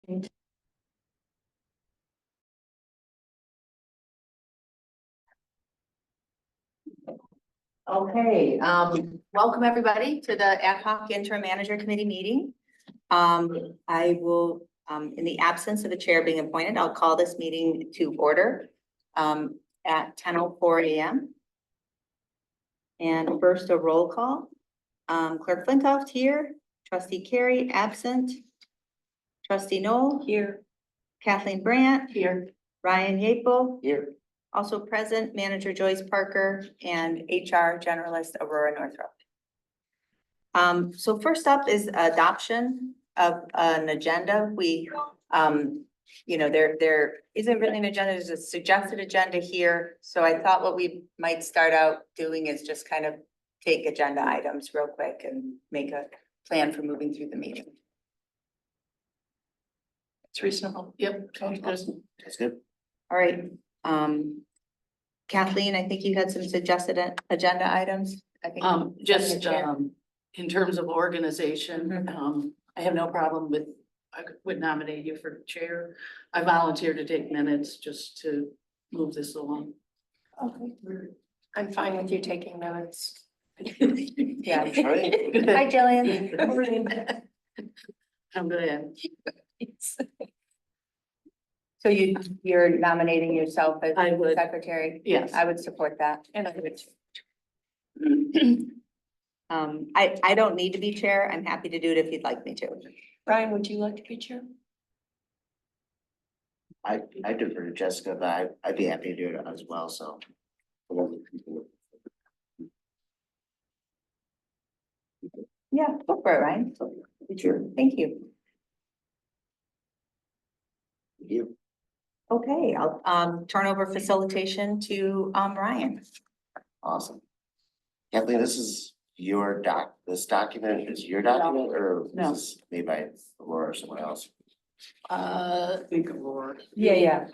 Okay, welcome everybody to the Ad-Hoc Interim Manager Committee meeting. I will, in the absence of a chair being appointed, I'll call this meeting to order at 10:04 a.m. And first a roll call. Clerk Flintoff here, Trustee Carey absent, Trustee Knoll Here. Kathleen Brandt Here. Ryan Yeaple Here. also present, Manager Joyce Parker and HR Generalist Aurora Northrop. So first up is adoption of an agenda. We, there isn't really an agenda, there's a suggested agenda here. So I thought what we might start out doing is just kind of take agenda items real quick and make a plan for moving through the meeting. It's reasonable. Yep. Sounds good. That's good. All right, Kathleen, I think you had some suggested agenda items. I think. Just, in terms of organization, Mhm. I have no problem with, I would nominate you for chair. I volunteer to take minutes just to move this along. Okay, I'm fine with you taking minutes. Yeah. Right. Hi, Jillian. I'm gonna, So you're nominating yourself as I would, secretary? yes. I would support that. And I would, I don't need to be chair. I'm happy to do it if you'd like me to. Brian, would you like to be chair? I defer to Jessica, but I'd be happy to do it as well, so. Yeah, go for it, Ryan. Sure. Thank you. You. Okay, I'll turn over facilitation to Ryan. Awesome. Kathleen, this is this document is your document or No. is this made by Aurora or someone else? think of Laura. Yeah.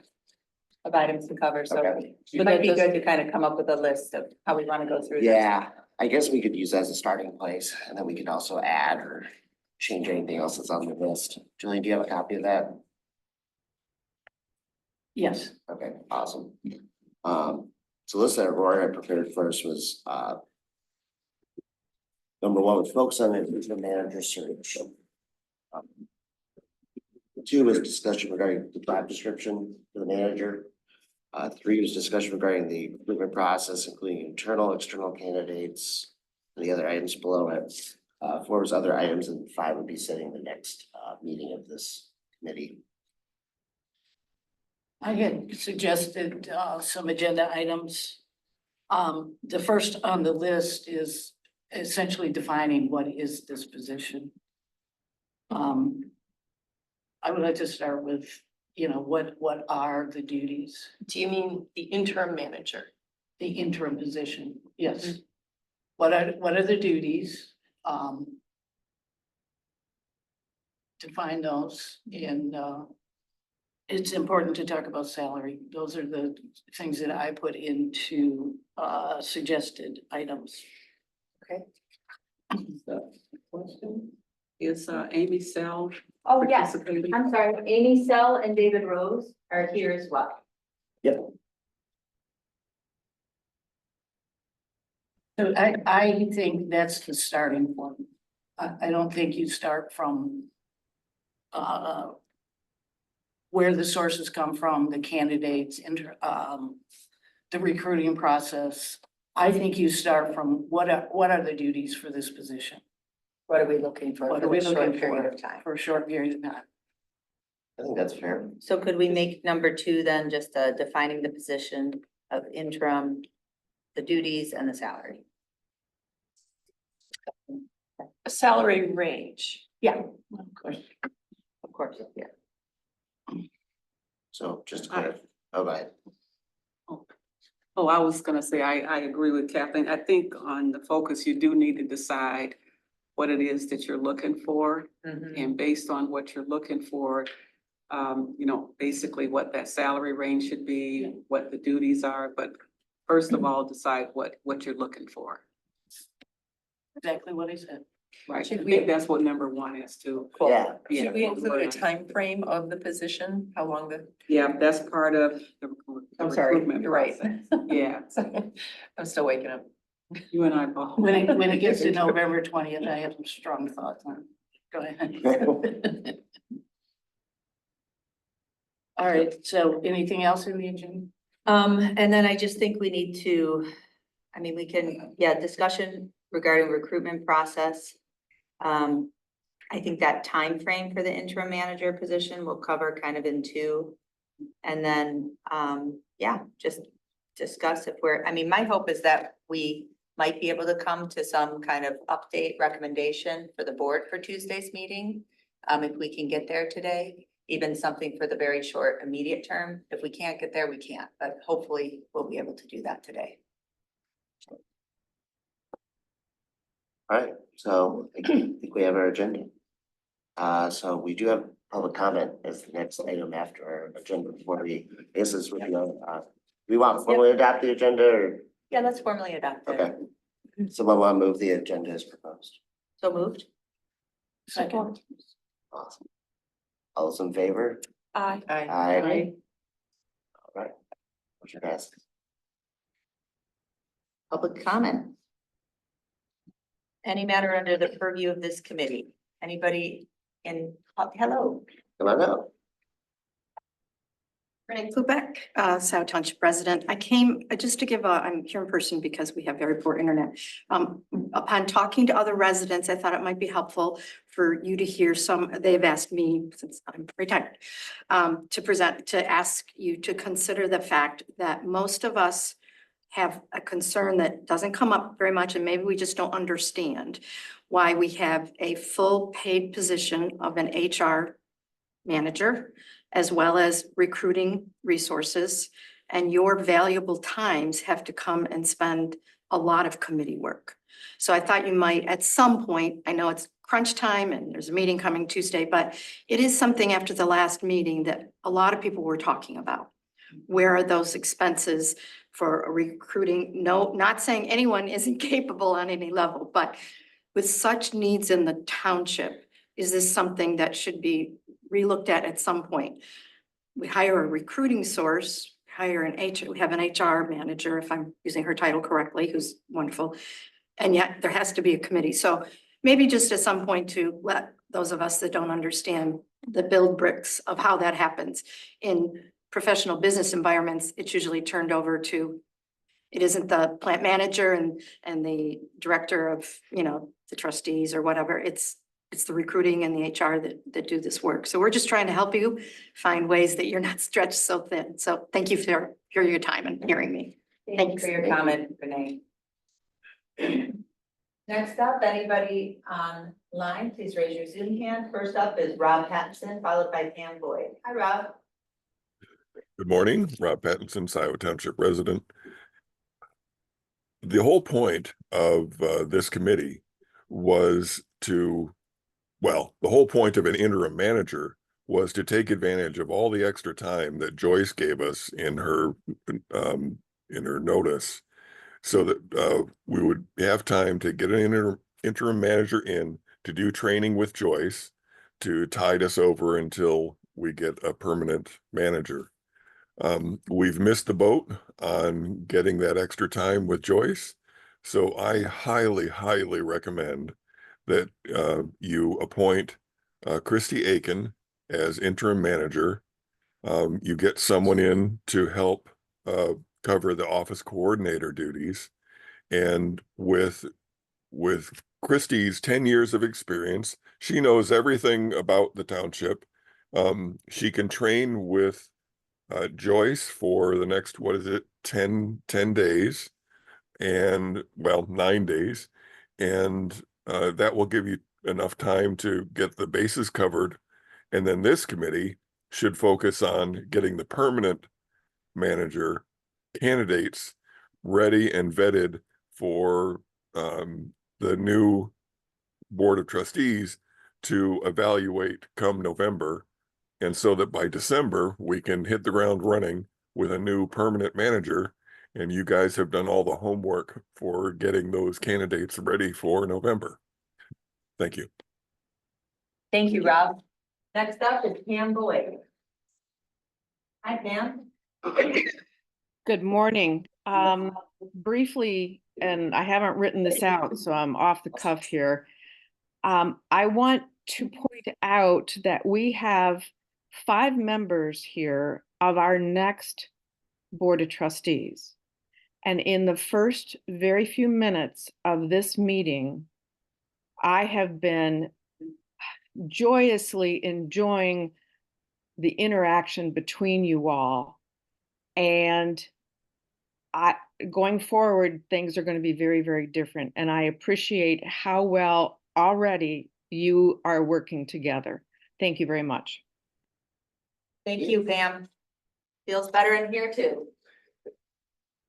Of items to cover, so Okay. it might be good to kind of come up with a list of how we want to go through this. Yeah, I guess we could use that as a starting place and then we could also add or change anything else that's on the list. Julie, do you have a copy of that? Yes. Okay, awesome. So the list that Aurora had prepared first was, number one was focus on the manager search. 2 was discussion regarding the job description for the manager. 3 was discussion regarding the recruitment process, including internal, external candidates, and the other items below it. 4 was other items, and 5 would be setting the next meeting of this committee. I had suggested some agenda items. The first on the list is essentially defining what is this position. I would like to start with, what are the duties, Do you mean the interim manager? the interim position? Yes. What are the duties? Define those and it's important to talk about salary. Those are the things that I put into suggested items. Okay. Question is Amy Sell Oh, yes. participating? I'm sorry, Amy Sell and David Rose are here as well. So I think that's the starting point. I don't think you start from where the sources come from, the candidates, the recruiting process. I think you start from what are the duties for this position? What are we looking for? What For are we a short looking period for of time? for a short period of time? I think that's fair. So could we make number 2 then just defining the position of interim, the duties and the salary? A salary range. Yeah, Of of course, yeah. So just to clarify, oh, go ahead. Oh, I was gonna say, I agree with Kathleen. I think on the focus, you do need to decide what it is that you're looking for. And based on what you're looking for, basically what that salary range should be, what the duties are, but first of all, decide what you're looking for. Exactly what I said. Right, I Should think we- that's what number one is too. Yeah. Yeah. Should we include a time frame of the position? How long the, Yeah, that's part of the I'm sorry, recruitment you're right. process. Yeah, I'm still waking up. you and I both. When it gets to November 20th, I have some strong thoughts on. Go ahead. All right, so anything else in the agenda? And then I just think we need to, I mean, we can, yeah, discussion regarding recruitment process. I think that time frame for the interim manager position will cover kind of in two. And then, yeah, just discuss if we're, I mean, my hope is that we might be able to come to some kind of update recommendation for the board for Tuesday's meeting. If we can get there today, even something for the very short immediate term. If we can't get there, we can't, but hopefully we'll be able to do that today. All right, so I think we have our agenda. So we do have public comment as the next item after our agenda before we, this is, we want to formally adopt the agenda or, Yeah, let's formally adopt it. okay. Someone want to move the agenda as proposed? So moved? Second. Awesome. All those in favor? Aye. Aye. All right. Motion passes. Public comment? Any matter under the purview of this committee? Anybody in, hello? Come on up. Renee Klubeck, Scio Township resident. I came just to give I'm here in person because we have very poor internet. Upon talking to other residents, I thought it might be helpful for you to hear some, they've asked me, since I'm retired, to ask you to consider the fact that most of us have a concern that doesn't come up very much, and maybe we just don't understand why we have a full paid position of an HR manager, as well as recruiting resources, and your valuable times have to come and spend a lot of committee work. So I thought you might, at some point, I know it's crunch time and there's a meeting coming Tuesday, but it is something after the last meeting that a lot of people were talking about. Where are those expenses for recruiting? No, not saying anyone isn't capable on any level, but with such needs in the township, is this something that should be relooked at some point? We hire a recruiting source, hire we have an HR manager, if I'm using her title correctly, who's wonderful. And yet there has to be a committee. So maybe just at some point to let those of us that don't understand the build bricks of how that happens. In professional business environments, it's usually turned over to, it isn't the plant manager and the director of, the trustees or whatever. It's the recruiting and the HR that do this work. So we're just trying to help you find ways that you're not stretched so thin. So thank you for your time and hearing me. Thank you for your comment, Renee. Next up, anybody online, please raise your Zoom hand. First up is Rob Pattinson, followed by Pam Boyd. Hi, Rob. Good morning, Rob Pattinson, Scio Township resident. The whole point of this committee was to, well, the whole point of an interim manager was to take advantage of all the extra time that Joyce gave us in her notice, so that we would have time to get an interim manager in to do training with Joyce to tide us over until we get a permanent manager. We've missed the boat on getting that extra time with Joyce. So I highly, highly recommend that you appoint Christy Aiken as interim manager. You get someone in to help cover the office coordinator duties. And with Christy's 10 years of experience, she knows everything about the township. She can train with Joyce for the next, 10 days, and 9 days. And that will give you enough time to get the bases covered. And then this committee should focus on getting the permanent manager candidates ready and vetted for the new board of trustees to evaluate come November. And so that by December, we can hit the ground running with a new permanent manager. And you guys have done all the homework for getting those candidates ready for November. Thank you. Thank you, Rob. Next up is Pam Boyd. Hi, Pam. Good morning. Briefly, and I haven't written this out, so I'm off the cuff here. I want to point out that we have 5 members here of our next Board of Trustees. And in the first very few minutes of this meeting, I have been joyously enjoying the interaction between you all. And going forward, things are going to be very, very different. And I appreciate how well already you are working together. Thank you very much. Thank you, Pam. Feels better in here too.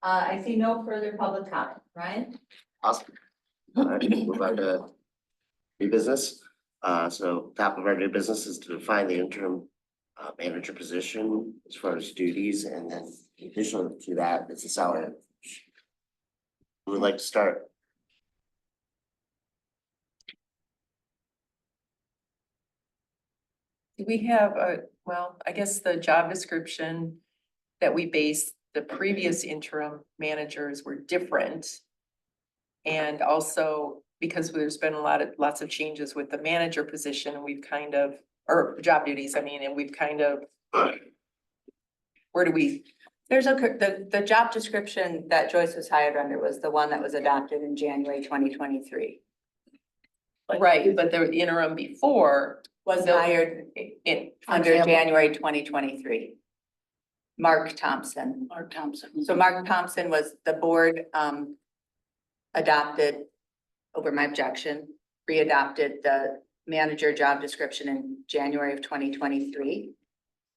I see no further public comment. Ryan? Awesome. All right, move on to new business. So top of our new business is to define the interim manager position as far as duties, and then in addition to that, it's a salary. Who would like to start? Do we have well, I guess the job description that we based the previous interim managers were different. And also because there's been lots of changes with the manager position, and we've kind of, or job duties, I mean, and we've kind of, where do we? There's the job description that Joyce was hired under was the one that was adopted in January 2023. Right, but the interim before Was the- hired under example- January 2023. Mark Thompson. Mark Thompson. So Mark Thompson was the board adopted over my objection, re-adopted the manager job description in January of 2023.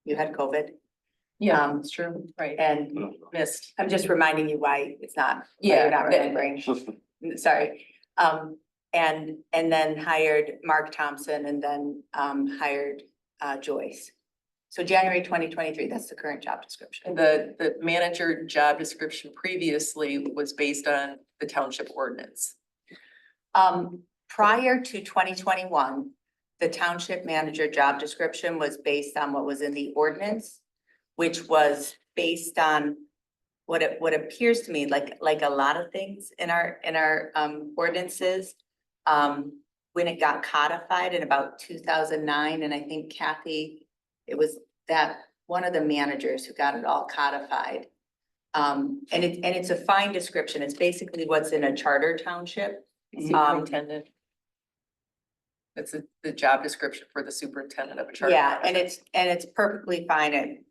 You had COVID. Yeah, it's true, right, And missed. I'm just reminding you why it's not. why Yeah, you're not right. remembering. Sorry. And then hired Mark Thompson and then hired Joyce. So January 2023, that's the current job description. The manager job description previously was based on the township ordinance. Prior to 2021, the township manager job description was based on what was in the ordinance, which was based on what appears to me like a lot of things in our ordinances. When it got codified in about 2009, and I think Kathy, it was that one of the managers who got it all codified. And it's a fine description. It's basically what's in a charter township. Superintendent. It's the job description for the superintendent of a charter. Yeah, and it's perfectly fine. It,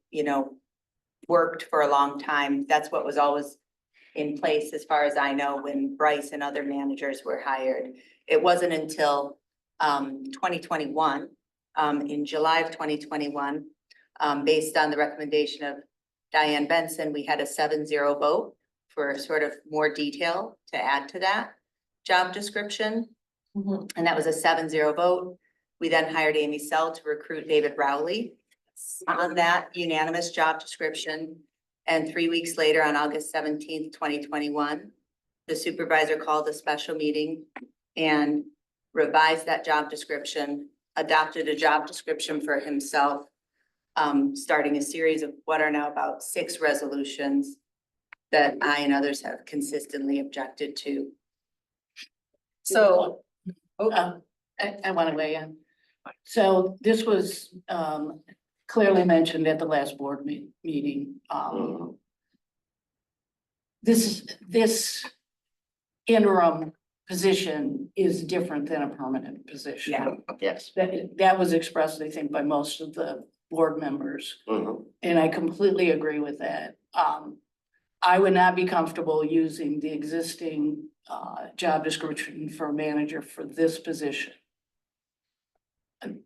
worked for a long time. That's what was always in place, as far as I know, when Bryce and other managers were hired. It wasn't until 2021, in July of 2021, based on the recommendation of Diane Benson, we had a 7-0 vote for sort of more detail to add to that job description. And that was a 7-0 vote. We then hired Amy Sell to recruit David Rowley on that unanimous job description. And 3 weeks later, on August 17th, 2021, the supervisor called a special meeting and revised that job description, adopted a job description for himself, starting a series of what are now about 6 resolutions that I and others have consistently objected to. So, I want to weigh in. So this was clearly mentioned at the last board meeting. This interim position is different than a permanent position. Yeah. Yes. That was expressed, I think, by most of the board members, Mhm. and I completely agree with that. I would not be comfortable using the existing job description for a manager for this position.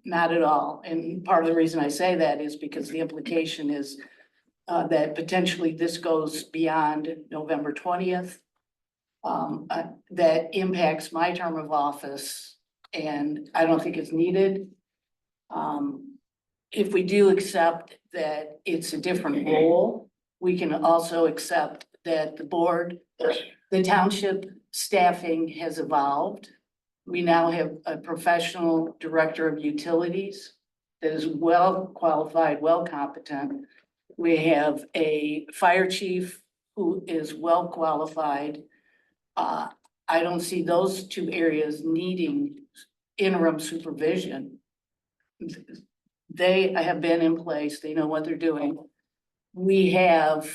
Not at all. And part of the reason I say that is because the implication is that potentially this goes beyond November 20th. That impacts my term of office, and I don't think it's needed. If we do accept that it's a different role, we can also accept that the board, the township staffing has evolved. We now have a professional director of utilities that is well qualified, well competent. We have a fire chief who is well qualified. I don't see those two areas needing interim supervision. They have been in place, they know what they're doing. We have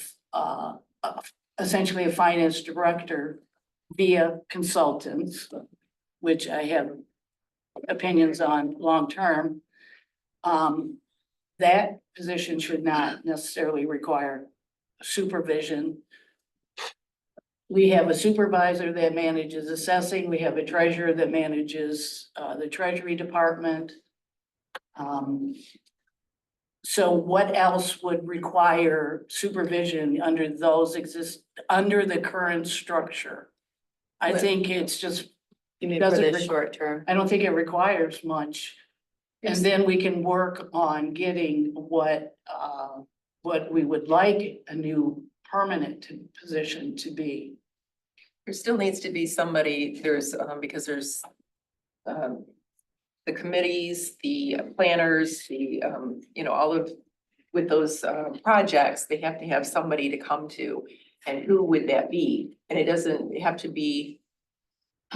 essentially a finance director via consultants, which I have opinions on long-term. That position should not necessarily require supervision. We have a supervisor that manages assessing. We have a treasurer that manages the treasury department. So what else would require supervision under under the current structure? I think it's just, You mean for Doesn't the re- short term? I don't think it requires much. And then we can work on getting what we would like a new permanent position to be. There still needs to be somebody, because there's the committees, the planners, all of, with those projects, they have to have somebody to come to. And who would that be? And it doesn't have to be,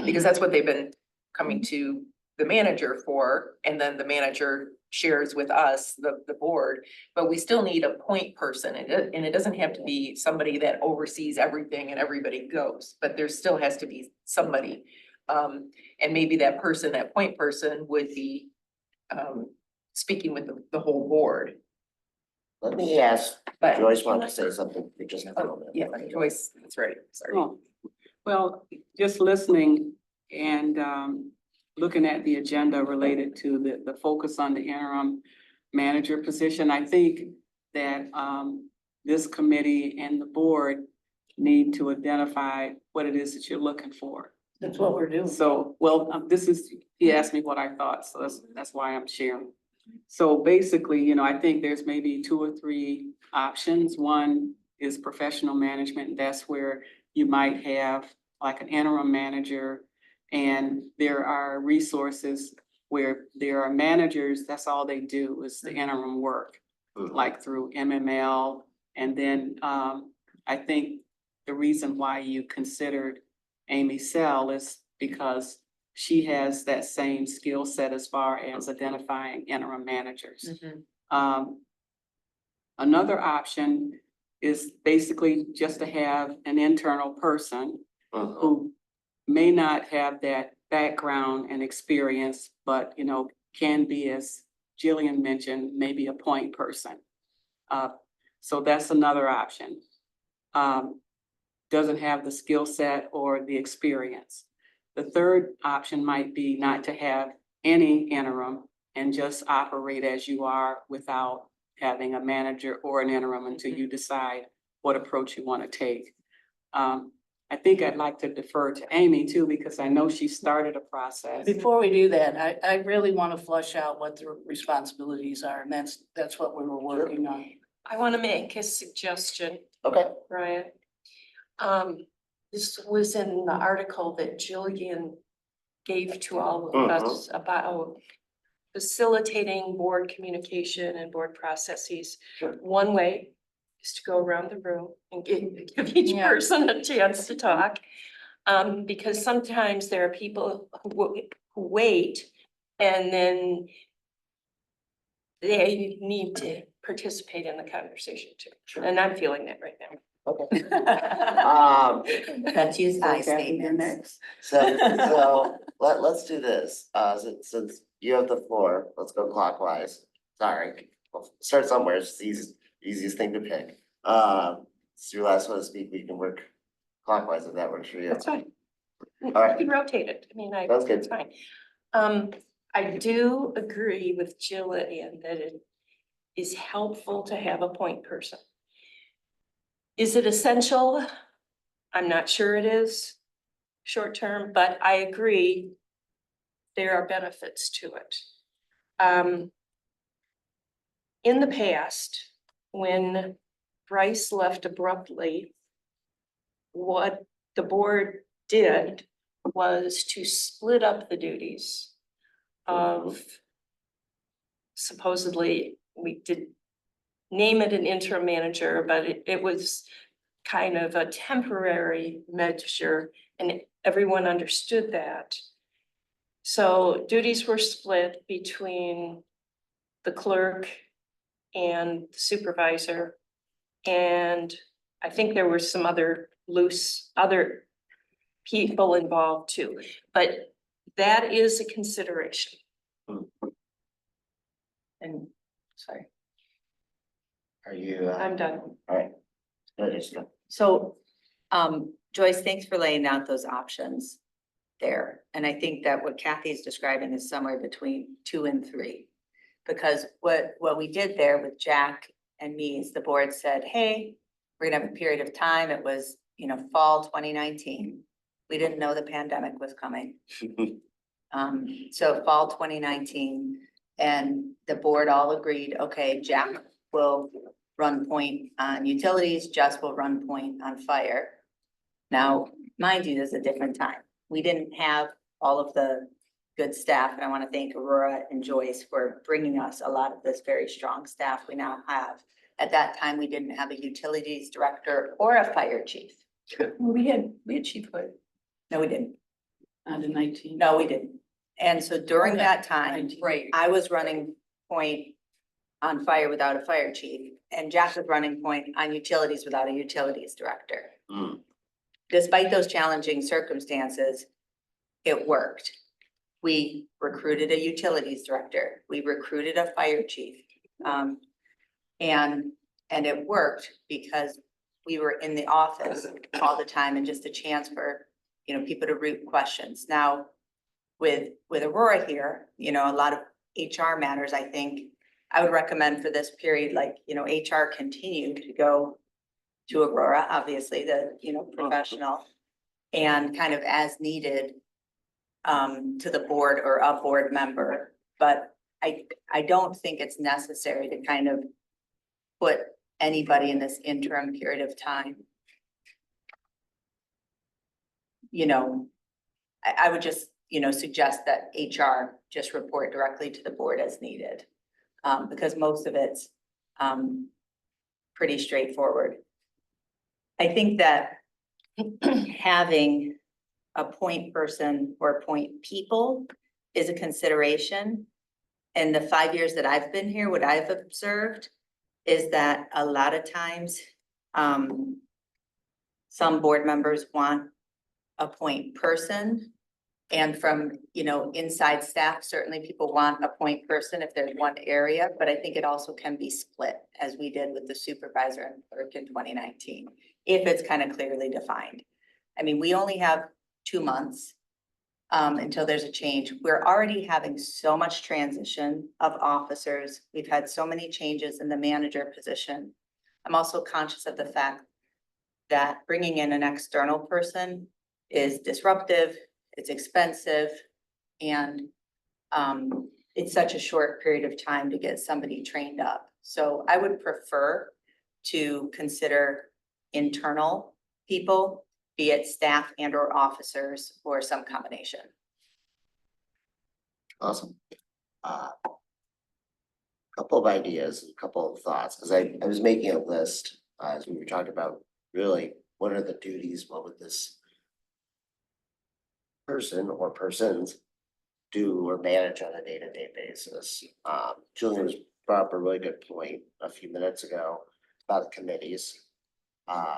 because that's what they've been coming to the manager for, and then the manager shares with us, the board. But we still need a point person, and it doesn't have to be somebody that oversees everything and everybody goes, but there still has to be somebody. And maybe that person, that point person would be speaking with the whole board. Let me ask, But Joyce wanted to say something for just a moment. yeah, Joyce, that's right, sorry. Oh, well, just listening and looking at the agenda related to the focus on the interim manager position, I think that this committee and the board need to identify what it is that you're looking for. That's what we're doing. So, well, he asked me what I thought, so that's why I'm sharing. So basically, I think there's maybe 2 or 3 options. One is professional management. That's where you might have like an interim manager, and there are resources where there are managers, that's all they do is the interim work, like through MML. And then I think the reason why you considered Amy Sell is because she has that same skill set as far as identifying interim managers. Another option is basically just to have an internal person who may not have that background and experience, but can be, as Jillian mentioned, maybe a point person. So that's another option. Doesn't have the skill set or the experience. The third option might be not to have any interim and just operate as you are without having a manager or an interim until you decide what approach you want to take. I think I'd like to defer to Amy too, because I know she started a process. Before we do that, I really want to flush out what the responsibilities are, and that's what we were working on. I want to make a suggestion, Okay, Brian. This was in the article that Jillian gave to all of us about facilitating board communication and board processes. Sure. One way is to go around the room and give each Yeah. person a chance to talk. Because sometimes there are people who wait, and then they need to participate in the conversation too. Sure. And I'm feeling that right now. okay. That's used I Kathy, you're statements. next. So let's do this. Since you have the floor, let's go clockwise. Sorry, we'll start somewhere. It's the easiest thing to pick. It's your last one to speak. We can work clockwise if that works for you. That's fine. All right. You can rotate it. I mean, Sounds good. it's fine. I do agree with Jillian that it is helpful to have a point person. Is it essential? I'm not sure it is short term, but I agree there are benefits to it. In the past, when Bryce left abruptly, what the board did was to split up the duties of supposedly, we did name it an interim manager, but it was kind of a temporary measure, and everyone understood that. So duties were split between the clerk and the supervisor. And I think there were some other other people involved too, but that is a consideration. And, sorry, Are you, I'm done. all right. That is good. So, Joyce, thanks for laying out those options there. And I think that what Kathy is describing is somewhere between 2 and 3. Because what we did there with Jack and me is the board said, hey, we're gonna have a period of time. It was, fall 2019. We didn't know the pandemic was coming. So fall 2019, and the board all agreed, okay, Jack will run point on utilities, Jess will run point on fire. Now, mind you, this is a different time. We didn't have all of the good staff, and I want to thank Aurora and Joyce for bringing us a lot of this very strong staff we now have. At that time, we didn't have a utilities director or a fire chief. We had Chief Hood. No, we didn't. Not in 19. No, we didn't. And so during Okay. that time, 19. Right. I was running point on fire without a fire chief, and Jack was running point on utilities without a utilities director. Mm. Despite those challenging circumstances, it worked. We recruited a utilities director, we recruited a fire chief. And it worked because we were in the office all the time and just a chance for, people to root questions. Now, with Aurora here, a lot of HR matters, I think, I would recommend for this period, HR continue to go to Aurora, obviously, the, professional, and kind of as needed to the board or a board member. But I don't think it's necessary to kind of put anybody in this interim period of time. I would just, suggest that HR just report directly to the board as needed. Because most of it's pretty straightforward. I think that having a point person or point people is a consideration. And the 5 years that I've been here, what I've observed is that a lot of times, some board members want a point person. And from, inside staff, certainly people want a point person if there's one area, but I think it also can be split, as we did with the supervisor and clerk in 2019, if it's kind of clearly defined. I mean, we only have 2 months until there's a change. We're already having so much transition of officers. We've had so many changes in the manager position. I'm also conscious of the fact that bringing in an external person is disruptive, it's expensive, and it's such a short period of time to get somebody trained up. So I would prefer to consider internal people, be it staff and or officers or some combination. Awesome. Couple of ideas, a couple of thoughts, because I was making a list as we were talking about really what are the duties, what would this person or persons do or manage on a day-to-day basis. Julian was brought up a really good point a few minutes ago about the committees.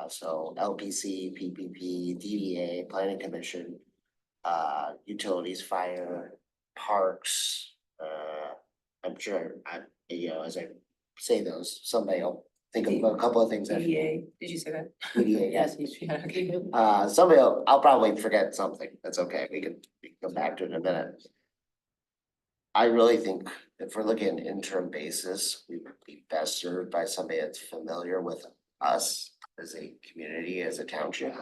So LPC, PPP, DDA, Planning Commission, utilities, fire, parks. I'm sure as I say those, somebody will think of a couple of things. DDA, did you say that? DDA, yes. Yeah, okay. I'll probably forget something. That's okay. We can come back to it in a minute. I really think if we're looking at an interim basis, we would be best served by somebody that's familiar with us as a community, as a township.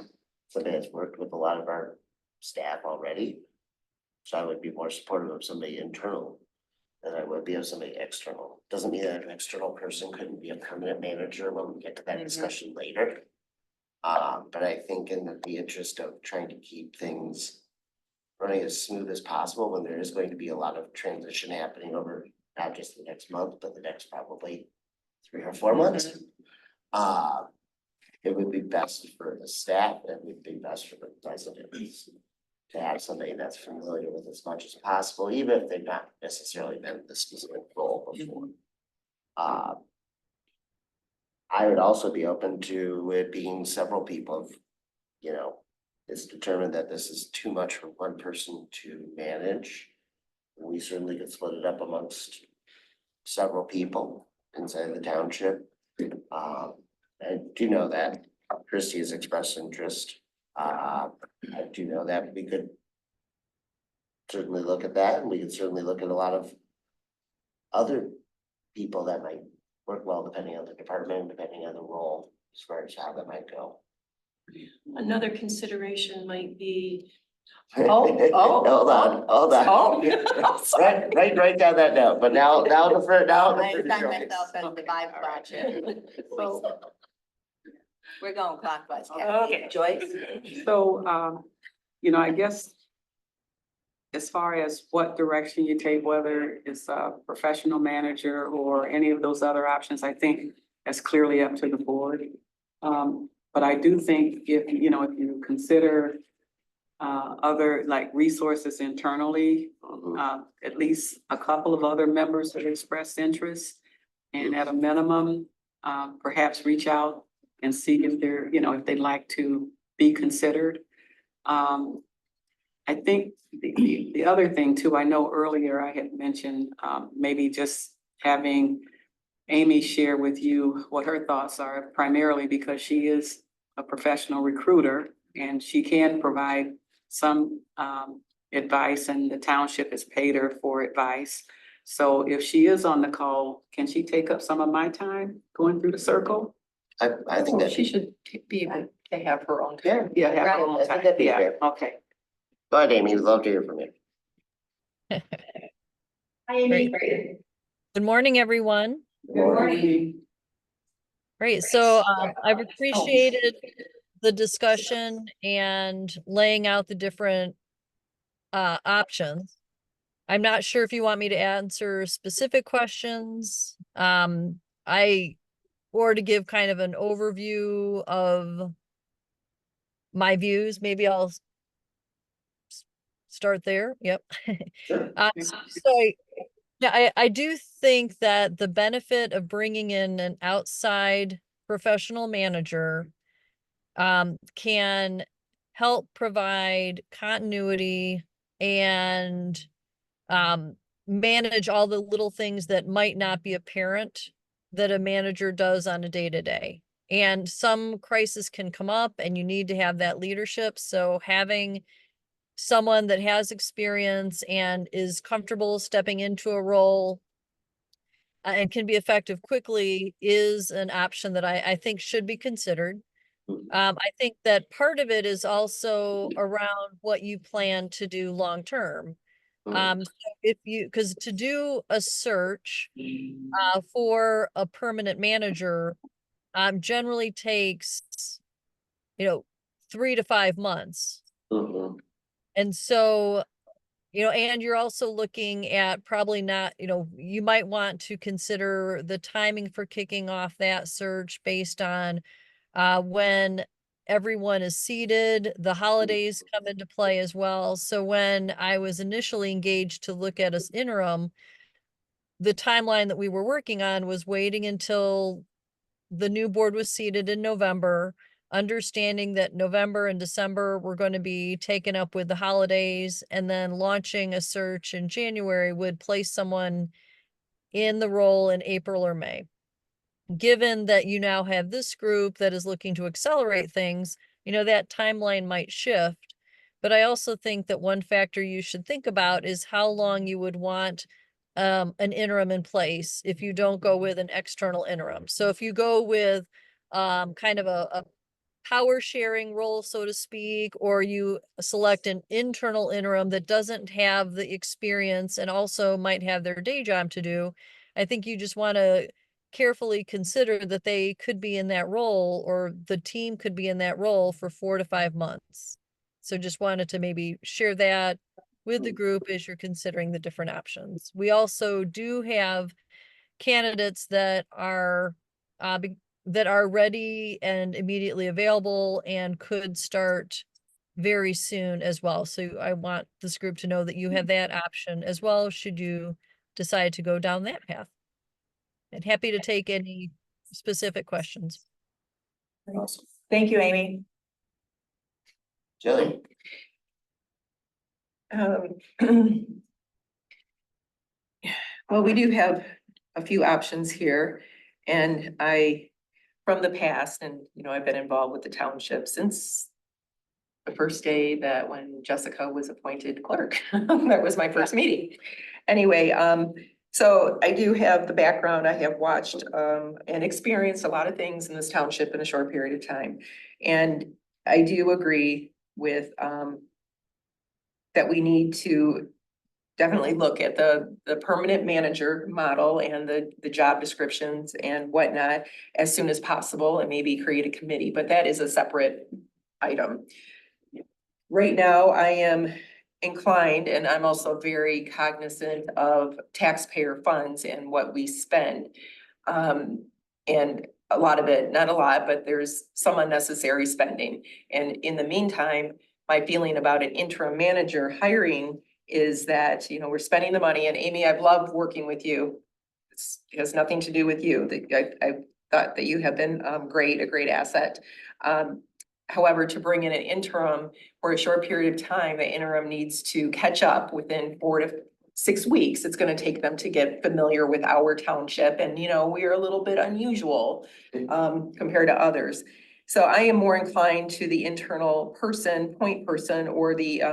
Somebody that's worked with a lot of our staff already. So I would be more supportive of somebody internal than I would be of somebody external. Doesn't mean that an external person couldn't be a permanent manager when we get to that discussion later. But I think in the interest of trying to keep things running as smooth as possible when there is going to be a lot of transition happening over not just the next month, but the next probably 3 or 4 months. It would be best for the staff, and it would be best for the residents to have somebody that's familiar with as much as possible, even if they've not necessarily been in the specific role before. I would also be open to it being several people if, you know, it's determined that this is too much for one person to manage. We certainly could split it up amongst several people inside the township. I do know that Christie has expressed interest. I do know that we could certainly look at that, and we could certainly look at a lot of other people that might work well depending on the department, depending on the role, as far as how that might go. Another consideration might be, Oh, Hold on. Oh. Write down that note, but now defer I to find Joyce. myself as the vibe watcher. So, We're going clockwise. Okay, Joyce? so, you know, I guess as far as what direction you take, whether it's a professional manager or any of those other options, I think that's clearly up to the board. But I do think if you consider other like resources internally, at least a couple of other members have expressed interest. And at a minimum, perhaps reach out and see if they're, if they'd like to be considered. I think the other thing too, I know earlier I had mentioned, maybe just having Amy share with you what her thoughts are, primarily because she is a professional recruiter and she can provide some advice, and the township has paid her for advice. So if she is on the call, can she take up some of my time going through the circle? I think that She should be able to have her own time. Yeah, have Right, her own I think time. that'd be Yeah, fair. okay. Go ahead, Amy, we'd love to hear from you. Great. Good morning, everyone. Good morning. Great. So I've appreciated the discussion and laying out the different options. I'm not sure if you want me to answer specific questions. Or to give kind of an overview of my views. Maybe I'll start there. Yep. Sure. Yeah, I do think that the benefit of bringing in an outside professional manager can help provide continuity and manage all the little things that might not be apparent that a manager does on a day-to-day. And some crisis can come up and you need to have that leadership. So having someone that has experience and is comfortable stepping into a role and can be effective quickly is an option that I think should be considered. I think that part of it is also around what you plan to do long term. So because to do a search for a permanent manager generally takes 3 to 5 months. And so, and you're also looking at probably not, you might want to consider the timing for kicking off that search based on when everyone is seated. The holidays come into play as well. So when I was initially engaged to look at us interim, the timeline that we were working on was waiting until the new board was seated in November, understanding that November and December were going to be taken up with the holidays, and then launching a search in January would place someone in the role in April or May. Given that you now have this group that is looking to accelerate things, that timeline might shift. But I also think that one factor you should think about is how long you would want an interim in place if you don't go with an external interim. So if you go with kind of a power sharing role, so to speak, or you select an internal interim that doesn't have the experience and also might have their day job to do, I think you just want to carefully consider that they could be in that role, or the team could be in that role for 4 to 5 months. So just wanted to maybe share that with the group as you're considering the different options. We also do have candidates that are ready and immediately available and could start very soon as well. So I want this group to know that you have that option as well, should you decide to go down that path. And happy to take any specific questions. Awesome. Thank you, Amy. Jillian? Well, we do have a few options here, and from the past, and I've been involved with the township since the first day that when Jessica was appointed clerk. That was my first meeting. Anyway, so I do have the background. I have watched and experienced a lot of things in this township in a short period of time. And I do agree with that we need to definitely look at the permanent manager model and the job descriptions and whatnot as soon as possible, and maybe create a committee, but that is a separate item. Right now, I am inclined, and I'm also very cognizant of taxpayer funds and what we spend. And a lot of it, not a lot, but there's some unnecessary spending. And in the meantime, my feeling about an interim manager hiring is that, we're spending the money, and Amy, I've loved working with you. It has nothing to do with you. I thought that you have been great, a great asset. However, to bring in an interim for a short period of time, the interim needs to catch up within 4 to 6 weeks. It's going to take them to get familiar with our township, and we are a little bit unusual compared to others. So I am more inclined to the internal person, point person, or the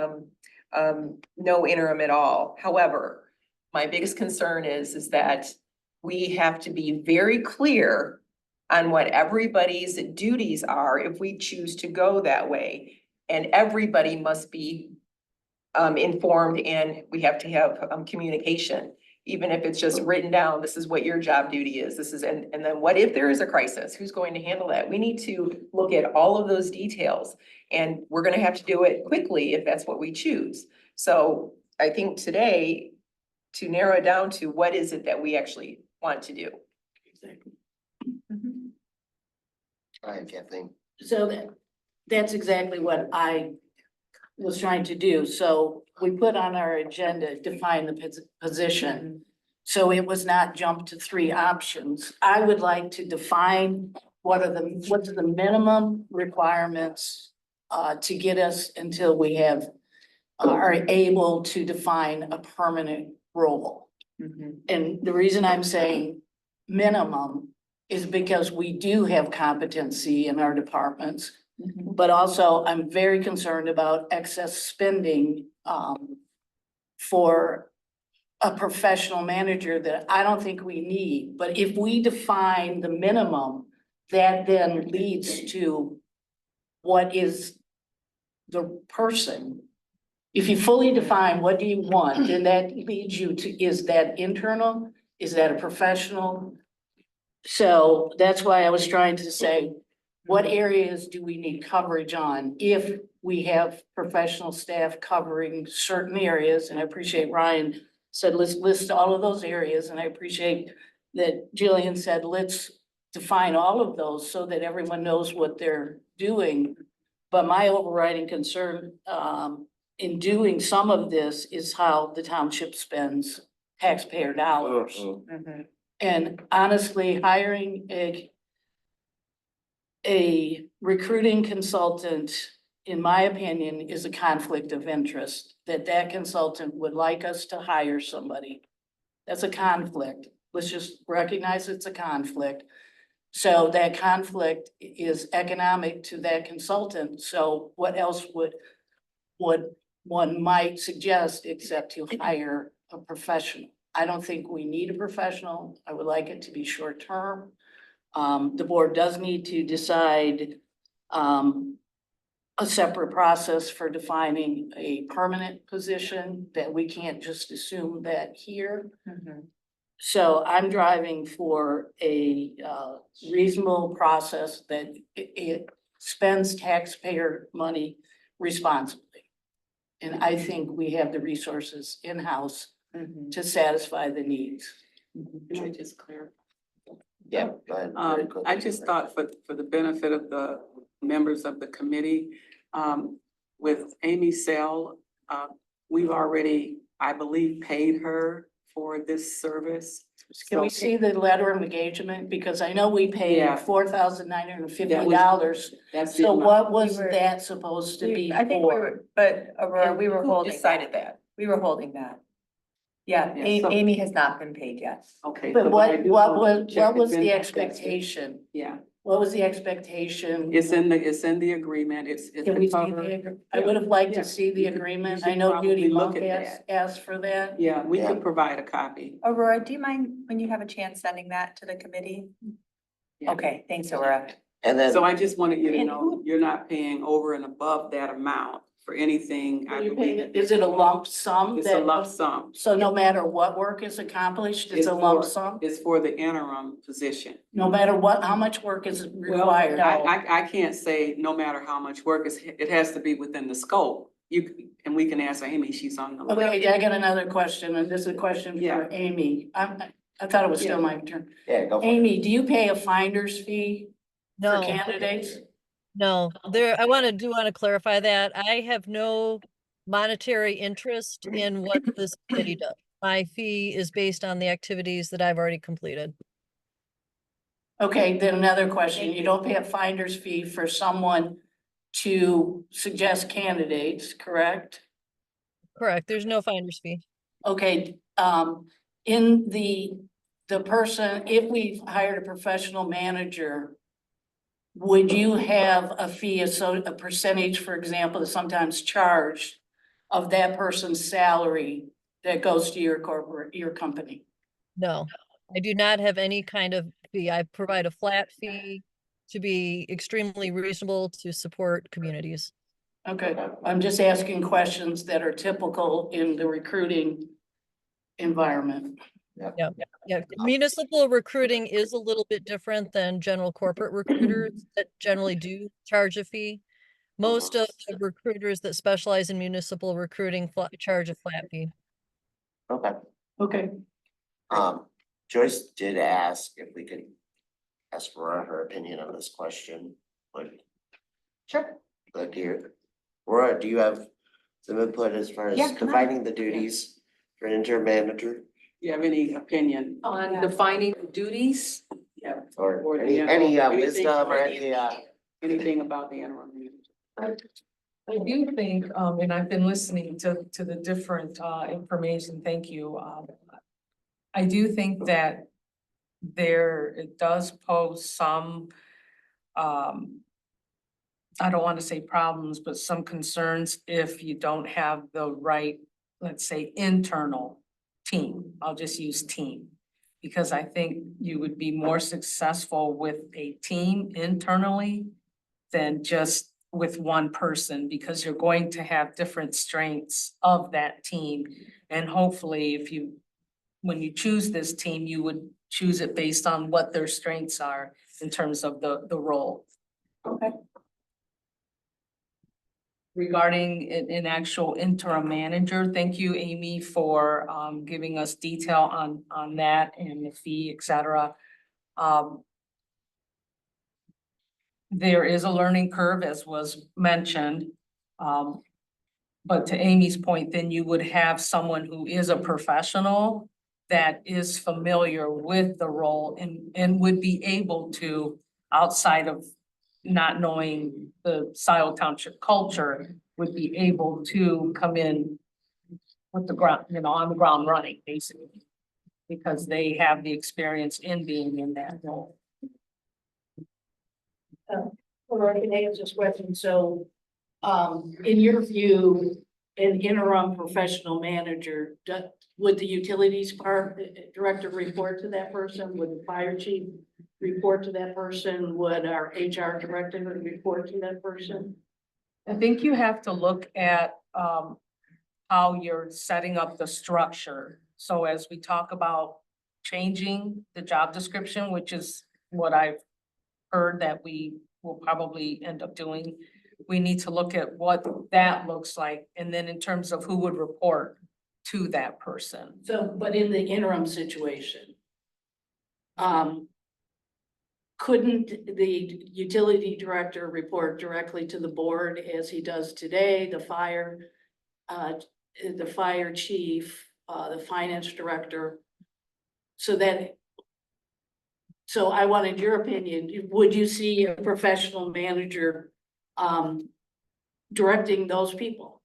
no interim at all. However, my biggest concern is that we have to be very clear on what everybody's duties are if we choose to go that way. And everybody must be informed, and we have to have communication, even if it's just written down, this is what your job duty is, and then what if there is a crisis, who's going to handle that? We need to look at all of those details, and we're gonna have to do it quickly if that's what we choose. So I think today, to narrow it down to what is it that we actually want to do. Exactly. All right, Kathleen. So that's exactly what I was trying to do. So we put on our agenda, define the position. So it was not jump to 3 options. I would like to define what's the minimum requirements to get us until we are able to define a permanent role. And the reason I'm saying minimum is because we do have competency in our departments. But also, I'm very concerned about excess spending for a professional manager that I don't think we need. But if we define the minimum, that then leads to what is the person. If you fully define what do you want, then that leads you to, is that internal? Is that a professional? So that's why I was trying to say, what areas do we need coverage on if we have professional staff covering certain areas? And I appreciate Ryan said, let's list all of those areas. And I appreciate that Jillian said, let's define all of those so that everyone knows what they're doing. But my overriding concern in doing some of this is how the township spends taxpayer dollars. And honestly, hiring a recruiting consultant, in my opinion, is a conflict of interest, that consultant would like us to hire somebody. That's a conflict. Let's just recognize it's a conflict. So that conflict is economic to that consultant. So what else would one might suggest except to hire a professional? I don't think we need a professional. I would like it to be short-term. The board does need to decide a separate process for defining a permanent position, that we can't just assume that here. So I'm driving for a reasonable process that it spends taxpayer money responsibly. And I think we have the resources in-house Mhm. to satisfy the needs. Can I just clarify? Yeah, go ahead. Very I quickly. just thought for the benefit of the members of the committee, with Amy Sell, we've already, I believe, paid her for this service. Can we So- see the letter of engagement? Because I know we paid Yeah. $4,950. That's the So amount. what was We were- that supposed to be I think we for? were, but Aurora, we were Who holding decided that. We were holding that. Yeah, Yeah, so- Amy has not been paid yet. Okay. But so I what, do what want was, to what check was the benefits. expectation? Yeah, What was the expectation? it's in the agreement. It's Can we to see cover. I would have liked Yeah. to see the You could- you agreement. should I know probably Judy look Monk at asked for that. Yeah, we Yeah. could provide a copy. Aurora, do you mind when you have a chance sending that to the committee? Yeah. Okay, thanks, Aurora. And then, So I just wanted you to And know, who- you're not paying over and above that amount for anything. I Are you believe. paying, is it a lump sum? It's a that- lump sum. So no matter what work is accomplished, it's a lump sum? It's for the interim position. No matter what, how much work is Well, required? I can't say no matter how much work is, it has to be within the scope. And we can ask Amy, she's on the. Okay, I got another question, and this is a question Yeah. for Amy. I thought it was still my turn. yeah, go for it. Amy, do you pay a finder's fee for No, candidates? no, do want to clarify that. I have no monetary interest in what this committee does. My fee is based on the activities that I've already completed. Okay, then another question. Thank You you. don't pay a finder's fee for someone to suggest candidates, correct? Correct, there's no finder's fee. Okay, in the person, if we've hired a professional manager, would you have a fee, a percentage, for example, that's sometimes charged of that person's salary that goes to your company? No, I do not have any kind of fee. I provide a flat fee to be extremely reasonable to support communities. Okay, I'm just asking questions that are typical in the recruiting environment. Yeah, municipal recruiting is a little bit different than general corporate recruiters that generally do charge a fee. Most of the recruiters that specialize in municipal recruiting charge a flat fee. Okay, Okay, Joyce did ask if we could ask Aurora her opinion on this question, Sure. like here. Aurora, do you have some input as far as Yeah, come on. defining the duties for an interim manager? You have any opinion? On defining duties? Yeah. Or the any interim. wisdom or any Anything about the interim manager? I do think, and I've been listening to the different, information, thank you. I do think that it does pose some, I don't want to say problems, but some concerns if you don't have the right, let's say, internal team. I'll just use team. Because I think you would be more successful with a team internally than just with one person, because you're going to have different strengths of that team. And hopefully, when you choose this team, you would choose it based on what their strengths are in terms of the role. Okay. Regarding an actual interim manager, thank you, Amy, for giving us detail on that and the fee, et cetera. There is a learning curve, as was mentioned. But to Amy's point, then you would have someone who is a professional that is familiar with the role and would be able to, outside of not knowing the Scio Township culture, would be able to come in with the ground, on the ground running, basically. Because they have the experience in being in that role. Aurora, can I ask this question? So, in your view, an interim professional manager, would the utilities director report to that person? Would the fire chief report to that person? Would our HR director report to that person? I think you have to look at how you're setting up the structure. So as we talk about changing the job description, which is what I've heard that we will probably end up doing, we need to look at what that looks like, and then in terms of who would report to that person. So, but in the interim situation, couldn't the utility director report directly to the board as he does today, the fire chief, the finance director? So I wanted your opinion. Would you see a professional manager directing those people?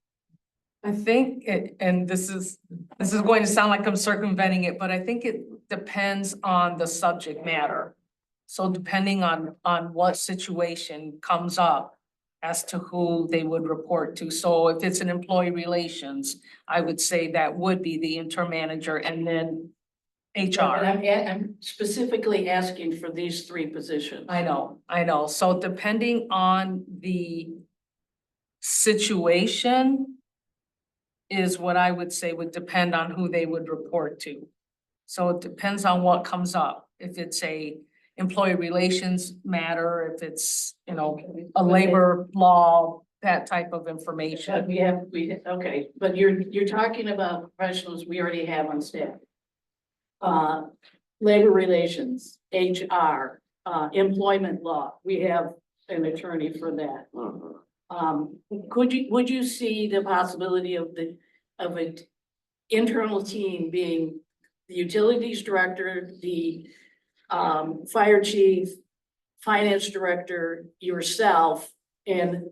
I think it, and this is going to sound like I'm circumventing it, but I think it depends on the subject matter. So depending on what situation comes up as to who they would report to. So if it's an employee relations, I would say that would be the interim manager and then But HR. I'm specifically asking for these three positions. I know. So depending on the situation is what I would say would depend on who they would report to. So it depends on what comes up. If it's a employee relations matter, if it's, you know, a labor law, that type of information. But okay, but you're talking about professionals we already have on staff. Labor relations, HR, employment law, we have an attorney for that. Would you see the possibility of an internal team being the utilities director, the fire chief, finance director, yourself, and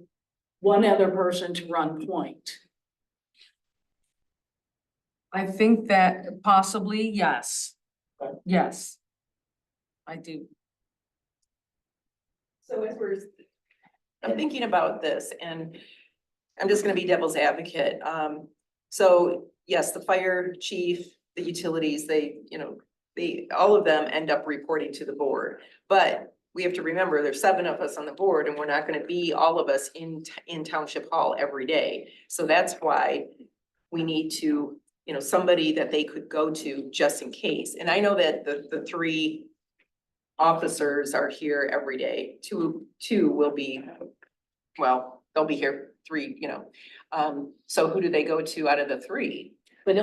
one other person to run point? I think that possibly, yes. Yes. I do. So as I'm thinking about this and I'm just gonna be devil's advocate. So yes, the fire chief, the utilities, all of them end up reporting to the board. But we have to remember there's 7 of us on the board and we're not gonna be all of us in Township Hall every day. So that's why we need to, somebody that they could go to just in case. And I know that the 3 officers are here every day. Two will be, well, they'll be here 3, so who do they go to out of the 3? But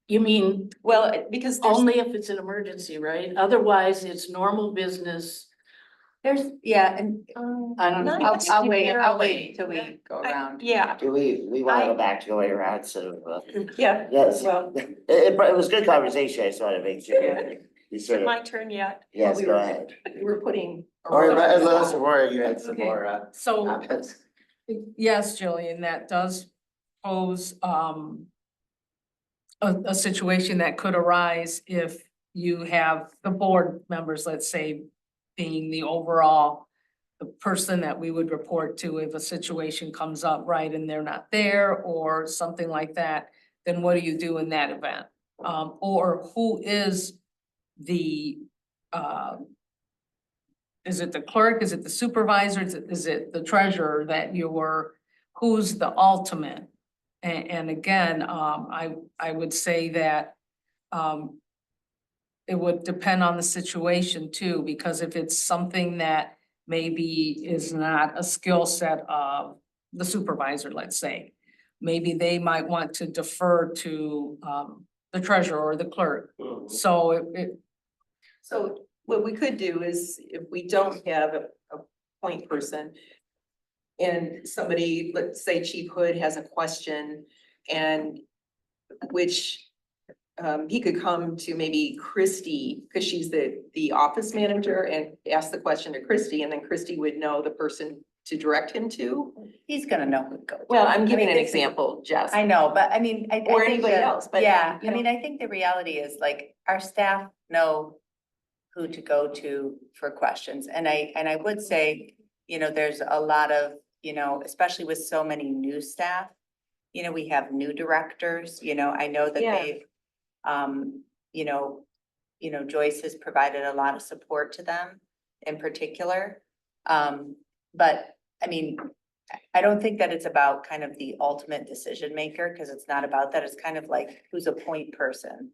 you mean Well, because there's, only if it's an emergency, right? Otherwise, it's normal business. Yeah, and I don't know. Not I'll wait necessarily. until we go around. yeah, Do we wanna go back to go around, so, yeah, yes, well, it was good conversation, I just wanna make sure. You is sort it of, my turn yet? yes, we go were- ahead. We were putting. Or unless Aurora, you had some Okay. more, So comments. yes, Jillian, that does pose a situation that could arise if you have the board members, let's say, being the overall the person that we would report to if a situation comes up, right, and they're not there or something like that, then what do you do in that event? Or who is the is it the clerk? Is it the supervisor? Is it the treasurer that you were, who's the ultimate? And again, I would say that, it would depend on the situation too, because if it's something that maybe is not a skill set of the supervisor, let's say, maybe they might want to defer to, the treasurer or the clerk. So So what we could do is if we don't have a point person and somebody, let's say Chief Hood has a question and which he could come to maybe Christie, because she's the office manager, and ask the question to Christie, and then Christie would know the person to direct him to. He's gonna know who to go to. Well, I'm I giving mean, an this is- example, Jess. I know, but I mean, I Or think anybody else, but, yeah, you I know. mean, I think the reality is like our staff know who to go to for questions. And I would say, there's a lot of, especially with so many new staff, we have new directors, I know that Yeah. they've, Joyce has provided a lot of support to them in particular. But I mean, I don't think that it's about kind of the ultimate decision maker, because it's not about that. It's kind of like who's a point person.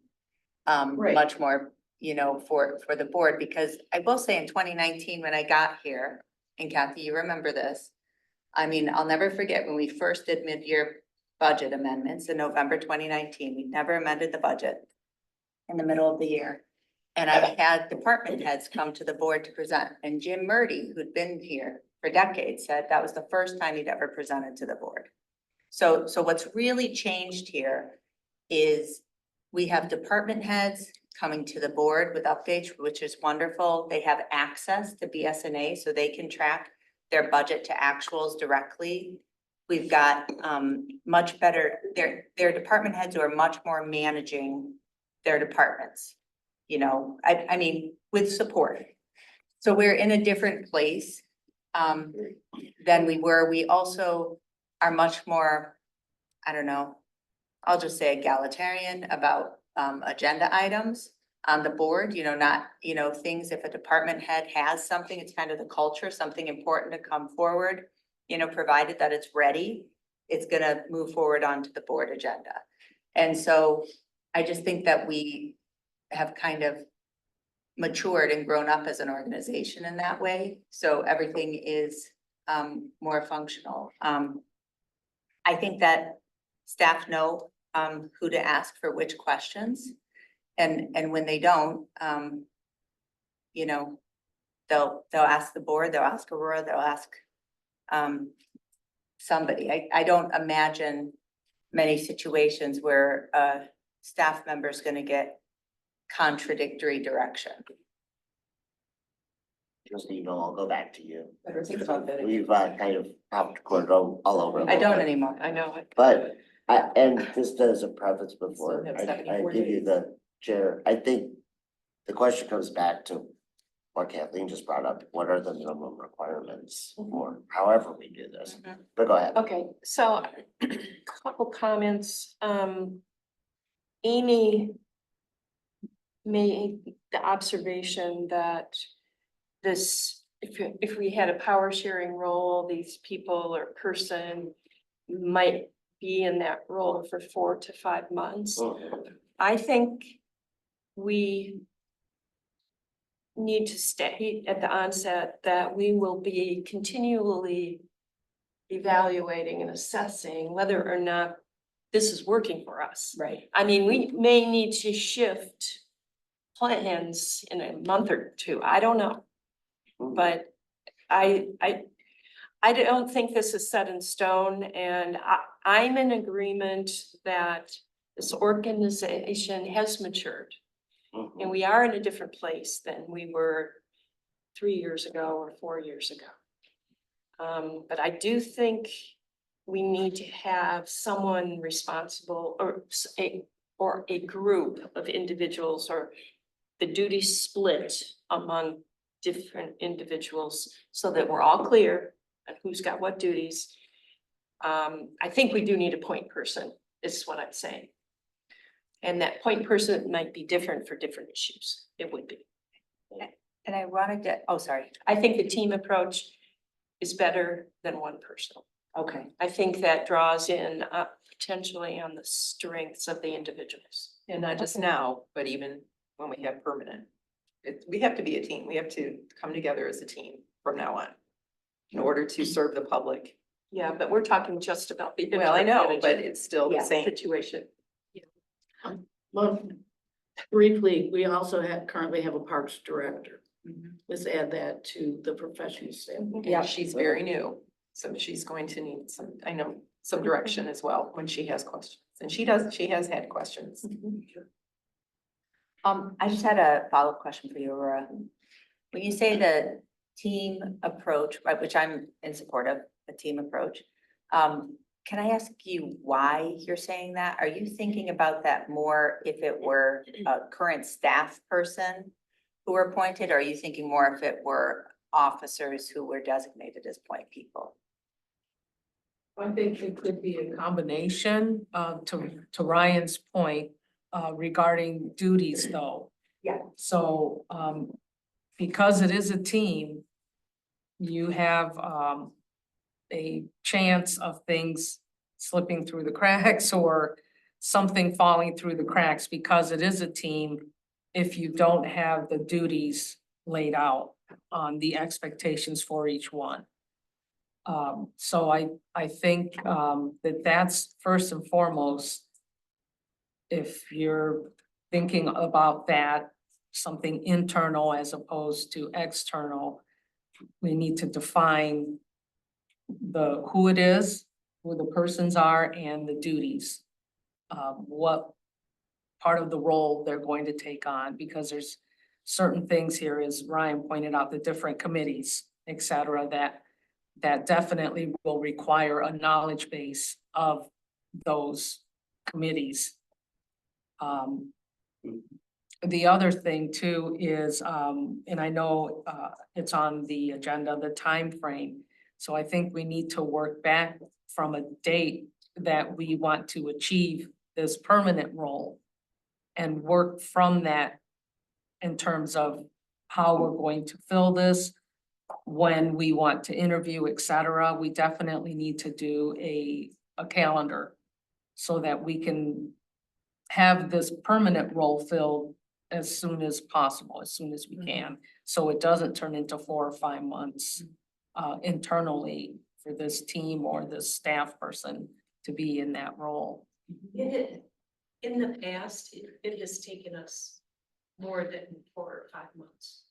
Right. Much more, for the board, because I will say in 2019, when I got here, and Kathy, you remember this, I mean, I'll never forget when we first did mid-year budget amendments in November 2019. We never amended the budget in the middle of the year. And I had department heads come to the board to present, and Jim Murdy, who'd been here for decades, said that was the first time he'd ever presented to the board. So what's really changed here is we have department heads coming to the board with updates, which is wonderful. They have access to BSNA, so they can track their budget to actuals directly. We've got much better, their department heads who are much more managing their departments. You know, I mean, with support. So we're in a different place than we were. We also are much more, I don't know, I'll just say egalitarian about agenda items on the board, you know, not, you know, things, if a department head has something, it's kind of the culture, something important to come forward, you know, provided that it's ready, it's gonna move forward onto the board agenda. And so I just think that we have kind of matured and grown up as an organization in that way. So everything is more functional. I think that staff know who to ask for which questions. And when they don't, you know, they'll ask the board, they'll ask Aurora, they'll ask somebody. I don't imagine many situations where a staff member is gonna get contradictory direction. Just, you know, I'll go back to you. Better think about that. We've kind of popped cornered all over. a I little don't bit. anymore. I know. But and just as a preface before, Still have I 74 give you days. the chair, I think the question comes back to what Kathleen just brought up. What are the minimum requirements for however we do this? Mhm. But go ahead. Okay, so couple comments. Amy made the observation that this, if we had a power sharing role, these people or person might be in that role for 4 to 5 months. I think we need to state at the onset that we will be continually evaluating and assessing whether or not this is working for us. Right. I mean, we may need to shift plans in a month or two. I don't know. But I don't think this is set in stone, and I'm in agreement that this organization has matured. And we are in a different place than we were 3 years ago or 4 years ago. But I do think we need to have someone responsible or a group of individuals, or the duties split among different individuals so that we're all clear on who's got what duties. I think we do need a point person, is what I'm saying. And that point person might be different for different issues. It would be. And I wanted to, oh, sorry. I think the team approach is better than one person. Okay. I think that draws in potentially on the strengths of the individuals. And not just now, but even when we have permanent. We have to be a team. We have to come together as a team from now on in order to serve the public. Yeah, but we're talking just about the. Well, I know, interim but manager it's still the same. Situation. Well, briefly, we also currently have a parks director. Mhm. Let's add that to the professional staff. Yeah, she's very new, so she's going to need some, I know, some direction as well when she has questions. And she has had questions. I just had a follow-up question for you, Aurora. When you say the team approach, right, which I'm in support of, a team approach, can I ask you why you're saying that? Are you thinking about that more if it were a current staff person who were appointed, or are you thinking more if it were officers who were designated as point people? I think it could be a combination, to Ryan's point, regarding duties though. Yeah. So, because it is a team, you have, a chance of things slipping through the cracks or something falling through the cracks because it is a team. If you don't have the duties laid out on the expectations for each one. So I think, that that's first and foremost. If you're thinking about that, something internal as opposed to external, we need to define who it is, who the persons are, and the duties. What part of the role they're going to take on, because there's certain things here, as Ryan pointed out, the different committees, et cetera, that definitely will require a knowledge base of those committees. The other thing too is, and I know, it's on the agenda, the time frame. So I think we need to work back from a date that we want to achieve this permanent role and work from that in terms of how we're going to fill this, when we want to interview, et cetera. We definitely need to do a calendar so that we can have this permanent role filled as soon as possible, as soon as we can. So it doesn't turn into 4 or 5 months internally for this team or this staff person to be in that role. In the past, it has taken us more than 4 or 5 months.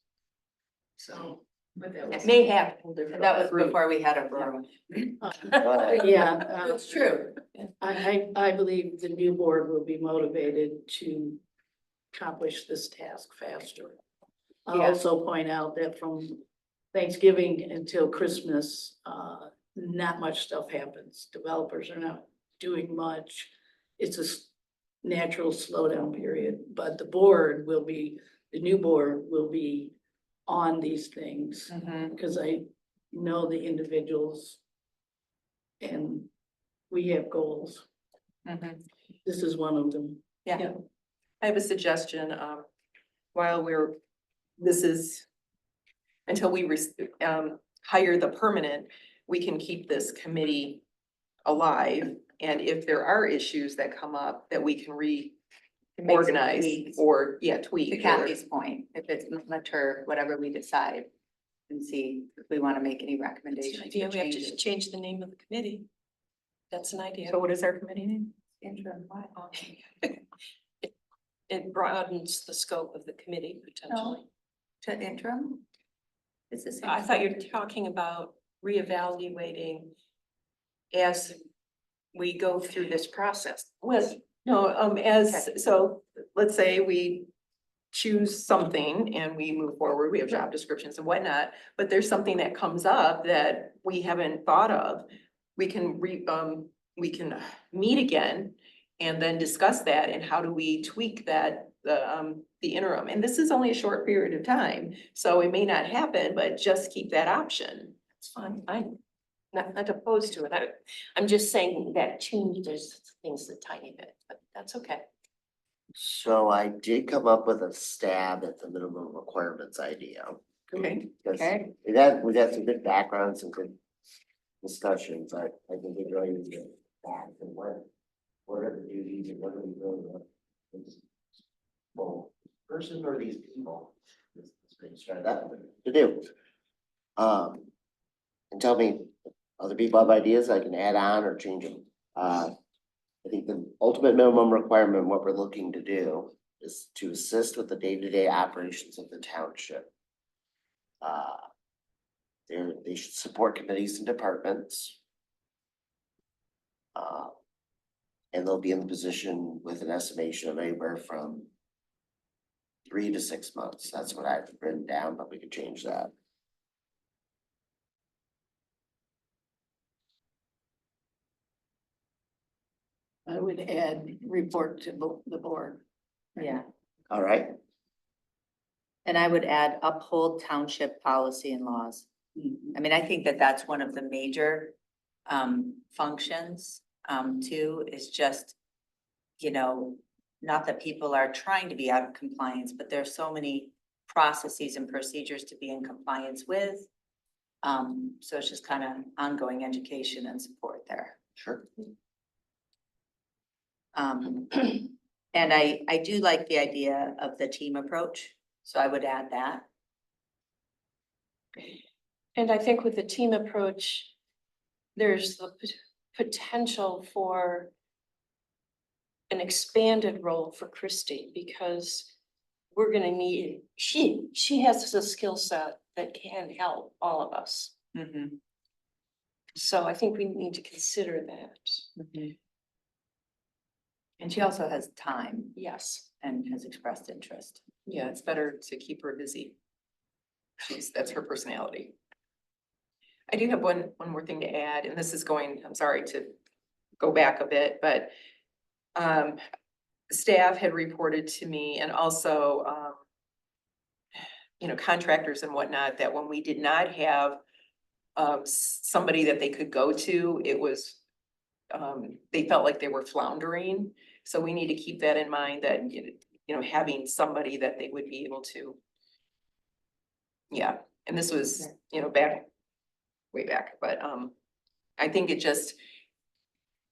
So, but that was. It may have, different. that was before we had a borough. Yeah, It's true. I believe the new board will be motivated to accomplish this task faster. I'll Yeah. also point out that from Thanksgiving until Christmas, not much stuff happens. Developers are not doing much. It's a natural slowdown period, but the new board will be on these things. Because I know the individuals and we have goals. This is one of them. Yeah. I have a suggestion, while until we hire the permanent, we can keep this committee alive. And if there are issues that come up, that we can reorganize or, tweak. To Kathy's point, if it's mature, whatever we decide, and see if we want to make any recommendations. We have for to changes. just change the name of the committee. That's an idea. So what is our committee name? Interim, what? It broadens the scope of the committee potentially. To interim? Is this? I thought you were talking about reevaluating as we go through this process. Well, no, so let's say we choose something and we move forward, we have job descriptions and whatnot, but there's something that comes up that we haven't thought of. We can meet again and then discuss that and how do we tweak that, the interim. And this is only a short period of time, so it may not happen, but just keep that option. It's fine. I'm not opposed to it. I'm just saying that changes things a tiny bit, but that's okay. So I did come up with a stab at the minimum requirements idea. Okay. Because Okay. we've had some good backgrounds and good discussions. I think we really need to get back and what are the duties and what are we really want? Well, person or these people? Let's try that to do. And tell me, other people have ideas I can add on or change them. I think the ultimate minimum requirement, what we're looking to do is to assist with the day-to-day operations of the township. They should support committees and departments. And they'll be in the position with an estimation of anywhere from 3 to 6 months. That's what I've written down, but we could change that. I would add report to the board. Yeah, All right, and I would add uphold township policy and laws. I mean, I think that that's one of the major functions too, is just, not that people are trying to be out of compliance, but there's so many processes and procedures to be in compliance with. So it's just kind of ongoing education and support there. sure. And I do like the idea of the team approach, so I would add that. And I think with the team approach, there's the potential for an expanded role for Christie, because we're gonna need, she has a skill set that can help all of us. So I think we need to consider that. And she also has time Yes. and has expressed interest. Yeah, it's better to keep her busy. That's her personality. I do have one more thing to add, and this is going, I'm sorry to go back a bit, but staff had reported to me, and also contractors and whatnot, that when we did not have somebody that they could go to, it was they felt like they were floundering. So we need to keep that in mind, that having somebody that they would be able to. Yeah, and this was, way back, but I think it's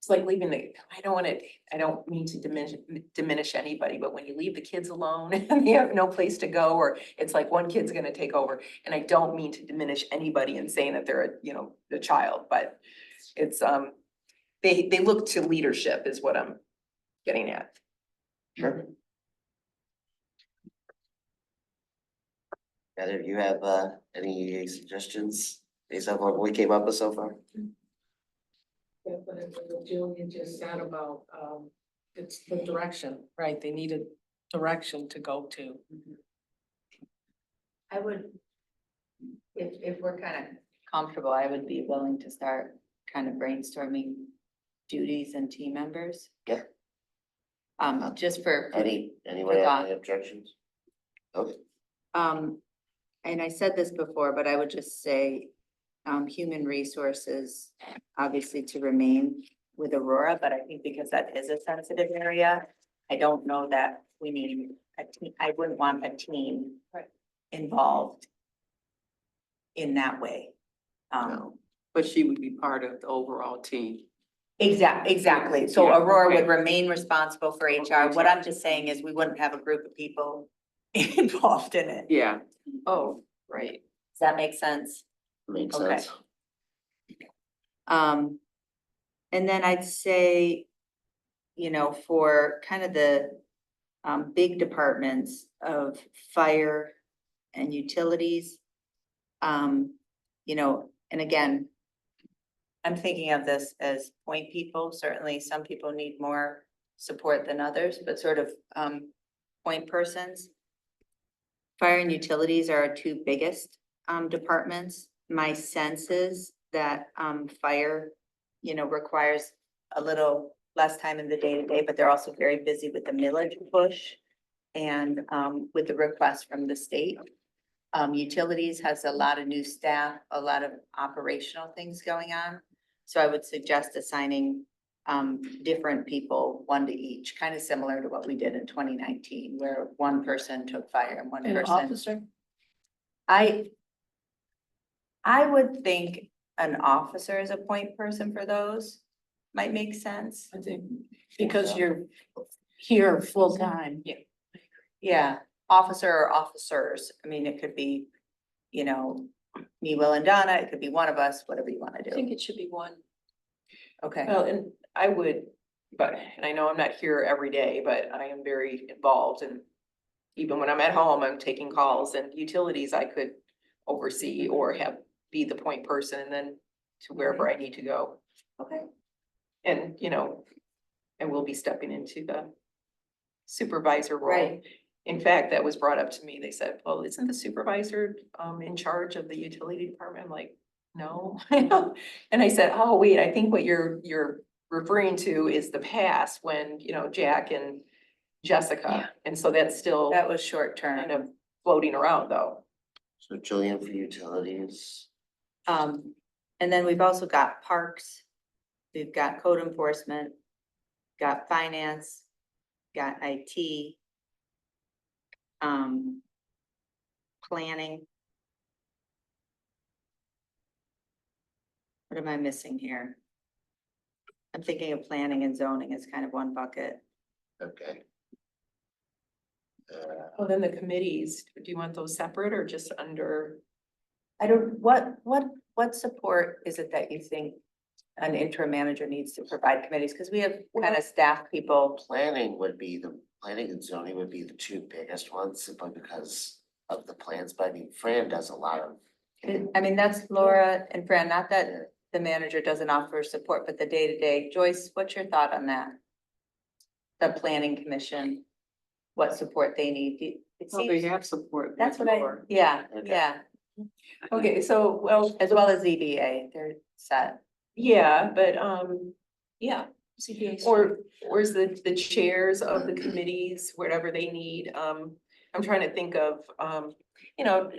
like leaving I don't mean to diminish anybody, but when you leave the kids alone and they have no place to go, or it's like one kid's gonna take over, and I don't mean to diminish anybody in saying that they're a child, but it's they look to leadership is what I'm getting at. Sure. Either of you have any suggestions based on what we came up with so far? Yeah, but what Julian just said about, it's the direction, right? They needed direction to go to. I would, if we're kind of comfortable, I would be willing to start kind of brainstorming duties and team members. Yeah. Just for. Anyone have any objections? Okay. And I said this before, but I would just say, human resources, obviously to remain with Aurora, but I think because that is a sensitive area, I don't know that we need a team. I wouldn't want a team involved in that way. But she would be part of the overall team. Exactly. So Yeah, Aurora okay. would remain responsible for HR. What I'm just saying is we wouldn't have a group of people involved in it. Yeah. Oh, right. Does that make sense? Makes Okay. sense. And then I'd say, for kind of the big departments of fire and utilities, and again, I'm thinking of this as point people. Certainly, some people need more support than others, but sort of point persons. Fire and utilities are our two biggest departments. My sense is that fire, requires a little less time in the day-to-day, but they're also very busy with the millage push and with the request from the state. Utilities has a lot of new staff, a lot of operational things going on. So I would suggest assigning different people, one to each, kind of similar to what we did in 2019, where one person took fire and one An person. officer? I would think an officer as a point person for those might make sense. I think, because you're here full-time. Yeah, officer or officers. I mean, it could be, me, Will, and Donna. It could be one of us, whatever you want I to think do. it should be one. Okay. Well, and I would, and I know I'm not here every day, but I am very involved, and even when I'm at home, I'm taking calls, and utilities I could oversee or be the point person, and then to wherever I need to go. Okay. And, I will be stepping into the supervisor role. Right. In fact, that was brought up to me. They said, well, isn't the supervisor in charge of the utility department? I'm like, no. And I said, oh, wait, I think what you're referring to is the past when, Jack and Jessica. Yeah. And so that's still That was short term. kind of floating around though. So Jillian for utilities. And then we've also got parks. We've got code enforcement, got finance, got IT, planning. What am I missing here? I'm thinking of planning and zoning as kind of one bucket. Okay. Well, then the committees, do you want those separate or just under? I don't, what support is it that you think an interim manager needs to provide committees, because we have kind of staff people. Planning and zoning would be the two biggest ones simply because of the plans, but I mean, Fran does a lot of. I mean, that's Laura and Fran, not that the manager doesn't offer support, but the day-to-day. Joyce, what's your thought on that? The planning commission, what support they need? It Well, they seems, have support. that's with what Laura. yeah, Okay. yeah, Okay, so, well, as well as ZBA, they're set. yeah, but, Yeah. CPA. or is the chairs of the committees, whatever they need, I'm trying to think of, you know.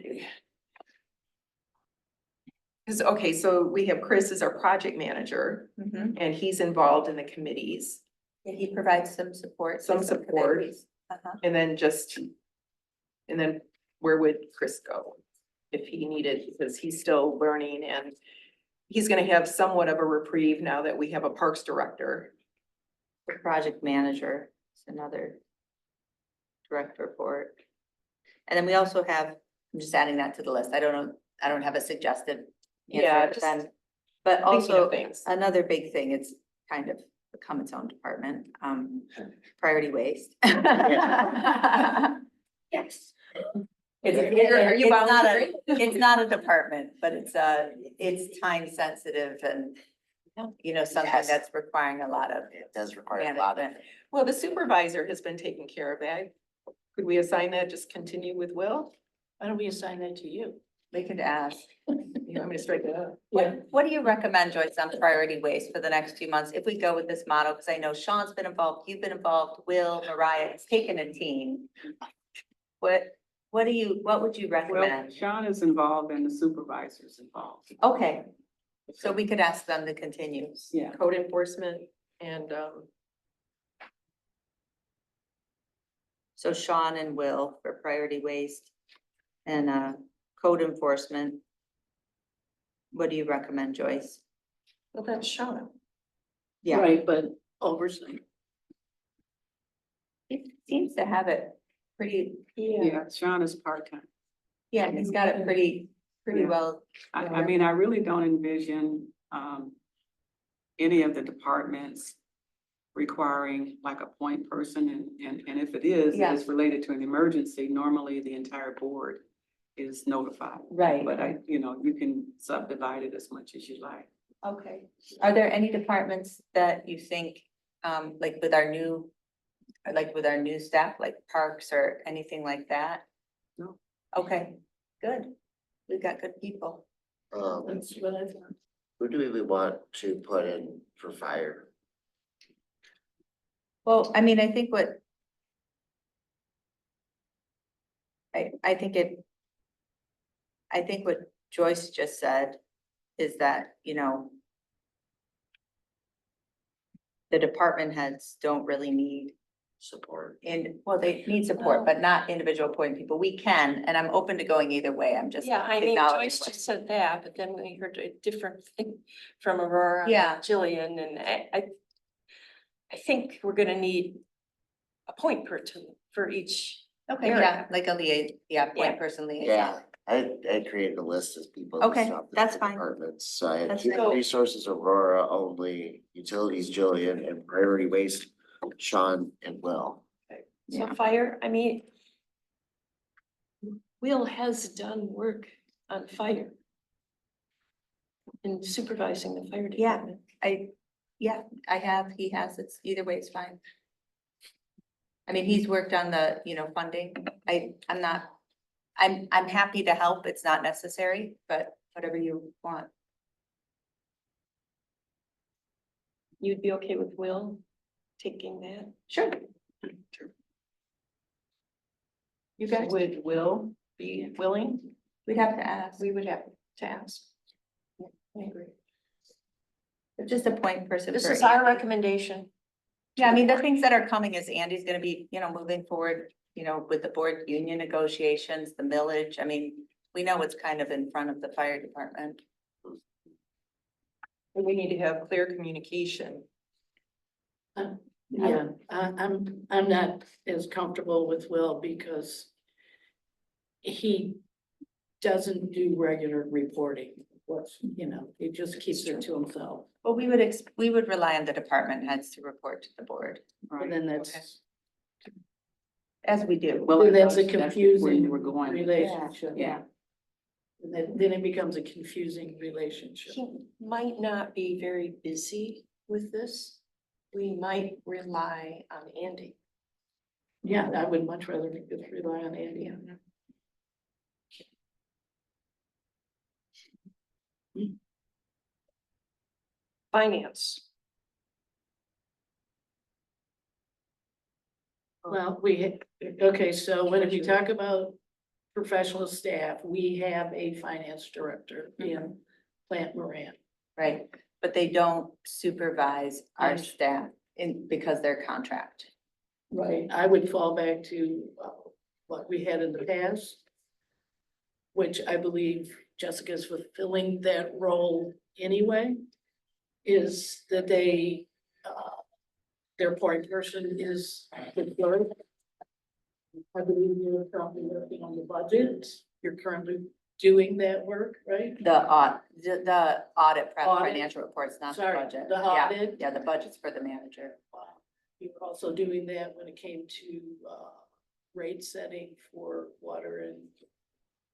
Cause, okay, so we have Chris as our project manager, and he's involved in the committees, Yeah, he provides some support. Some to support. committees. Uh-huh. and then where would Chris go? If he needed, because he's still learning and he's gonna have somewhat of a reprieve now that we have a parks director. The project manager is another direct report. And then we also have, I'm just adding that to the list. I don't know, I don't have a suggested Yeah, answer, just then. But Thinking of also things. another big thing, it's kind of become its own department, priority waste. Yes. Are you It's not a- volunteering? It's not a department, but it's time sensitive and, you know, something Yes. that's requiring a lot of It does require a lot of. management. Well, the supervisor has been taking care of that. Could we assign that, just continue with Will? Why don't we assign that to you? We could ask. You want me to strike it up? What do you recommend, Joyce, on priority waste for the next few months, if we go with this model? Because I know Sean's been involved, you've been involved, Will, Mariah, it's taken a team. What would you Well, recommend? Sean is involved and the supervisor's involved. Okay, so we could ask them to continue. Yeah. Code enforcement and, So Sean and Will for priority waste and code enforcement. What do you recommend, Joyce? well, that's Sean. Yeah. Right, but oversight. He seems to have it pretty, Yeah, Sean is part-time. yeah, he's got it pretty Yeah. well. I mean, I really don't envision, any of the departments requiring like a point person and if it is, Yeah. it's related to an emergency, normally the entire board is notified. Right. But you can subdivide it as much as you like. Okay. Are there any departments that you think, like with our new staff, like parks or anything like that? No. Okay, good. We've got good people. That's what I thought. Who do we want to put in for fire? Well, I mean, I think what Joyce just said is that, the department heads don't really need Support. well, they need support, but not individual appointed people. We can, and I'm open to going either way. I'm just. Yeah, I mean, acknowledging Joyce what- just said that, but then we heard a different thing from Aurora. Yeah. and Jillian, and I think we're gonna need a point person for each. Okay, area. yeah, like a point Yeah. person liaison. Yeah, I created a list of people. Okay, listed off the that's different fine. Departments, so I had That's human fine. resources, Aurora only, utilities, Jillian, and priority waste, Sean and Will. So Yeah. fire, I mean, Will has done work on fire. In supervising the fire Yeah. department. I have, he has, it's either way, it's fine. I mean, he's worked on the, funding. I'm happy to help. It's not necessary, but whatever you want. You'd be okay with Will taking that? Sure. You guys, Would Will be willing? we'd have to ask. We would have to ask. I agree. Just a point person. This for is our Andy. recommendation. Yeah, I mean, the things that are coming is Andy's gonna be, moving forward, with the board union negotiations, the millage. I mean, we know it's kind of in front of the fire department. And we need to have clear communication. Yeah, I'm not as comfortable with Will because he doesn't do regular reporting. what's, he just keeps it to himself. Well, we would rely on the department heads to report to the board, And then that's, as we do. Well, then that's a where you confusing were going. relationship. Yeah. And then it becomes a confusing relationship. He might not be very busy with this. We might rely on Andy. Yeah, I would much rather just rely on Andy. Finance. Well, okay, so when you talk about professional staff, we have a finance director in Plant Moran. Right, but they don't supervise our staff because they're contract. Right, I would fall back to what we had in the past, which I believe Jessica's fulfilling that role anyway, is that their point person is the clerk. I believe you're probably working on the budget. You're currently doing that work, right? The audit prep Audit? financial reports, not the Sorry, budget. the Yeah, audit? yeah, the budget's for the manager. You were also doing that when it came to rate setting for water and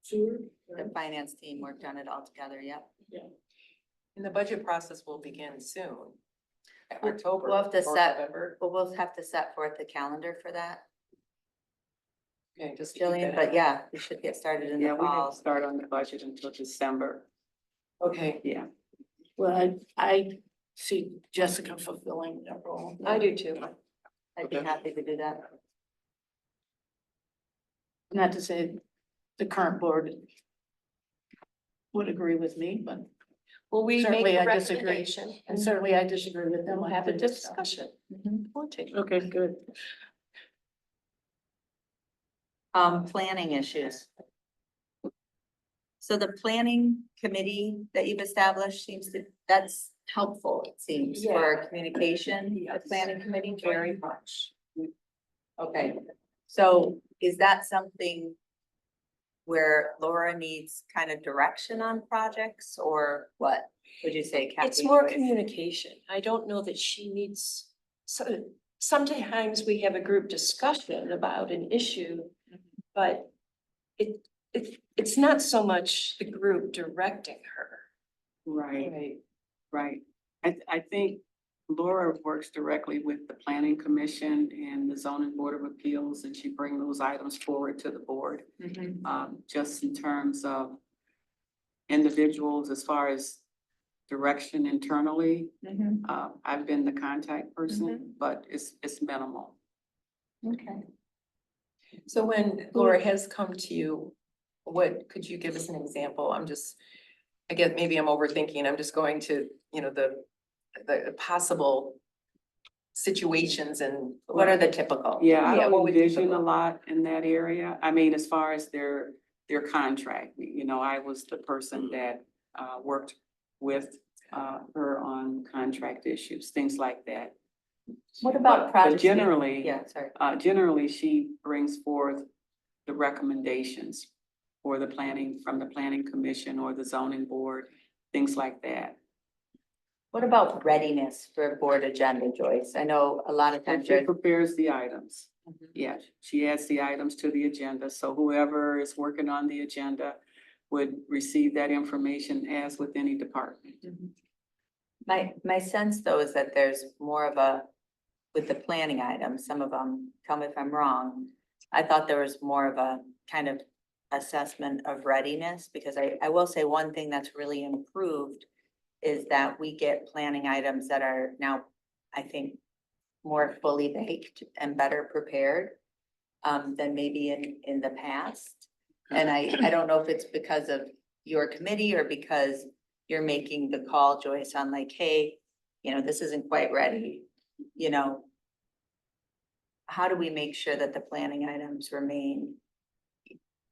sewer. The finance team worked on it all together, yep. And the budget process will begin soon. October. We'll have to or set, November. but we'll have to set forth the calendar for that, Okay, just. keep Jillian, that but in. yeah, we should get started in Yeah, the we didn't fall. start on the budget until December. Okay, Yeah. Well, I see Jessica fulfilling that role. I do too. I'd be happy to do that. Not to say the current board would agree with me, but Will we make Certainly, a I disagree. recommendation? and certainly I disagree with them. We'll on have a this stuff. discussion. We'll take it. Okay, good. Planning issues. So the planning committee that you've established that's helpful, it seems, for communication, the planning committee. Very much. Okay, so is that something where Laura needs kind of direction on projects, or what would you say, Kathy? It's more Joyce? communication. I don't know that she needs, sometimes we have a group discussion about an issue, but it's not so much the group directing her. Right, right. I think Laura works directly with the planning commission and the zoning board of appeals, and she brings those items forward to the board. Just in terms of individuals, as far as direction internally, I've been the contact person, but it's minimal. Okay. so when Laura has come to you, could you give us an example? I guess maybe I'm overthinking, I'm just going to, the possible situations and. What are the typical? Yeah, I Yeah, what don't would you envision a typical? lot in that area. I mean, as far as their contract, I was the person that worked with her on contract issues, things like that. What about But projects? generally, Yeah, sorry. generally, she brings forth the recommendations for from the planning commission or the zoning board, things like that. What about readiness for a board agenda, Joyce? I know a lot of times She there's. prepares the items. Mhm. Yeah, she adds the items to the agenda, so whoever is working on the agenda would receive that information as with any department. My sense though is that there's more of with the planning items, some of them, tell me if I'm wrong. I thought there was more of a kind of assessment of readiness, because I will say one thing that's really improved is that we get planning items that are now, I think, more fully baked and better prepared than maybe in the past. And I don't know if it's because of your committee or because you're making the call, Joyce, on like, hey, this isn't quite ready, how do we make sure that the planning items remain,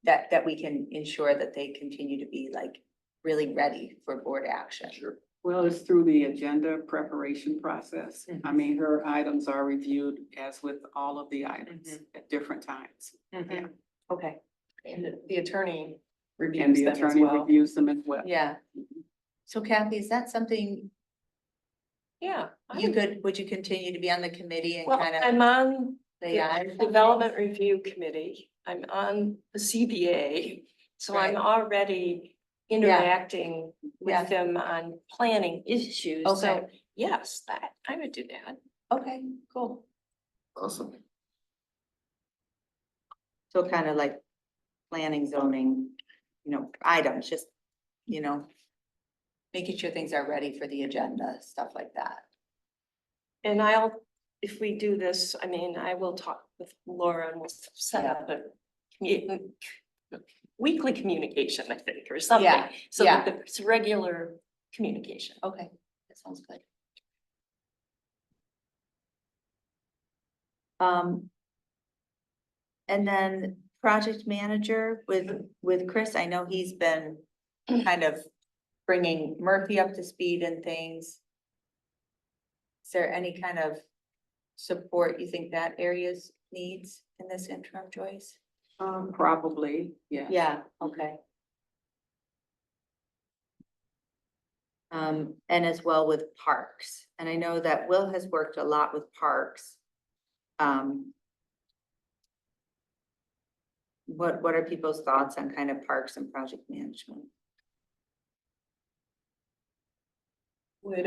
that we can ensure that they continue to be like really ready for board action? Sure. Well, it's through the agenda preparation process. I mean, her items are reviewed as with all of the items at different times. Okay, And the attorney And reviews the them as attorney well. reviews them as well. yeah. So Kathy, is that something Yeah. would you continue to be on the committee and Well, kind of? I'm on liaise? the Development Review Committee. I'm on the CBA. So I'm Right. already interacting Yeah. with them on planning issues. So Okay. yes, I would do that. Okay, cool. Awesome. So kind of like planning, zoning, items, just, making sure things are ready for the agenda, stuff like that. And if we do this, I mean, I will talk with Laura and we'll set up a weekly communication, I think, or something. Yeah, So yeah. that it's regular communication. Okay, that sounds good. And then project manager with Chris, I know he's been kind of bringing Murphy up to speed and things. Is there any kind of support you think that areas needs in this interim, Joyce? Probably, yeah. Yeah, okay. And as well with parks, and I know that Will has worked a lot with parks. What are people's thoughts on kind of parks and project management? Would,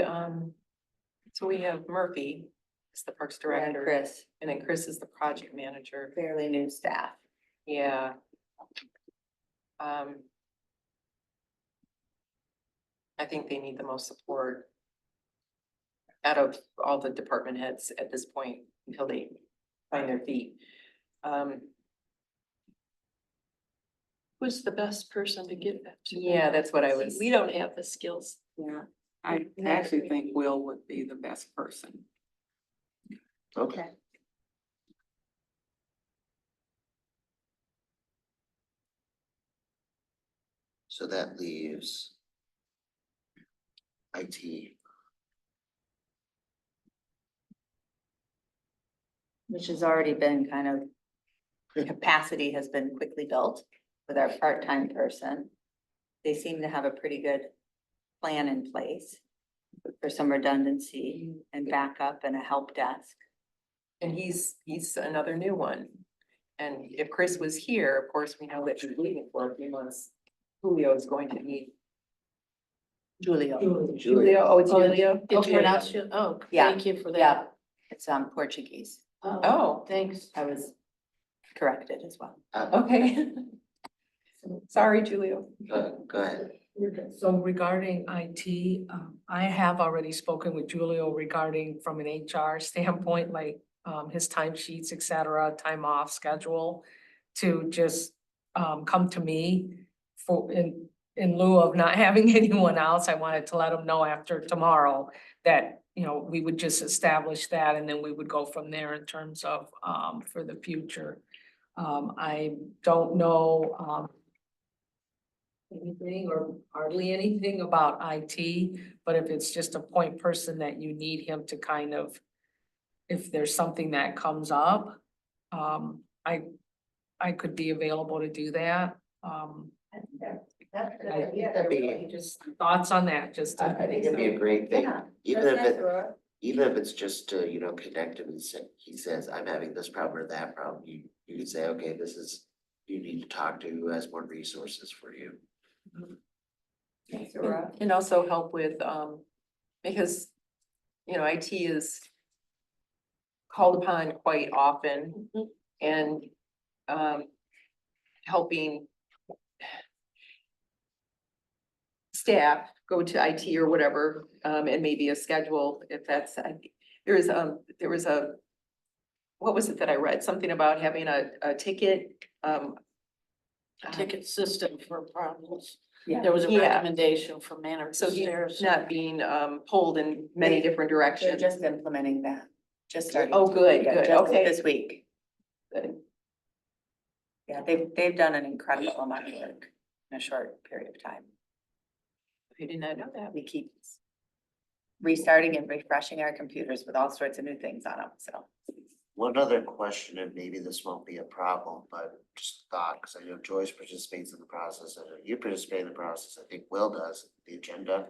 so we have Murphy as the Parks And Director, Chris, and then Chris is the project manager. fairly new staff. Yeah. Um. I think they need the most support out of all the department heads at this point until they find their feet. Who's the best person to give that to? Yeah, that's what I was. We don't have the skills. Yeah, I actually think Will would be the best person. Okay. So that leaves IT. Which has already been kind of, the capacity has been quickly built with our part-time person. They seem to have a pretty good plan in place for some redundancy and backup and a help desk. And he's another new one. And if Chris was here, of course, we know that he's leaving for a few months. Julio is going to need. Julio. Julio, oh, it's Julio? Did you Okay. pronounce it? Oh, Yeah, thank you for Yeah, that. it's Portuguese. Oh, Thanks. I was corrected as well. okay. Sorry, Julio. Go ahead. So regarding IT, I have already spoken with Julio regarding from an HR standpoint, like his timesheets, et cetera, time off schedule. To just come to me for in lieu of not having anyone else. I wanted to let him know after tomorrow that, we would just establish that and then we would go from there in terms of for the future. I don't know anything or hardly anything about IT, but if it's just a point person that you need him to kind of, if there's something that comes up, I could be available to do that. That'd be, Just thoughts on that, just. I think it'd be a great thing, Yeah, even that's if nice, it, Aurora. even if it's just to, connect him and say, he says, I'm having this problem or that problem, you could say, okay, this is, you need to talk to who has more resources for you. Thanks, Aurora. And also help with, because, IT is called upon quite often and, helping staff go to IT or whatever, and maybe a schedule if that's, there was a, what was it that I read? Something about having a ticket, Ticket system for problems. Yeah. There was a Yeah. recommendation from Manor so he's Stairs. not being, pulled in many different They're directions. just implementing that, just starting. Oh, good, Yeah, good, just okay. This week. Good. Yeah, they've done an incredible amount of work in a short period of time. I did not know that. We keep restarting and refreshing our computers with all sorts of new things on them, so. One other question, and maybe this won't be a problem, but just thought, because I know Joyce participates in the process, and you participate in the process, I think Will does, the agenda.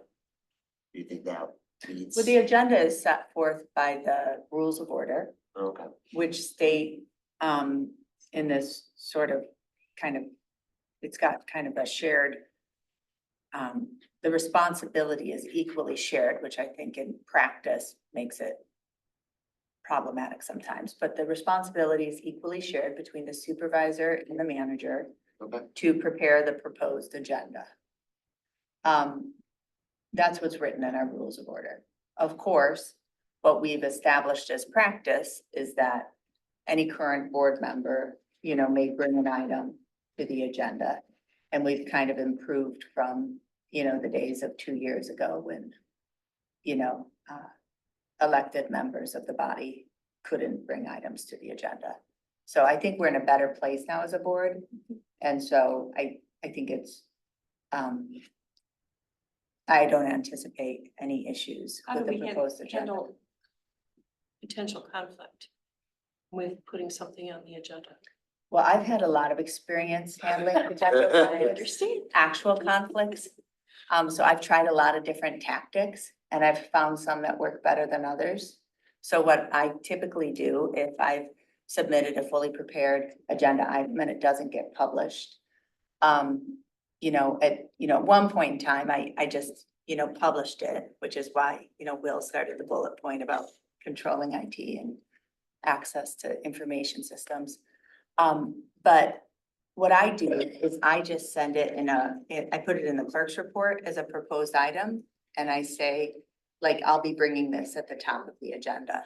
Do you think that meets? Well, the agenda is set forth by the rules of order, Okay, which state, in this sort of kind of, it's got kind of a shared, the responsibility is equally shared, which I think in practice makes it problematic sometimes, but the responsibility is equally shared between the supervisor and the manager okay. to prepare the proposed agenda. That's what's written in our rules of order. Of course, what we've established as practice is that any current board member, may bring an item to the agenda. And we've kind of improved from, the days of 2 years ago when, elected members of the body couldn't bring items to the agenda. So I think we're in a better place now as a board. And so I think it's, I don't anticipate any issues How do with the we proposed agenda. handle potential conflict with putting something on the agenda? Well, I've had a lot of experience handling potential I conflicts, understand. actual conflicts. So I've tried a lot of different tactics and I've found some that work better than others. So what I typically do if I've submitted a fully prepared agenda item and it doesn't get published, at one point in time, I just, published it, which is why, Will started the bullet point about controlling IT and access to information systems. But what I do is I just send it I put it in the clerk's report as a proposed item. And I say, like, I'll be bringing this at the top of the agenda.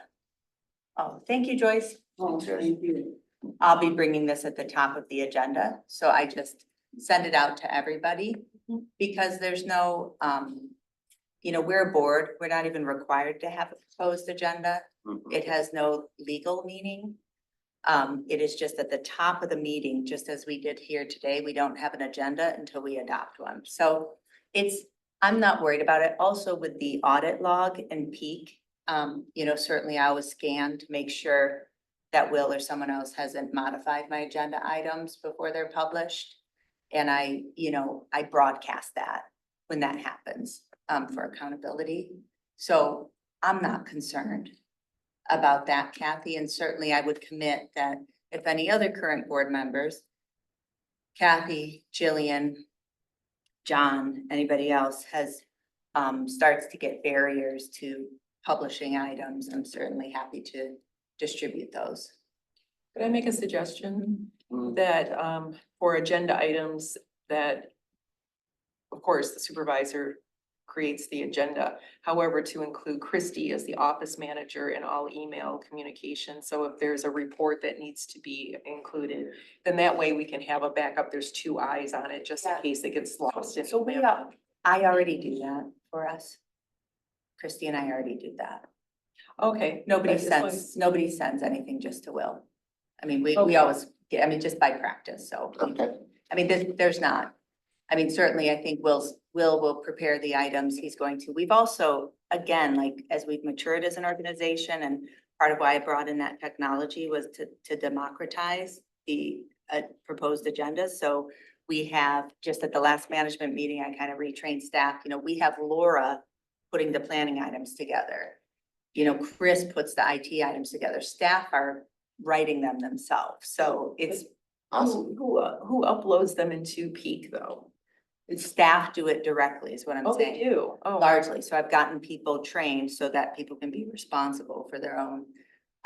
Oh, thank you, Joyce. I'll be bringing this at the top of the agenda. So I just send it out to everybody because there's no, we're a board. We're not even required to have a proposed agenda. It has no legal meaning. It is just at the top of the meeting, just as we did here today. We don't have an agenda until we adopt one. So I'm not worried about it. Also with the audit log and peak, certainly I always scan to make sure that Will or someone else hasn't modified my agenda items before they're published. And I broadcast that when that happens, for accountability. So I'm not concerned about that, Kathy, and certainly I would commit that if any other current board members, Kathy, Jillian, John, anybody else has, starts to get barriers to publishing items, I'm certainly happy to distribute those. Could I make a suggestion that for agenda items that, of course, the supervisor creates the agenda, however, to include Christie as the office manager in all email communication. So if there's a report that needs to be included, then that way we can have a backup. There's 2 eyes on it just in case it gets lost in So email. I already do that for us. Christy and I already do that. Okay. Nobody I just wanted- sends anything just to Will. I mean, we Okay. always get, just by practice, so. Okay. There's not. Certainly, I think Will will prepare the items he's going to. We've also, again, like, as we've matured as an organization, and part of why I brought in that technology was to democratize the proposed agendas. So we have, just at the last management meeting, I kind of retrained staff, we have Laura putting the planning items together. Chris puts the IT items together. Staff are writing them themselves. So it's Awesome. Who uploads them into Peak though? staff do it directly is what I'm Oh, they saying. do. Oh, Largely. So I've gotten people trained so that people can be responsible for their own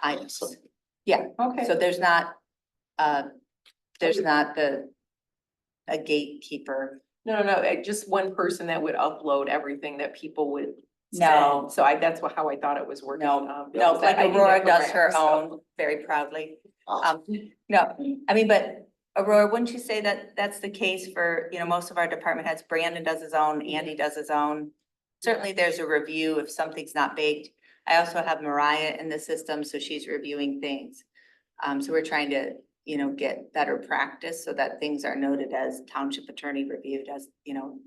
items. Awesome. Yeah, okay. so there's not a gatekeeper. No, just one person that would upload everything that people would. No. send. So that's how I thought it was working. No, because like I do that Aurora for does her Rap, so- own very proudly. Awesome. No, but Aurora, wouldn't you say that that's the case for, most of our department heads? Brandon does his own, Andy does his own. Certainly there's a review if something's not baked. I also have Mariah in the system, so she's reviewing things. So we're trying to, get better practice so that things are noted as township attorney reviewed as,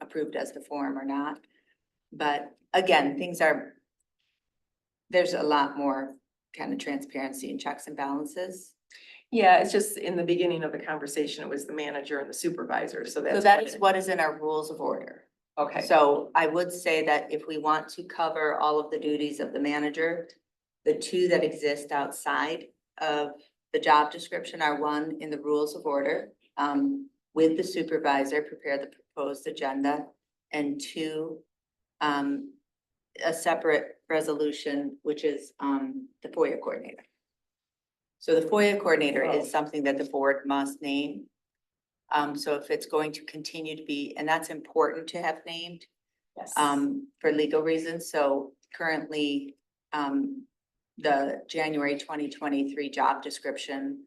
approved as the form or not. But again, there's a lot more kind of transparency and checks and balances. Yeah, it's just in the beginning of the conversation, it was the manager and the supervisor, so that's. So that is what is in our rules of order. Okay. So I would say that if we want to cover all of the duties of the manager, the two that exist outside of the job description are one in the rules of order. With the supervisor, prepare the proposed agenda, and two, a separate resolution, which is, the FOIA coordinator. So the FOIA coordinator is something that the board must name. So if it's going to continue to be, and that's important to have named, Yes. for legal reasons. So currently, the January 2023 job description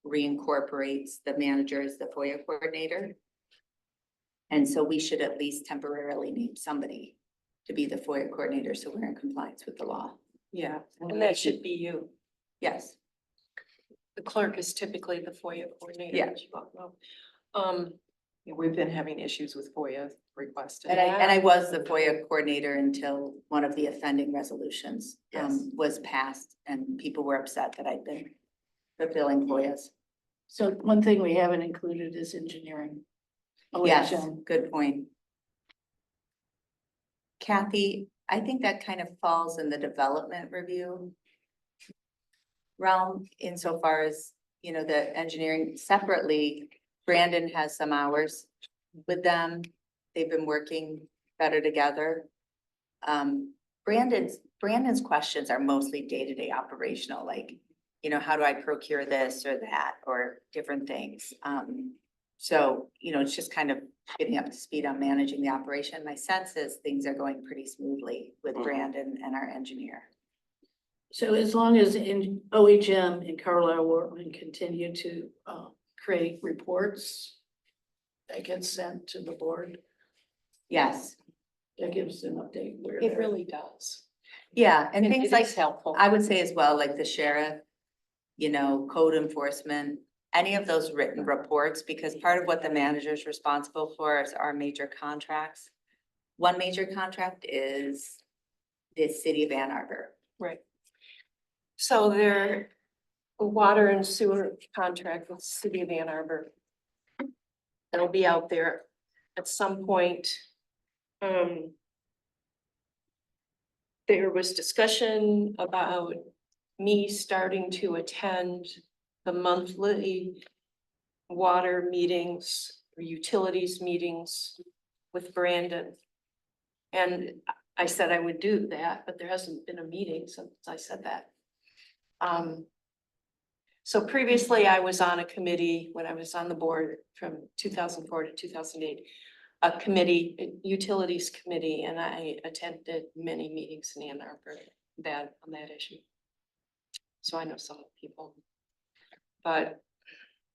reincorporates the manager as the FOIA coordinator. And so we should at least temporarily name somebody to be the FOIA coordinator, so we're in compliance with the law. Yeah. And that should be you. Yes, The clerk is typically the FOIA coordinator. Yeah. as you all know. We've been having issues with FOIA requests. and I was the FOIA coordinator until one of the offending resolutions Yes. was passed, and people were upset that I'd been fulfilling FOIAs. So one thing we haven't included is engineering. Yes, OHM. good point. Kathy, I think that kind of falls in the development review realm insofar as, you know, the engineering separately. Brandon has some hours with them. They've been working better together. Brandon's questions are mostly day-to-day operational, like, you know, how do I procure this or that or different things? So, you know, it's just kind of getting up to speed on managing the operation. My sense is things are going pretty smoothly with Brandon and our engineer. So as long as in OHM and Carlisle Wortman continue to create reports that get sent to the board, Yes, that gives an update where It they're. really does. yeah, and things it like, is helpful. I would say as well, like the sheriff, you know, code enforcement, any of those written reports, because part of what the manager is responsible for is our major contracts. One major contract is the city of Ann Arbor. Right. So their water and sewer contract with the city of Ann Arbor. That'll be out there at some point. There was discussion about me starting to attend the monthly water meetings or utilities meetings with Brandon. And I said I would do that, but there hasn't been a meeting since I said that. So previously I was on a committee when I was on the board from 2004 to 2008. A committee, a utilities committee, and I attended many meetings in Ann Arbor on that issue. So I know some people, but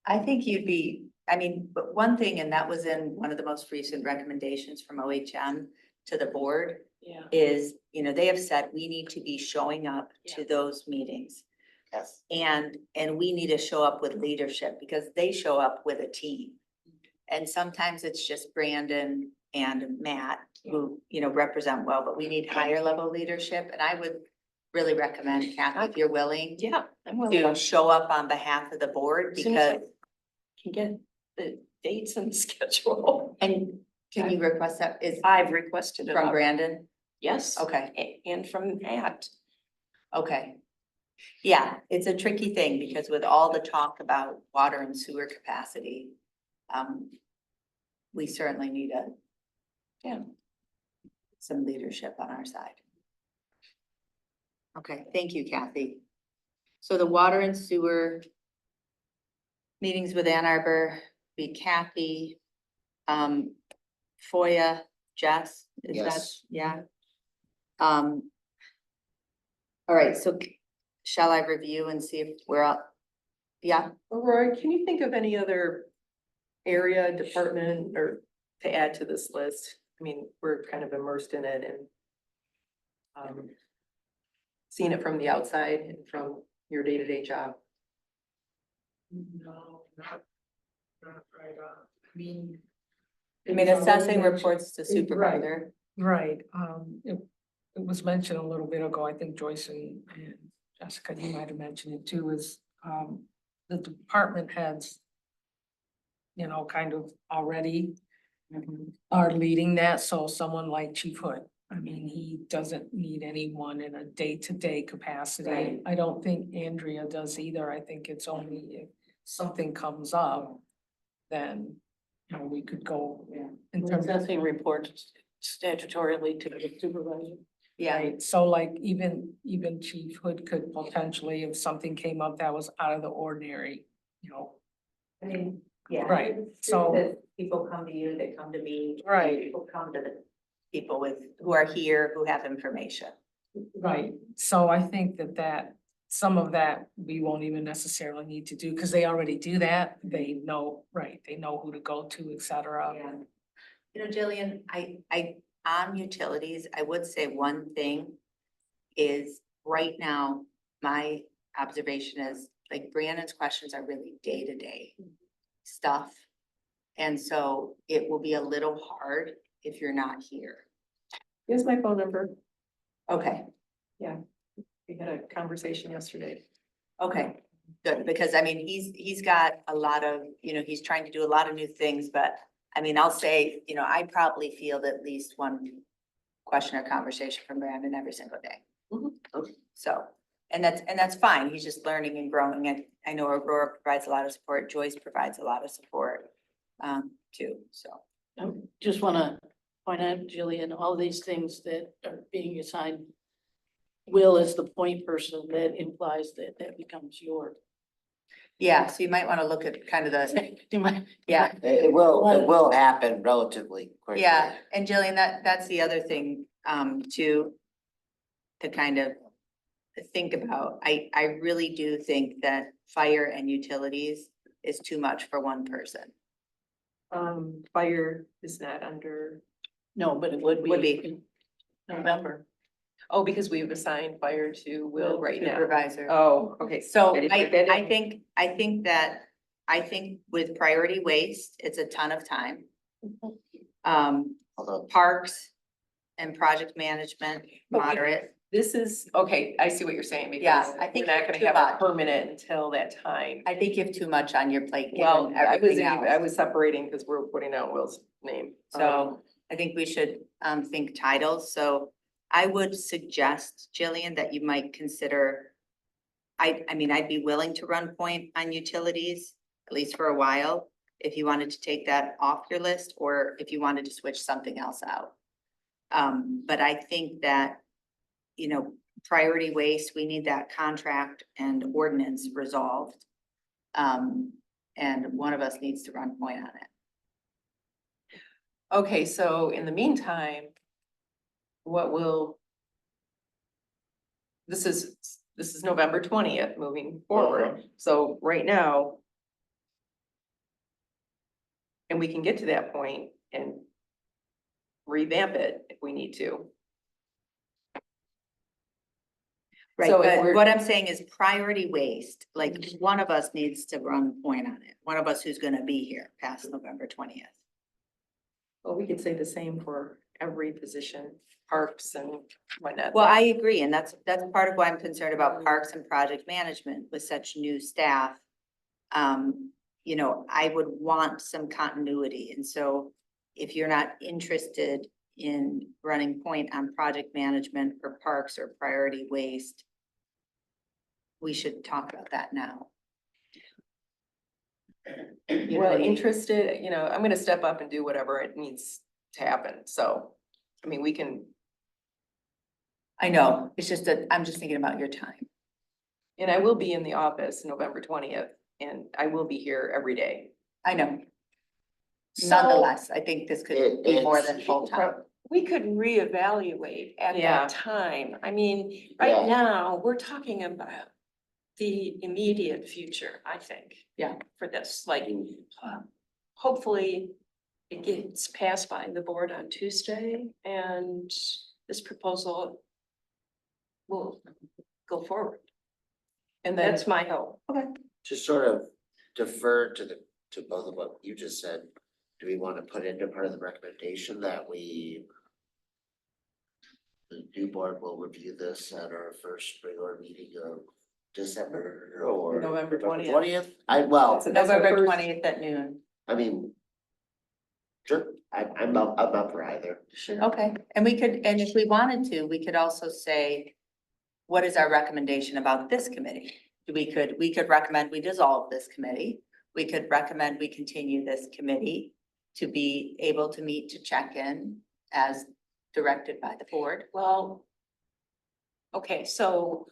I think you'd be, I mean, but one thing, and that was in one of the most recent recommendations from OHM to the board, yeah, is, you know, they have said we need to be showing up to those meetings. Yes. And we need to show up with leadership because they show up with a team. And sometimes it's just Brandon and Matt who, you know, represent well, but we need higher level leadership. And I would really recommend, Kathy, if you're willing yeah, I'm willing. to show up on behalf of the board As soon as I because, can get the dates and the schedule. and can you request that is I've requested it. from already. Brandon? Yes. Okay, And from Matt. okay. Yeah, it's a tricky thing because with all the talk about water and sewer capacity, we certainly need some leadership on our side. Okay, thank you, Kathy. So the water and sewer meetings with Ann Arbor, be Kathy, FOIA, Jess, is that, Yes. yeah? All right, so shall I review and see if we're up? Yeah, Aurora, can you think of any other area, department, or to add to this list? I mean, we're kind of immersed in it and seeing it from the outside and from your day-to-day job. No, not right on. I mean. I mean, assessing reports to supervisor. Right, it was mentioned a little bit ago, I think Joyce and Jessica, you might have mentioned it too, is the department heads, you know, kind of already are leading that, so someone like Chief Hood. I mean, he doesn't need anyone in a day-to-day capacity. Right. I don't think Andrea does either. I think it's only if something comes up, then, you know, we could go in terms of. Nothing reports statutorily to the supervisor. Yeah, Right, so like even Chief Hood could potentially, if something came up that was out of the ordinary, you know. I mean, yeah. Right, It's so- that people come to you, they come to me. Right. People come to the people who are here, who have information. Right, so I think some of that we won't even necessarily need to do, because they already do that, they know, right, they know who to go to, et cetera. Yeah. You know, Jillian, on utilities, I would say one thing is right now, my observation is like Brandon's questions are really day-to-day stuff. And so it will be a little hard if you're not here. Here's my phone number. Okay, We had a conversation yesterday. okay, good, because I mean, he's got a lot of, he's trying to do a lot of new things, but I mean, I'll say, I probably field at least one question or conversation from Brandon every single day. Mhm. So, and that's fine. He's just learning and growing. And I know Aurora provides a lot of support. Joyce provides a lot of support, too, so. I just wanna point out, Jillian, all these things that are being assigned. Will is the point person that implies that that becomes your. Yeah, so you might want to look at kind of the, You might- yeah. It will happen relatively quickly. Yeah, and Jillian, that's the other thing, to kind of think about. I really do think that fire and utilities is too much for one person. Fire is not under, No, but it would be. Would be. in November. oh, because we've assigned fire to Will right now. Supervisor. Oh, okay. So I didn't put that I in. think with priority waste, it's a ton of time. Although, Parks and project management, But we- moderate. This is, okay, I see what you're saying, Yeah, because I think we're not you're gonna too have much. it permanent until that time. I think you have too much on your plate, Well, given I everything else. separating because we're putting out Will's name. So I think we should think titles. So I would suggest, Jillian, that you might consider. I mean, I'd be willing to run point on utilities, at least for a while, if you wanted to take that off your list, or if you wanted to switch something else out. But I think that, priority waste, we need that contract and ordinance resolved. And one of us needs to run point on it. Okay, so in the meantime, this is November 20th moving forward. So right now, and we can get to that point and revamp it if we need to. Right, So if but we're- what I'm saying is priority waste, like one of us needs to run point on it. One of us who's gonna be here past November 20th. Well, we could say the same for every position, parks and whatnot. Well, I agree, and that's part of why I'm concerned about parks and project management with such new staff. I would want some continuity, and so if you're not interested in running point on project management or parks or priority waste, we should talk about that now. You know Well, what I mean? interested, I'm gonna step up and do whatever it needs to happen, so, I mean, we can, I know, it's just that I'm just thinking about your time. and I will be in the office November 20th, and I will be here every day. I know. So- Nonetheless, I think this could be more than full time. We could reevaluate at Yeah. that time. I mean, right Yeah. now, we're talking about the immediate future, I think. Yeah. For this, like, hopefully it gets passed by the board on Tuesday and this proposal will go forward. And then, That's my hope. to sort of defer to both of what you just said, do we want to put into part of the recommendation that the new board will review this at our first regular meeting of December or November 20th. 20th? That's the November first- 20th at noon. I mean, sure, I'm up for either. Sure. Okay, and we could, and if we wanted to, we could also say, what is our recommendation about this committee? We could recommend we dissolve this committee. We could recommend we continue this committee to be able to meet to check in as directed by the board. Well, okay, so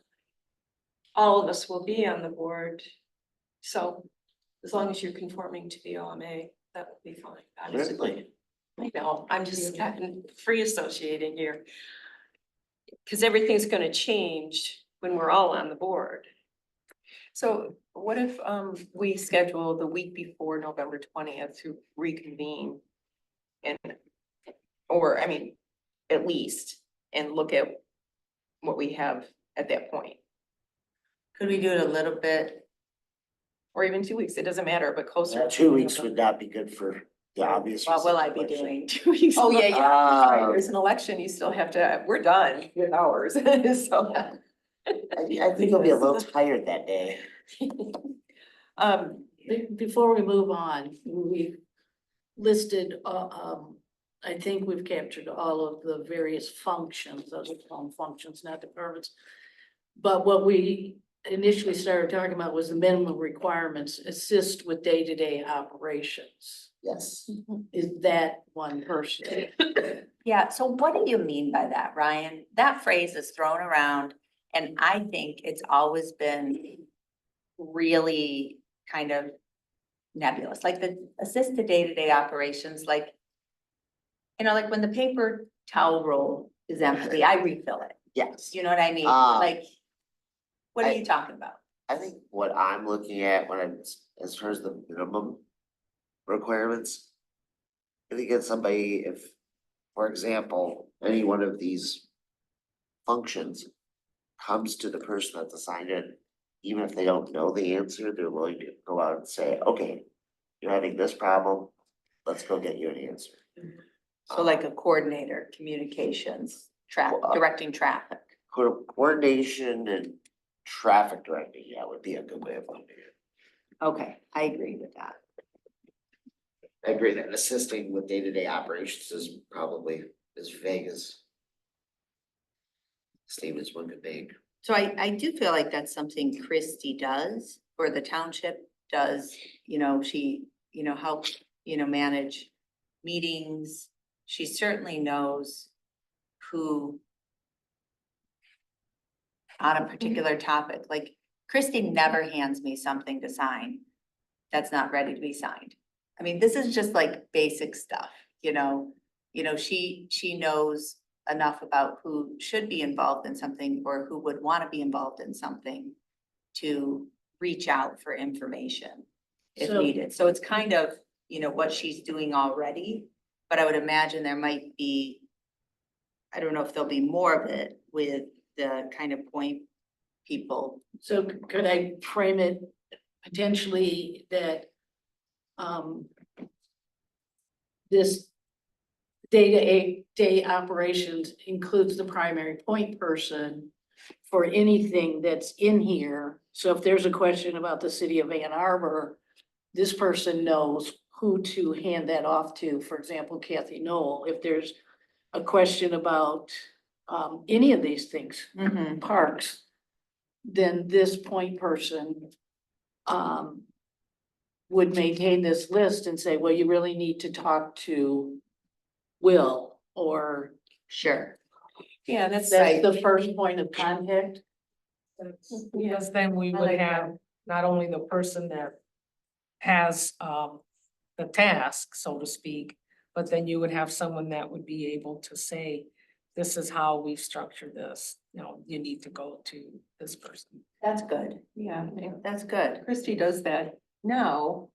all of us will be on the board. So as long as you're conforming to the OMA, that would be fine. Really? I know, I'm just free associating here. Because everything's gonna change when we're all on the board. So what if we schedule the week before November 20th to reconvene? And, or I mean, at least, and look at what we have at that point, Could we do it a little bit? or even 2 weeks, it doesn't matter, but closer. 2 weeks would not be good for the obvious. What will I be reasons. doing? 2 weeks. Oh, yeah, yeah. Ah. There's an election, you still have to, we're done with ours, so. I think you'll be a little tired that day. Before we move on, we listed, I think we've captured all of the various functions, those are called functions, not departments. But what we initially started talking about was the minimum requirements, assist with day-to-day operations. Yes. Is that one person? Yeah, so what do you mean by that, Ryan? That phrase is thrown around, and I think it's always been really kind of nebulous, like the assist to day-to-day operations, like, you know, like when the paper towel roll is empty, I refill it. Yes. You know what I mean? Ah. Like, what are I- you talking about? I think what I'm looking at when I'm, as far as the minimum requirements. I think it's somebody, if, for example, any one of these functions comes to the person that's assigned it, even if they don't know the answer, they're willing to go out and say, okay, you're having this problem, let's go get you an answer. So like a coordinator, communications, directing traffic. Coordination and traffic directing, yeah, would be a good way of putting it. Okay, I agree with that. I agree that assisting with day-to-day operations is probably as vague as statements one could make. So I do feel like that's something Christy does, or the township does, you know, she, you know, helps, you know, manage meetings. She certainly knows who on a particular topic, like Christy never hands me something to sign that's not ready to be signed. I mean, this is just like basic stuff, you know, she knows enough about who should be involved in something or who would want to be involved in something to reach out for information if So- needed. So it's kind of, you know, what she's doing already, but I would imagine there might be, I don't know if there'll be more of it with the kind of point people. So could I frame it potentially that this day-to-day operations includes the primary point person for anything that's in here? So if there's a question about the city of Ann Arbor, this person knows who to hand that off to. For example, Kathy Knoll, if there's a question about any of these things, parks, then this point person would maintain this list and say, well, you really need to talk to Will, or Sure. Yeah, that's. that's the first point of contact. Because then we I would like have not only the person that has the task, so to speak, but then you would have someone that would be able to say, this is how we've structured this, you know, you need to go to this person. That's good. Yeah, That's good. Christy does that now.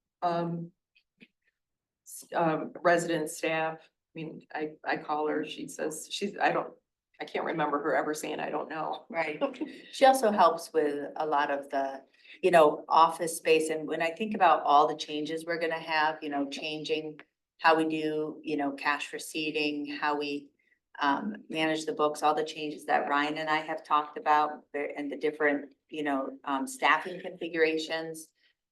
Resident staff, I mean, I call her, she says, I can't remember her ever saying, I don't know. Right. She also helps with a lot of the, you know, office space. And when I think about all the changes we're gonna have, you know, changing how we do, you know, cash receipting, how we manage the books, all the changes that Ryan and I have talked about and the different, you know, staffing configurations.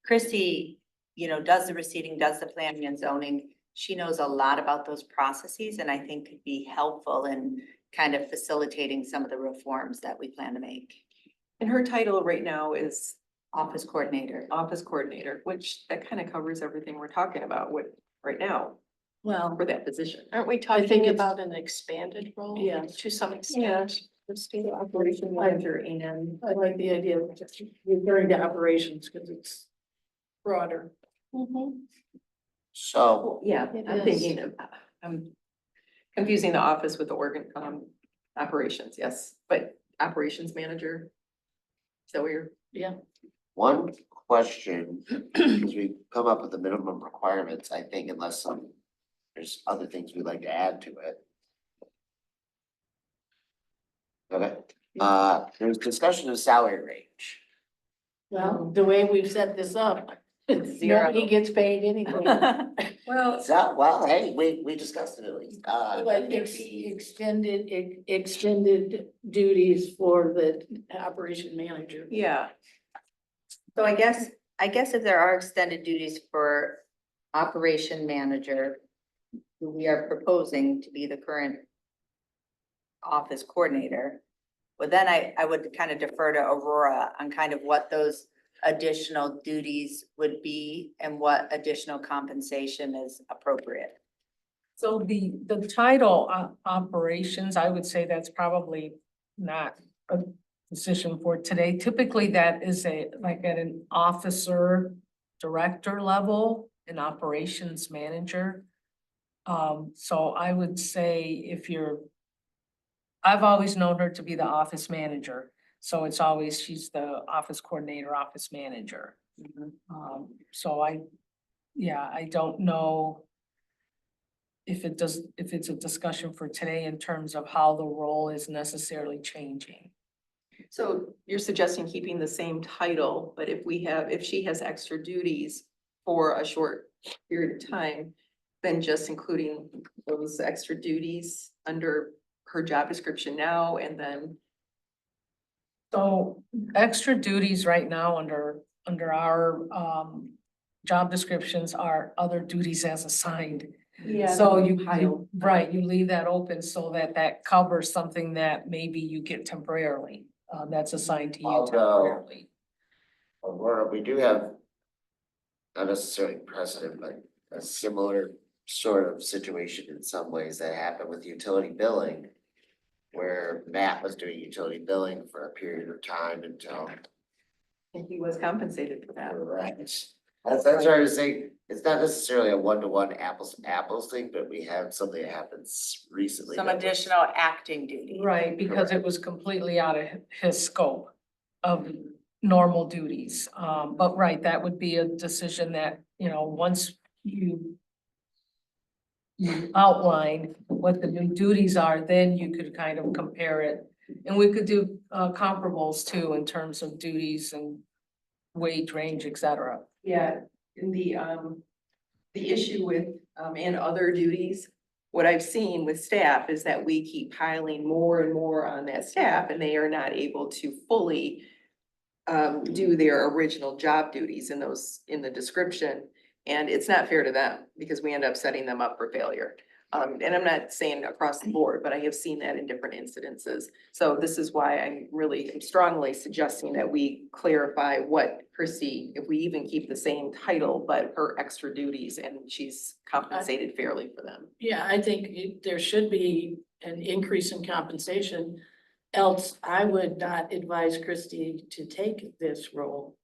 Christy, you know, does the receipting, does the planning and zoning. She knows a lot about those processes and I think could be helpful in kind of facilitating some of the reforms that we plan to make. And her title right now is Office coordinator. office coordinator, which that kind of covers everything we're talking about with right now Well, for that position. Aren't we think talking it's- about an expanded role? Yeah. To some extent. Let's do the operation manager and. I like the idea of just referring to operations because it's broader. Mhm. So, Yeah, It I'm is. thinking of, I'm confusing the office with the operations, yes, but operations manager. So we're, one question, because we've come up with the minimum requirements, I think, unless there's other things we'd like to add to it. Okay, there's discussion of salary range. Well, the way we've set this up, Zero. nobody gets paid anything. well, So, well, hey, we discussed it at least, Like extended duties for the operation manager. yeah, So I guess if there are extended duties for operation manager, who we are proposing to be the current office coordinator, well, then I would kind of defer to Aurora on kind of what those additional duties would be and what additional compensation is appropriate. So the title operations, I would say that's probably not a position for today. Typically, that is like at an officer director level, an operations manager. So I would say I've always known her to be the office manager. So it's always, she's the office coordinator, office manager. So I don't know if it's a discussion for today in terms of how the role is necessarily changing. so you're suggesting keeping the same title, but if she has extra duties for a short period of time, then just including those extra duties under her job description now and then. So extra duties right now under our job descriptions are other duties as assigned. So you leave that open so that covers something that maybe you get temporarily, that's assigned to you Although- temporarily. Aurora, we do have not necessarily precedent, but a similar sort of situation in some ways that happened with utility billing, where Matt was doing utility billing for a period of time until. And he was compensated for that. Right. That's what I was saying, it's not necessarily a one-to-one apples to apples thing, but we had something that happens recently. Some that was- additional acting duty. Right, because it was completely out of his scope of normal duties. But right, that would be a decision that, once you outline what the new duties are, then you could kind of compare it. And we could do comparables too in terms of duties and wage range, et cetera. Yeah, in the issue with, and other duties, what I've seen with staff is that we keep piling more and more on that staff and they are not able to fully do their original job duties in the description. And it's not fair to them because we end up setting them up for failure. And I'm not saying across the board, but I have seen that in different incidences. So this is why I'm really strongly suggesting that we clarify what Christie, if we even keep the same title, but her extra duties and she's compensated fairly for them. Yeah, I think there should be an increase in compensation. Else, I would not advise Christie to take this role.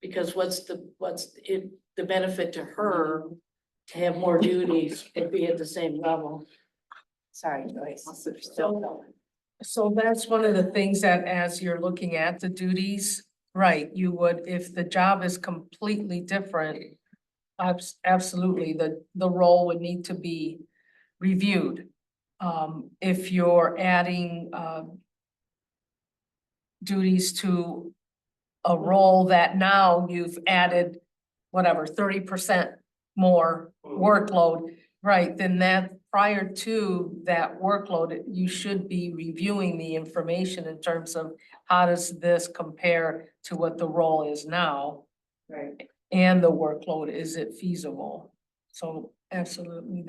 Because what's the benefit to her to have more duties and be at the same level? Sorry, Joyce. So that's one of the things that as you're looking at the duties, right, you would, if the job is completely different, absolutely, the role would need to be reviewed. If you're adding duties to a role that now you've added, whatever, 30% more workload, right, then that prior to that workload, you should be reviewing the information in terms of how does this compare to what the role is now? Right. And the workload, is it feasible? So Absolutely,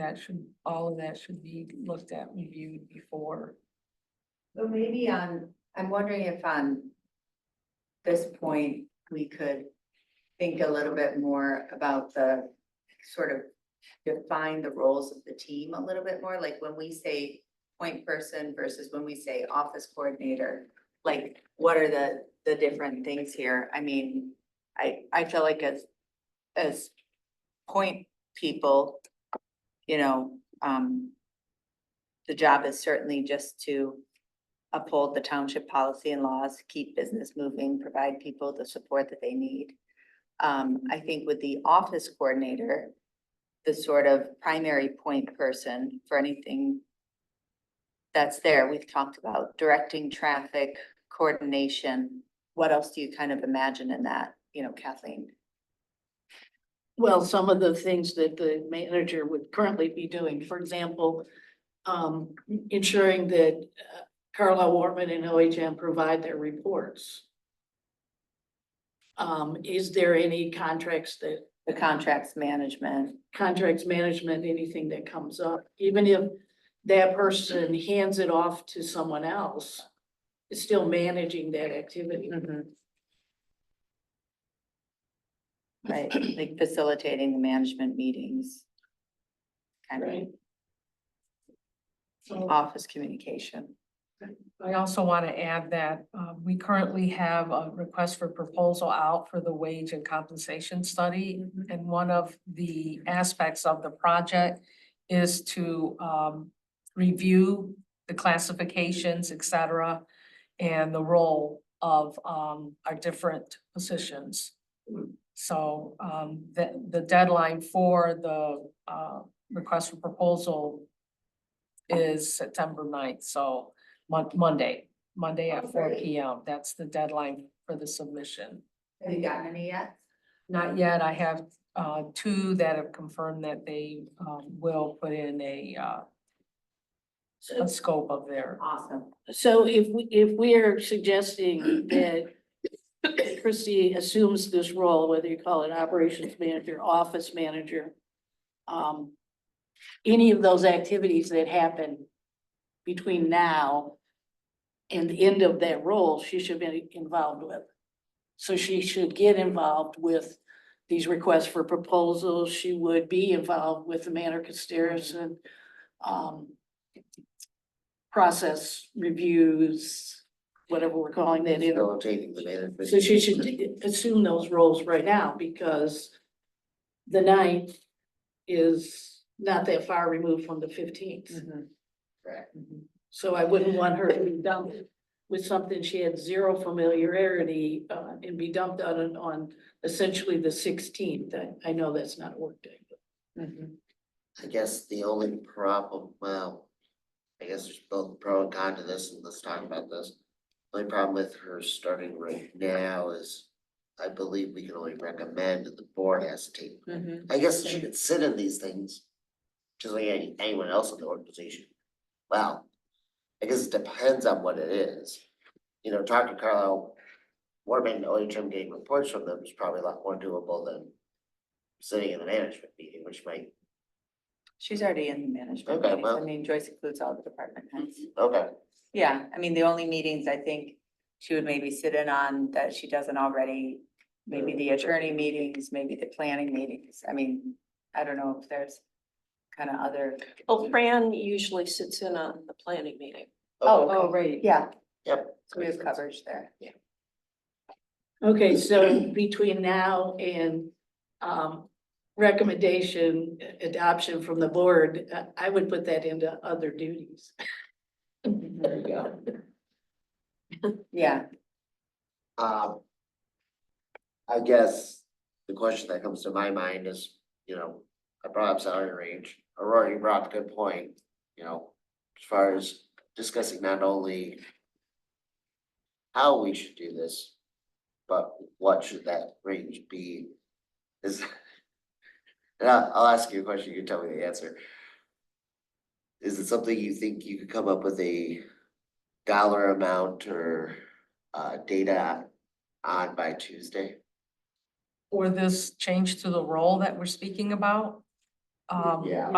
all of that should be looked at, reviewed before. So maybe I'm wondering if on this point, we could think a little bit more about the sort of define the roles of the team a little bit more, like when we say point person versus when we say office coordinator, like what are the different things here? I mean, I feel like as point people, you know, the job is certainly just to uphold the township policy and laws, keep business moving, provide people the support that they need. I think with the office coordinator, the sort of primary point person for anything that's there, we've talked about directing traffic, coordination. What else do you kind of imagine in that, you know, Kathleen? Well, some of the things that the manager would currently be doing, for example, ensuring that Carlisle, Warman and OHM provide their reports. Is there any contracts, management, anything that comes up, even if that person hands it off to someone else, it's still managing that activity. Right, like facilitating the management meetings. Kind of Right. office communication. I also want to add that we currently have a request for proposal out for the wage and compensation study. And one of the aspects of the project is to review the classifications, et cetera, and the role of our different positions. So the deadline for the request for proposal is September 9th, so Monday at 4 p.m. That's the deadline for the submission. Have you gotten any yet? Not yet. I have two that have confirmed that they will put in a scope of their. Awesome. So if we are suggesting that Christie assumes this role, whether you call it operations manager, office manager, any of those activities that happen between now and the end of that role, she should be involved with. So she should get involved with these requests for proposals. She would be involved with the Manor Casteris and process reviews, whatever we're calling that. Facilitating the management. So she should assume those roles right now because the 9th is not that far removed from the 15th. Correct. So I wouldn't want her to be dumped with something she had zero familiarity and be dumped on essentially the 16th. I know that's not a work day. I guess the only problem, well, I guess there's both pro and con to this, and let's talk about this. The only problem with her starting right now is I believe we can only recommend that the board has to take. I guess she could sit in these things, just like anyone else in the organization. Well, I guess it depends on what it is. You know, talking to Carlisle, Warman, OHM getting reports from them is probably a lot more doable than sitting in the management meeting, which might. She's already in the management Okay, meetings. well. I mean, Joyce includes all the department heads. Okay. Yeah, I mean, the only meetings I think she would maybe sit in on that she doesn't already, maybe the attorney meetings, maybe the planning meetings. I mean, I don't know if there's kind of other. Well, Fran usually sits in on the planning meeting. Oh, right. Yeah, Yep. so we have coverage there. Yeah. Okay, so between now and recommendation, adoption from the board, I would put that into other duties. There you go. Yeah, I guess the question that comes to my mind is, you know, I brought up salary range. Aurora, you brought up a good point, you know, as far as discussing not only how we should do this, but what should that range be? Is, and I'll ask you a question, you can tell me the answer. Is it something you think you could come up with a dollar amount or data on by Tuesday? Or this change to the role that we're speaking about? Yeah.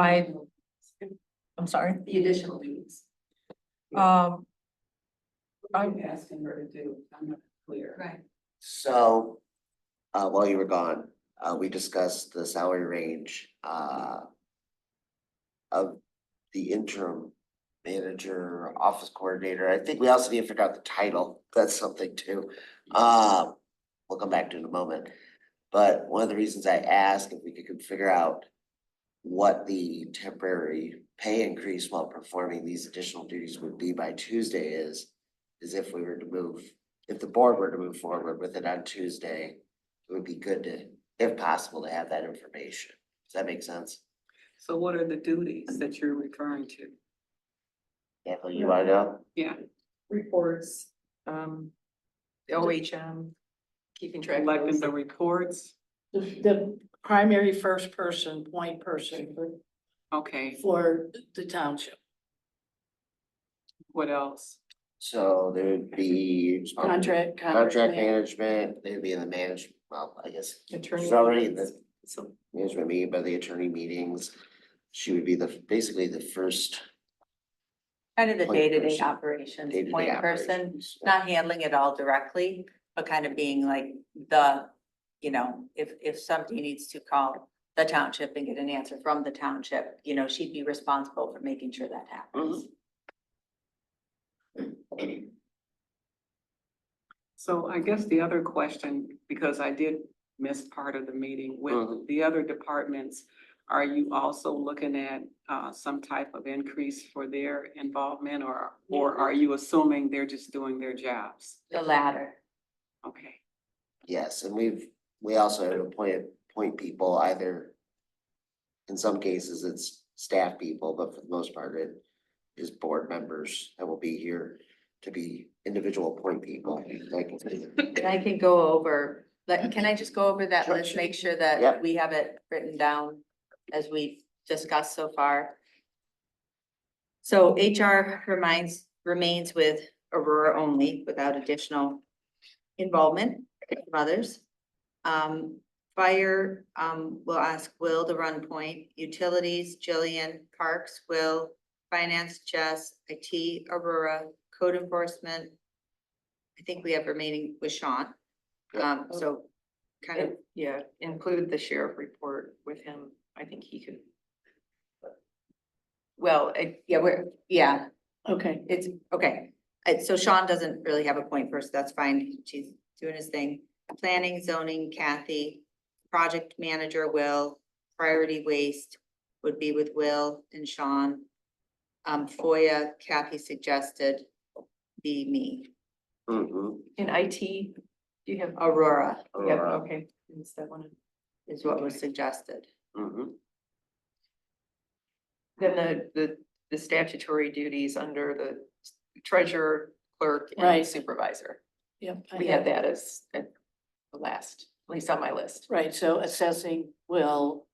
I'm sorry. The additional duties. I'm asking her to do, I'm not clear. Right. So, while you were gone, we discussed the salary range, of the interim manager, office coordinator. I think we also need to figure out the title. That's something too. We'll come back to it in a moment. But one of the reasons I asked if we could figure out what the temporary pay increase while performing these additional duties would be by Tuesday is if we were to move, if the board were to move forward with it on Tuesday, it would be good to, if possible, to have that information. Does that make sense? So what are the duties that you're referring to? Anthony, you wanna know? Yeah, reports, the OHM, keeping track of collecting those. the reports, The primary first person, point person okay, for the township. what else? So there would be. Contract Contract man- management, they'd be in the management, well, I guess, Attorney she's already in the meetings. So management meeting, by the attorney meetings. She would be basically the first. Kind of the Point day-to-day person. operations, day-to-day point person, operations. not handling it all directly, but kind of being like the, you know, if somebody needs to call the township and get an answer from the township, you know, she'd be responsible for making sure that happens. So I guess the other question, because I did miss part of the meeting with Mhm. the other departments, are you also looking at some type of increase for their involvement, or are you assuming they're just doing their jobs? The latter. Okay, Yes, and we also have appoint people either. In some cases, it's staff people, but for the most part, it is board members that will be here to be individual point people. And I can go over, can I just go over that Sure. list, make sure Yep. that we have it written down as we've discussed so far? So HR remains with Aurora only without additional involvement from others. Fire, we'll ask Will to run point, utilities, Jillian, Parks, Will, finance, Jess, IT, Aurora, code enforcement. I think we have remaining with Sean. So kind of, yeah, include the sheriff report with him. I think he could. well, yeah, Okay, it's, okay. So Sean doesn't really have a point first, that's fine, she's doing his thing. Planning, zoning, Kathy, project manager, Will, priority waste would be with Will and Sean. FOIA, Kathy suggested be me, Mhm. In IT, do you have? Aurora Yeah, Aurora. okay, is that one? is what was suggested. Mhm. Then the statutory duties under the treasurer, clerk, and Right. supervisor. yep. I We have- had that as at the last, at least on my list. Right, so assessing will,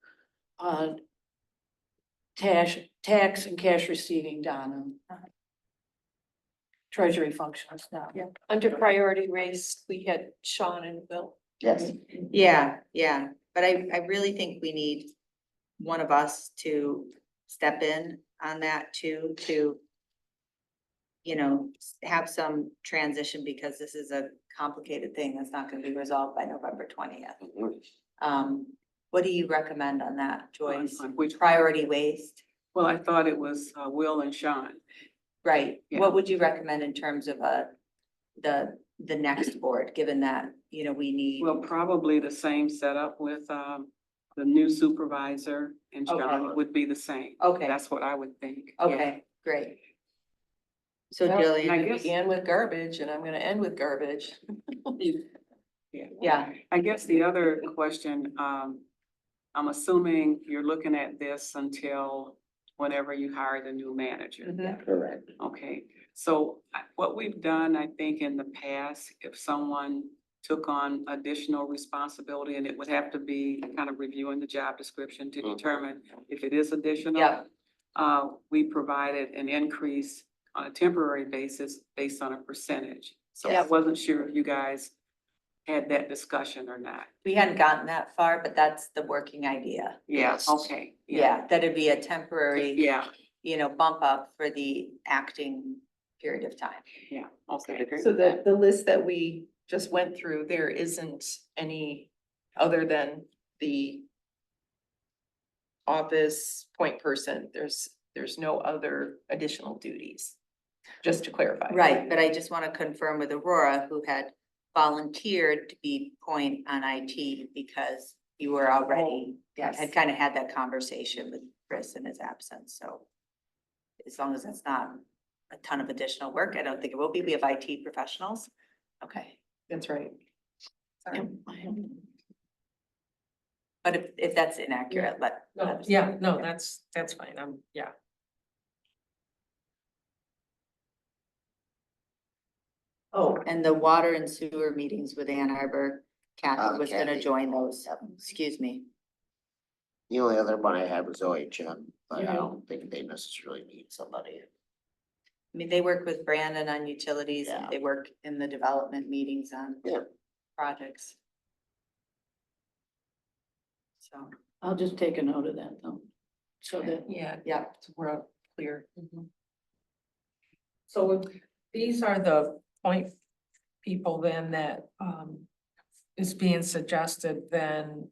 tax and cash receiving Donna. Treasury functions now. Yeah, under priority race, we had Sean and Bill. Yes, Yeah, but I really think we need one of us to step in on that too, to, you know, have some transition because this is a complicated thing that's not gonna be resolved by November 20th. Mhm. What do you recommend on that, Joyce? on which- Priority waste, Well, I thought it was Will and Sean. right? Yeah. What would you recommend in terms of the next board, given that, you know, we need? Well, probably the same setup with the new supervisor and Sean Okay. would be the same. Okay. That's what I would think. Yeah. Okay, great. So Well, Jillian, I I guess- began with garbage and I'm gonna end with garbage. yeah, I guess the other question, I'm assuming you're looking at this until whenever you hire the new manager. Correct. Okay, so what we've done, I think in the past, if someone took on additional responsibility, and it would have to be kind of reviewing the job description to determine if it is additional. Yeah. We provided an increase on a temporary basis based on a percentage. So I Yes. wasn't sure if you guys had that discussion or not. We hadn't gotten that far, but that's the working idea. Yes. Okay, Yeah, that'd be a temporary, yeah, bump up for the acting period of time. yeah, okay. So the list that we just went through, there isn't any other than the office point person. There's no other additional duties, just to clarify. Right, but I just want to confirm with Aurora, who had volunteered to be point on IT because you were already, Yes. had kind of had that conversation with Chris in his absence, so as long as that's not a ton of additional work, I don't think it will be. We have IT professionals. Okay, That's right. Sorry. but if that's inaccurate, let No, us yeah, know. no, that's fine. Yeah. Oh, and the water and sewer meetings with Ann Arbor, Kathy was gonna Kathy. join those. Excuse me. The only other one I had was OHM, but I don't think they necessarily need somebody. I mean, they work with Brandon on utilities and Yeah. they work in the development meetings on Yeah. projects. So, I'll just take a note of that though. So that, Yeah, so we're all clear. So these are the point people then that is being suggested, then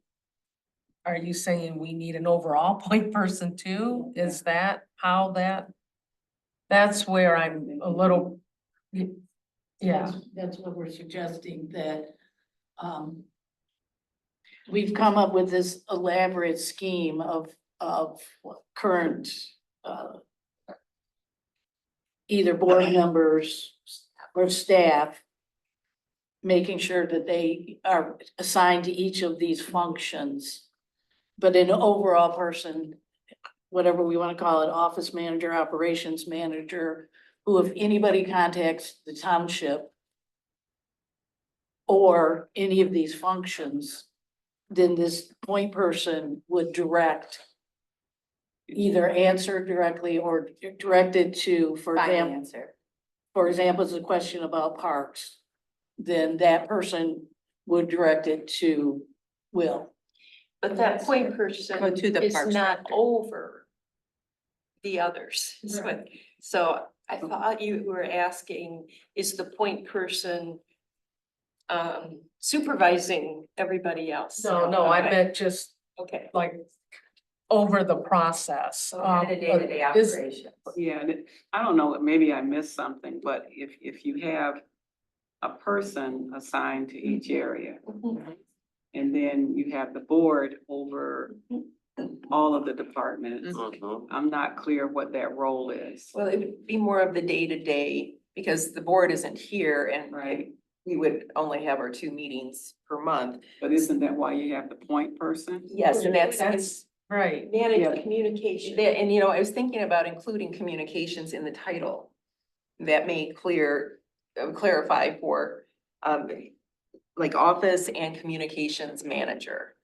are you saying we need an overall point person too? Is that how that's where I'm a little, yeah. that's what we're suggesting, that we've come up with this elaborate scheme of current either board members or staff, making sure that they are assigned to each of these functions. But an overall person, whatever we want to call it, office manager, operations manager, who if anybody contacts the township or any of these functions, then this point person would direct, either answer directly or directed to, for final example, answer. for example, it's a question about parks, then that person would direct it to Will. But that point Go person to the is Parks not Director. over the others. is what- So I thought you were asking, is the point person supervising everybody else? No, I Okay. meant just Okay. like over the process. Day-to-day is- operations. Yeah, and I don't know, maybe I missed something, but if you have a person assigned to each area, Mhm. and then you have the board over all of the departments, Mhm. I'm not clear what that role is. Well, it would be more of the day-to-day, because the board isn't here and Right, we would only have our 2 meetings per month. but isn't that why you have the point person? Yes, and that's, That's right. Manage Yeah. communication. and I was thinking about including communications in the title. That may clarify for, like office and communications manager.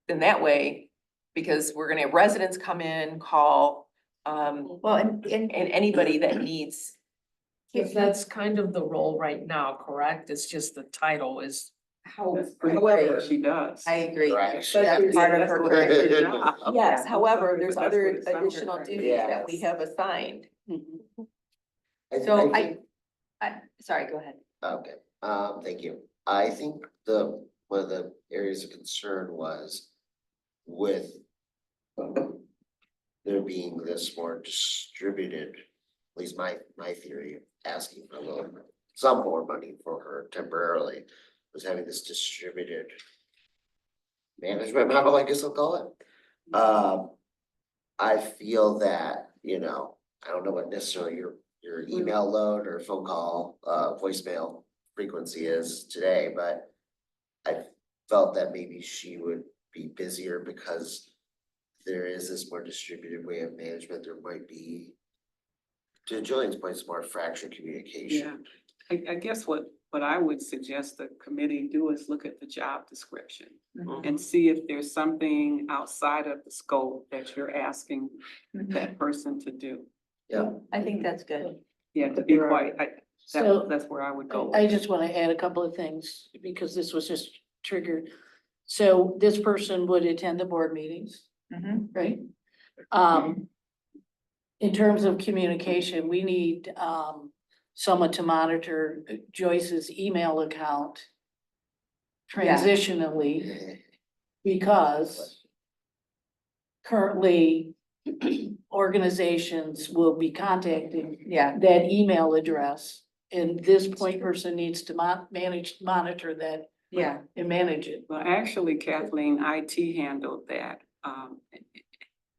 Then that way, because we're gonna have residents come in, call, Well, and anybody that needs. Because that's kind of the role right now, correct? It's just the title is. That's pretty much However, what she does. I agree. Correct. That's part of her. That's career. her job. Yes, Yeah. however, there's But that's other what it sounds additional like. duties that we have assigned. So think- sorry, go ahead. Okay, thank you. I think one of the areas of concern was with there being this more distributed, at least my theory, asking for a little, some more money for her temporarily, was having this distributed management model, I guess I'll call it. I feel that, I don't know what necessarily your email load or phone call, voicemail frequency is today, but I felt that maybe she would be busier because there is this more distributed way of management. There might be, to Julian's point, it's more fractured Yeah, communication. I guess what I would suggest the committee do is look at the job description and see if there's something outside of the scope that you're asking that person to do. Yeah, I think that's good. Yeah, to be Right. quite, So- that's where I would go. I just want to add a couple of things because this was just triggered. So this person would attend the board meetings, Mhm. right? In terms of communication, we need, someone to monitor Joyce's email account Yeah. transitionally because currently organizations will be contacting Yeah, that email address. And this point person needs to monitor that yeah. and manage it. Well, actually Kathleen, IT handled that.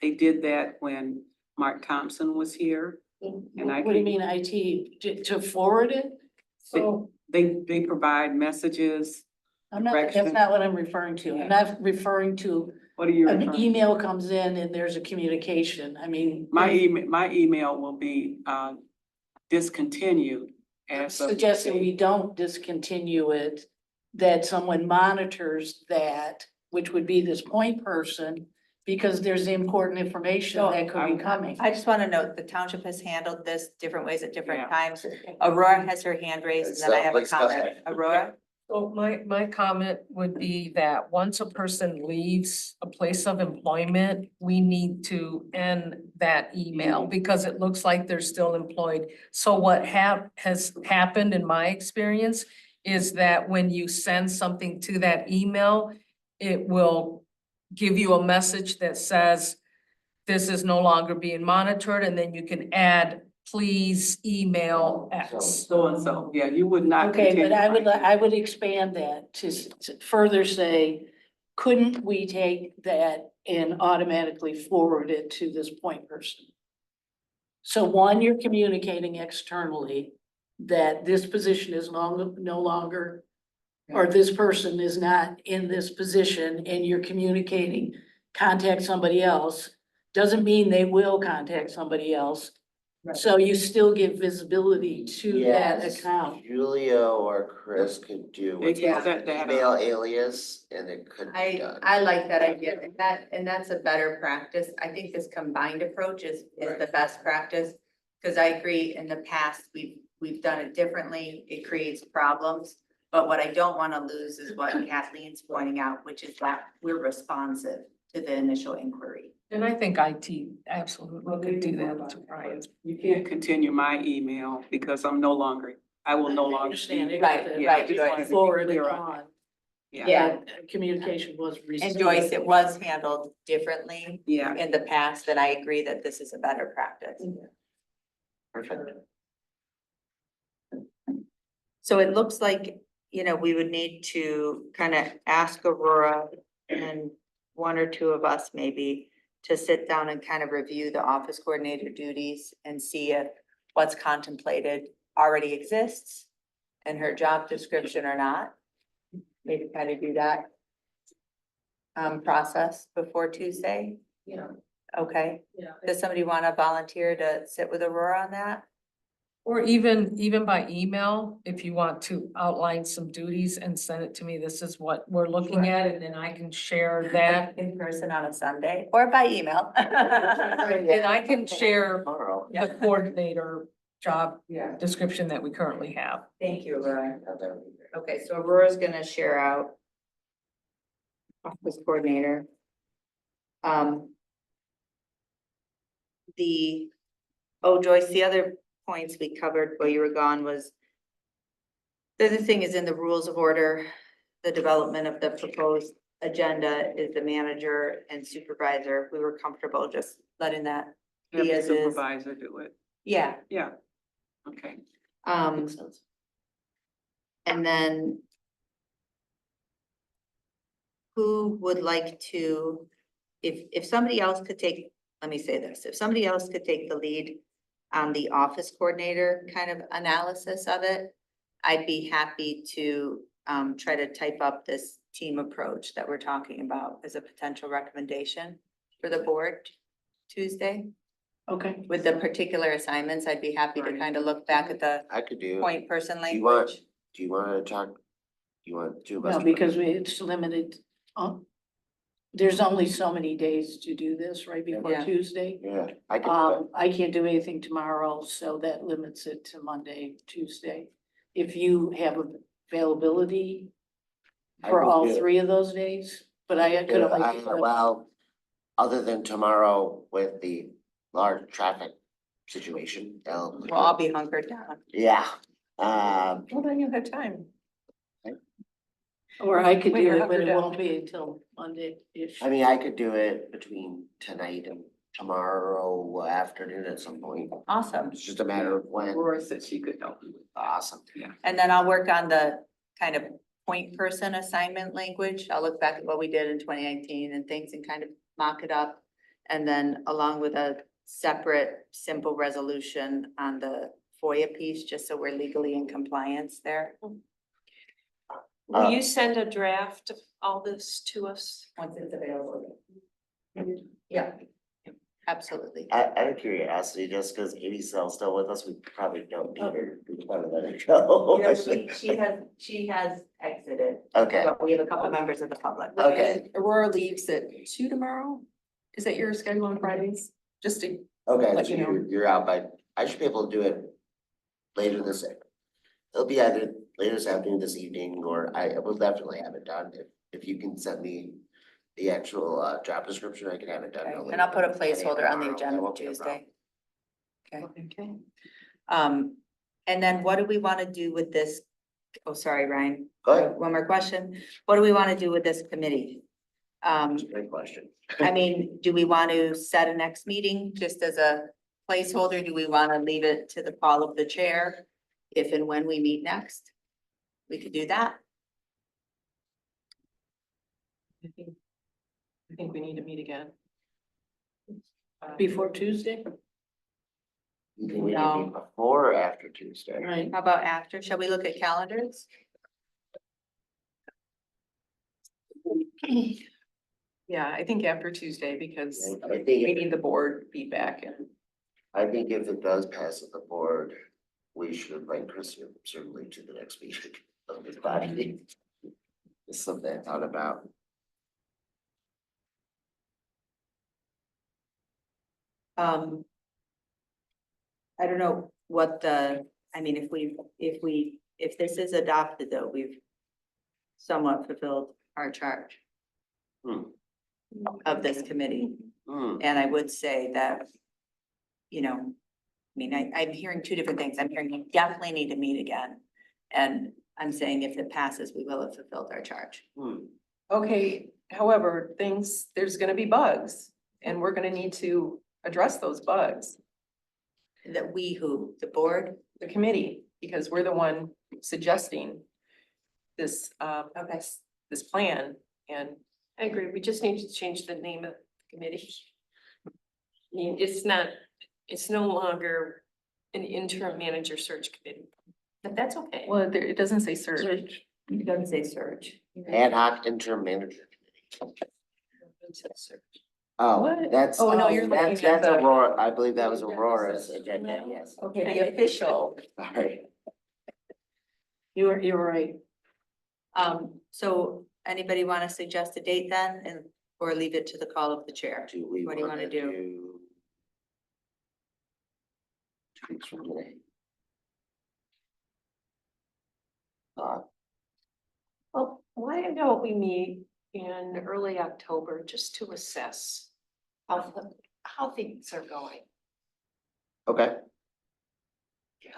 They did that when Mark Thompson was here. And I What do you can- mean IT, to forward it? So They provide messages. I'm not, that's direction. not what I'm referring to. I'm not referring to What are you an referring? email comes in and there's a communication. I mean. My email will be discontinued as of. Suggesting we don't discontinue it, that someone monitors that, which would be this point person, because there's important information that could be coming. I just want to note, the township has handled this different ways at different Yeah. times. Aurora has her hand raised, and then I have a comment. Aurora? So my comment would be that once a person leaves a place of employment, we need to end that email because it looks like they're still employed. So what has happened in my experience is that when you send something to that email, it will give you a message that says, this is no longer being monitored, and then you can add, please email X. So and so, yeah, you would not. Okay, but continue I would expand that to further say, couldn't we take that and automatically forward it to this point person? So one, you're communicating externally that this position is no longer, or this person is not in this position, and you're communicating, contact somebody else. Doesn't mean they will contact somebody else. So you still give visibility to that Yes, account. Julia or Chris could do They what's can called set that email up. alias, and it could be done. I like that idea, and that's a better practice. I think this combined approach is the best practice. Cause I agree, in the past, we've done it differently, it creates problems. But what I don't wanna lose is what Kathleen's pointing out, which is that we're responsive to the initial inquiry. And I think IT absolutely could do that to Brian. You can't continue my email because I will no longer. I understand it. Right, but right, I just right. wanna forward it Clear on on. Yeah. that Communication was And received. Joyce, it was handled differently Yeah, in the past, and I agree that this is a better practice. Perfect. So it looks like, we would need to kind of ask Aurora and one or two of us maybe to sit down and kind of review the office coordinator duties and see if what's contemplated already exists in her job description or not. Maybe kind of do that process before Tuesday. Yeah. Okay. Yeah. Does somebody want to volunteer to sit with Aurora on that? Or even by email, if you want to outline some duties and send it to me, this is what we're looking at, and then I can share that. In person on a Sunday or by email. And I can share Tomorrow. the coordinator job Yeah. description that we currently have. Thank you, Aurora. Yeah, that would be great. Okay, so Aurora's gonna share out office coordinator. Joyce, the other points we covered while you were gone was the other thing is in the rules of order, the development of the proposed agenda is the manager and supervisor. We were comfortable just letting that have be the as is. supervisor do it. Yeah, Yeah, okay. um, sense. and then who would like to, if somebody else could take, let me say this, if somebody else could take the lead on the office coordinator kind of analysis of it, I'd be happy to try to type up this team approach that we're talking about as a potential recommendation for the board Tuesday. Okay. With the particular assignments, I'd be happy to kind of look back at the I could do, point person do you want, language. do you wanna talk, do you want two of us? No, to- because it's limited. there's only so many days to do this right before Yeah. Tuesday. Yeah, I can do it. I can't do anything tomorrow, so that limits it to Monday, Tuesday. If you have availability I for will all do it. three of those days, but I could only. do them. Well, other than tomorrow with the large traffic situation, We'll all be hunkered down. yeah. Well, then you have time. Or I could Wait, do you're it, but hunkered it down. won't be until Monday-ish. I mean, I could do it between tonight and tomorrow afternoon at some point. Awesome. It's just a matter of when. Aurora said she could help you with that. Awesome. And then I'll work on the kind of point person assignment language. I'll look back at what we did in 2019 and things and kind of mock it up. And then along with a separate, simple resolution on the FOIA piece, just so we're legally in compliance there. Will you send a draft of all this to us? Once it's available. Yeah, absolutely. Out of curiosity, just because Amy's still with us, we probably don't need her. We probably let her go. You know, she has exited, Okay, but we have a couple members of the public. okay, Aurora leaves at 2 tomorrow? Is that your schedule on Fridays? Just to, okay, Let so you know. you're out by, I should be able to do it later this. It'll be either later this afternoon, this evening, or I will definitely have it done. If you can send me the actual job description, I can have it done. Okay, no and I'll put a later than 10 a.m. placeholder on the tomorrow. agenda That for won't be a problem. Tuesday. Okay. And then what do we want to do with this? Oh, sorry, Ryan. Go ahead. One more question. What do we want to do with this committee? That's a great question. I mean, do we want to set a next meeting just as a placeholder? Do we want to leave it to the call of the chair? If and when we meet next? We could do that. I think we need to meet again. Before Tuesday, You think we can No. meet before or after Tuesday? right? How about after? Shall we look at calendars? Yeah, I think after Tuesday, because I think we if- need the board feedback and. I think if it does pass at the board, we should invite Christian certainly to the next meeting of this body. It's something I thought about. I don't know what the, I mean, if this is adopted, though, we've somewhat fulfilled our charge Hmm. of this committee. Hmm. And I would say that, you know, I mean, I'm hearing two different things. I'm hearing you definitely need to meet again. And I'm saying if it passes, we will have fulfilled our charge. Hmm. Okay, however, there's gonna be bugs, and we're gonna need to address those bugs, That we who, the board? the committee, because we're the one suggesting this, Okay. this plan, and I agree. We just need to change the name of the committee. I mean, it's no longer an interim manager search committee, but that's okay. well, it doesn't say search. Search. It doesn't say search. Ad hoc interim manager committee. It says search. Oh, What? that's, Oh, no, you're that's looking at the- Aurora, I believe that was Aurora's agenda, yes. Okay, the official. Sorry. You're right. So anybody want to suggest a date then and, or leave it to the call of the chair? Do we What do you wanna wanna do? 2 weeks from today? Well, why don't we meet in early October just to assess how things are going? Okay,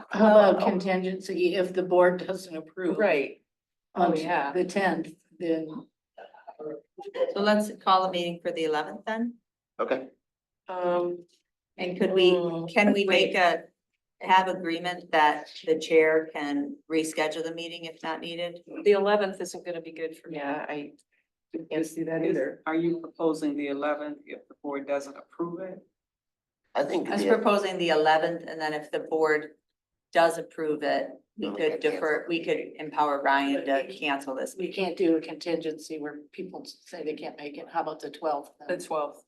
How about contingency if the board doesn't approve? Right. On Oh, yeah. the 10th, then So let's call a meeting for the 11th then? okay. And could we, can we Wait. have agreement that the chair can reschedule the meeting if not needed? The 11th isn't gonna be good for me. Yeah, I can't see that either. Are you proposing the 11th if the board doesn't approve it? I think. I was the- proposing the 11th, and then if the board does approve it, we Then we could can cancel defer, the we could empower Ryan to cancel this we meeting. can't do a contingency where people say they can't make it. How about the 12th? The 12th.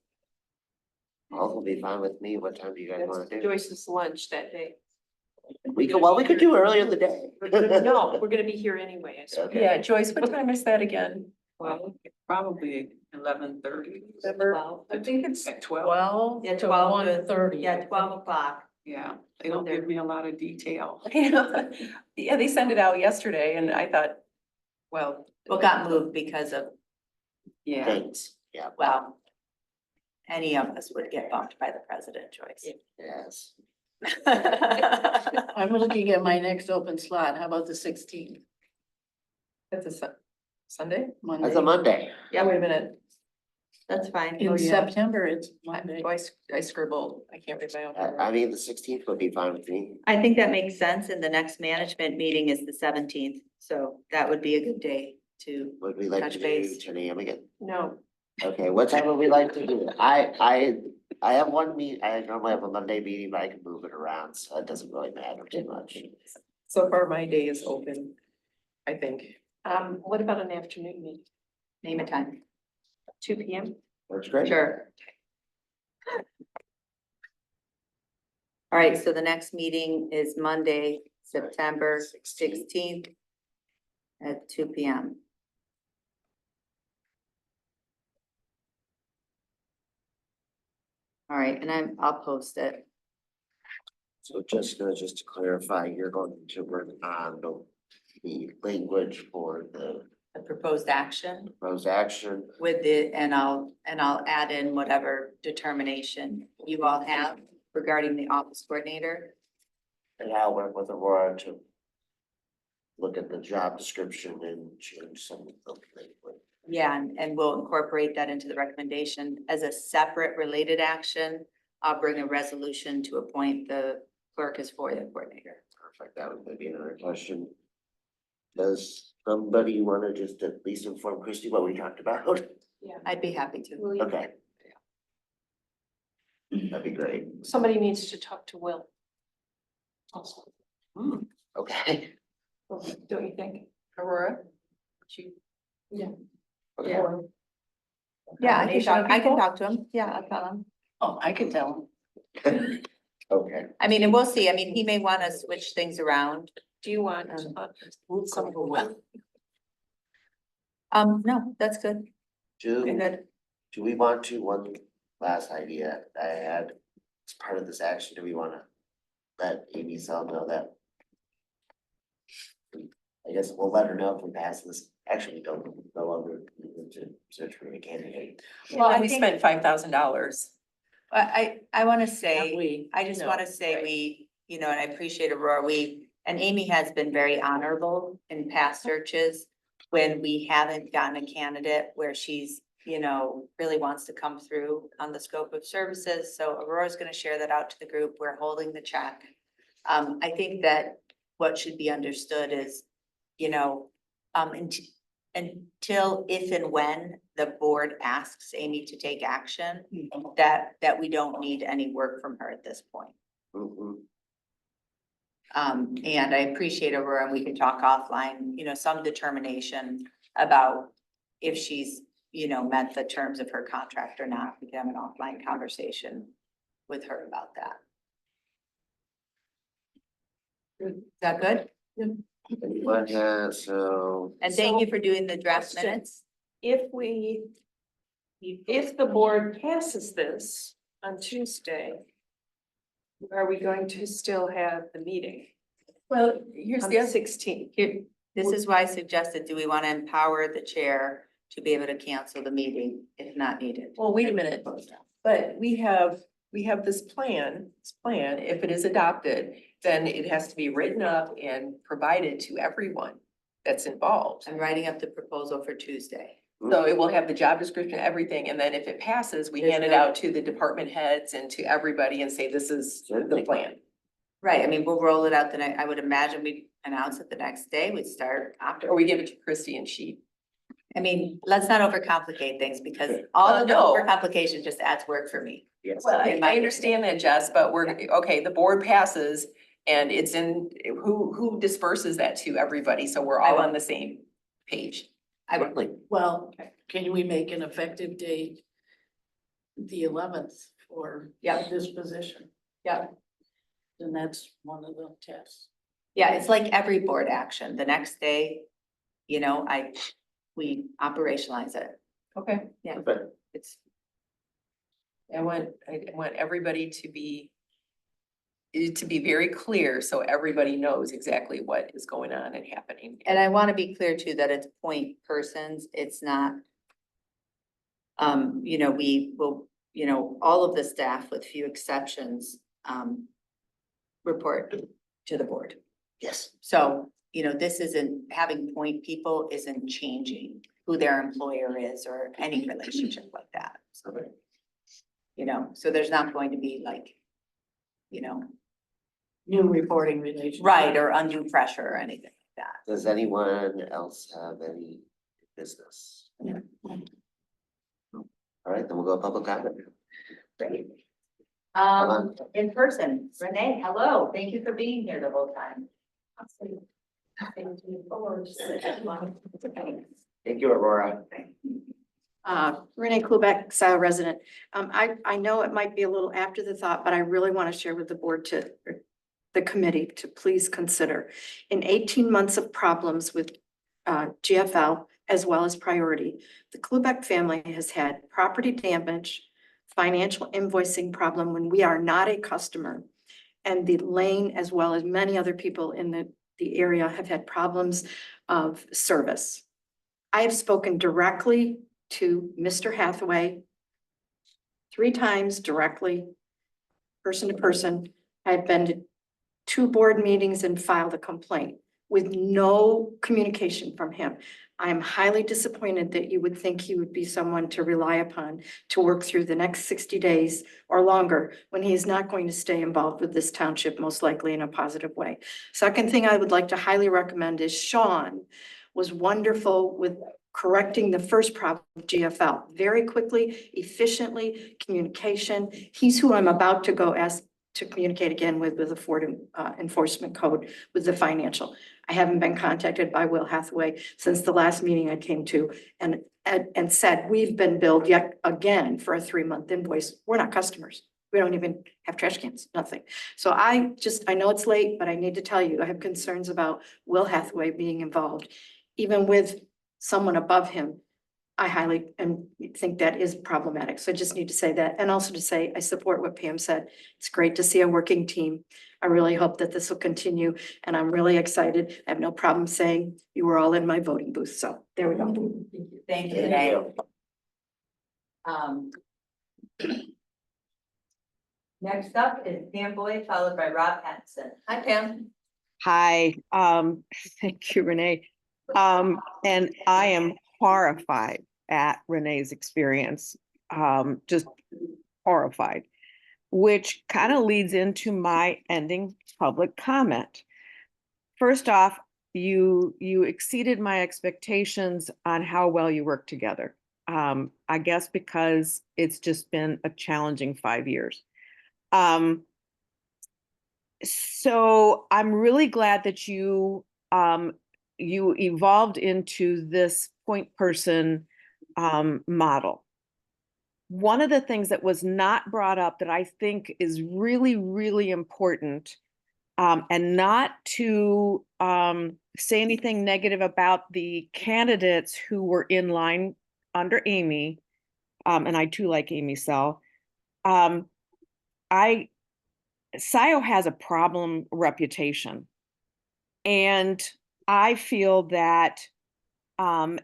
Both will be fine with me. What time do you guys wanna That's do? Joyce's lunch that day. We could do earlier in the day. No, we're gonna be here anyway, I swear. Okay. Yeah, Joyce, what time is that again? Well, probably 11:30. I think it's At 12. 12 Yeah, to 12 to- 1:30. Yeah, 12 o'clock. Yeah, they don't give me a lot of detail. Yeah, they sent it out yesterday and I thought, well. Well, got moved because of, Yeah. Thanks, yeah, well, any of us would get bumped by the president, Joyce. yes. I'm looking at my next open slot. How about the 16th? That's a Sunday? Monday? That's a Monday. Yeah, wait a minute. That's fine. In Oh, yeah. September, it's Monday. I scribbled. I can't read my own. I handwriting. mean, the 16th would be fine with me. I think that makes sense, and the next management meeting is the 17th, so that would be a good day to, Would we like Touch to do base. 10 a.m. again? No, Okay, what time would we like to do it? I have one I normally have a Monday meeting, but I can move it around, so it doesn't really matter too much. so far my day is open, I think. What about an afternoon meeting, name a time. 2 p.m.? Works great. Sure. All right, so the next meeting is Monday, September 16th at 2 p.m. All right, and I'll post it. So just to clarify, you're going to work on the language for the The proposed action proposed action. with the, and I'll add in whatever determination you all have regarding the office coordinator. And I'll work with Aurora to look at the job description and change some of the language. Yeah, and we'll incorporate that into the recommendation as a separate related action. I'll bring a resolution to appoint the clerk as FOIA coordinator. Perfect, that would be another question. Does somebody want to just at least inform Christy what we talked about? I'd be happy to. Okay. That'd be great. Somebody needs to talk to Will. Also, Okay. don't you think? Aurora? Okay. Yeah, I can Combination of talk, I can people? talk to him. Yeah, I'll tell him. Oh, I can tell him. Okay. I mean, and we'll see. I mean, he may want to switch things around. Do you want some Will? No, that's good. Okay, good. Do we want to, one last idea I had, as part of this action, do we want to let Amy Sell know that? I guess we'll let her know if we pass this, actually, we don't no longer need to search for a candidate. Well, I We think- spent $5,000. I want to Not say, we. I just No, want to say right. we, and I appreciate Aurora, and Amy has been very honorable in past searches when we haven't gotten a candidate where she's, really wants to come through on the scope of services. So Aurora's going to share that out to the group. We're holding the check. I think that what should be understood is, until if and when the board asks Amy to take action, that we don't need any work from her at this point. Mhm. And I appreciate Aurora, and we can talk offline, some determination about if she's, met the terms of her contract or not. We can have an offline conversation with her about that. Is that good? Anyone has, so, And thank you for doing the draft Question. minutes. If the board passes this on Tuesday, are we going to still have the meeting Well, here's on the the other, 16th? Here, this is why I suggested, do we want to empower the chair to be able to cancel the meeting if not needed? well, wait a minute, but we have this plan, if it is adopted, then it has to be written up and provided to everyone that's involved. I'm writing up the proposal for Tuesday. So it will have the job description, everything, and then if it passes, we There's hand it no- out to the department heads and to everybody and say, this is the Certainly. plan. Right, I mean, we'll roll it out the next, I would imagine we'd announce it the next day, we'd start after. Or we give it to Christy and she. I mean, let's not overcomplicate things because all of the No. overcomplication just adds work for me. yes. Well, in my I understand that, Jess, but okay, the board passes and it's who disperses that to everybody, so we're all on the same page. I would, Certainly. Well, can we make an effective date the 11th for Yeah. this position? yeah, Then that's one of the tests. yeah, it's like every board action, the next day, we operationalize it. Okay, Yeah, Okay. it's, I want everybody to be very clear, so everybody knows exactly what is going on and happening. and I want to be clear too, that it's point persons, it's not. You know, we will, you know, all of the staff with few exceptions, report to the board. Yes. So, you know, this isn't, having point people isn't changing who their employer is or any relationship like that. So, you know, so there's not going to be like, you know, New reporting relationship. right, or undue pressure or anything like that. Does anyone else have any business? All right, then we'll go public comment. Great. on. In person, Renee, hello, thank you for being here the whole time. Thank you, Aurora. Renee Klubeck, Scio resident. I know it might be a little after the thought, but I really want to share with the board the committee to please consider. In 18 months of problems with GFL as well as priority, the Klubeck family has had property damage, financial invoicing problem when we are not a customer. And the lane, as well as many other people in the area, have had problems of service. I have spoken directly to Mr. Hathaway 3 times directly, person to person. I've been to 2 board meetings and filed a complaint with no communication from him. I am highly disappointed that you would think he would be someone to rely upon to work through the next 60 days or longer when he is not going to stay involved with this township, most likely in a positive way. Second thing I would like to highly recommend is Sean was wonderful with correcting the first problem with GFL very quickly, efficiently, communication. He's who I'm about to go ask to communicate again with the Ford enforcement code with the financial. I haven't been contacted by Will Hathaway since the last meeting I came to and said, we've been billed yet again for a 3-month invoice. We're not customers. We don't even have trash cans, nothing. So I know it's late, but I need to tell you, I have concerns about Will Hathaway being involved, even with someone above him. I highly think that is problematic. So I just need to say that. And also to say, I support what Pam said. It's great to see a working team. I really hope that this will continue and I'm really excited. I have no problem saying you were all in my voting booth. So there we go. Thank you, Renee. Next up is Pam Boyd, followed by Rob Pattinson. Hi, Pam. Hi, thank you, Renee. And I am horrified at Renee's experience, just horrified, which kind of leads into my ending public comment. First off, you exceeded my expectations on how well you work together. I guess because it's just been a challenging 5 years. So I'm really glad that you evolved into this point person model. One of the things that was not brought up that I think is really, really important, and not to say anything negative about the candidates who were in line under Amy, and I too like Amy Sell. Scio has a problem reputation. And I feel that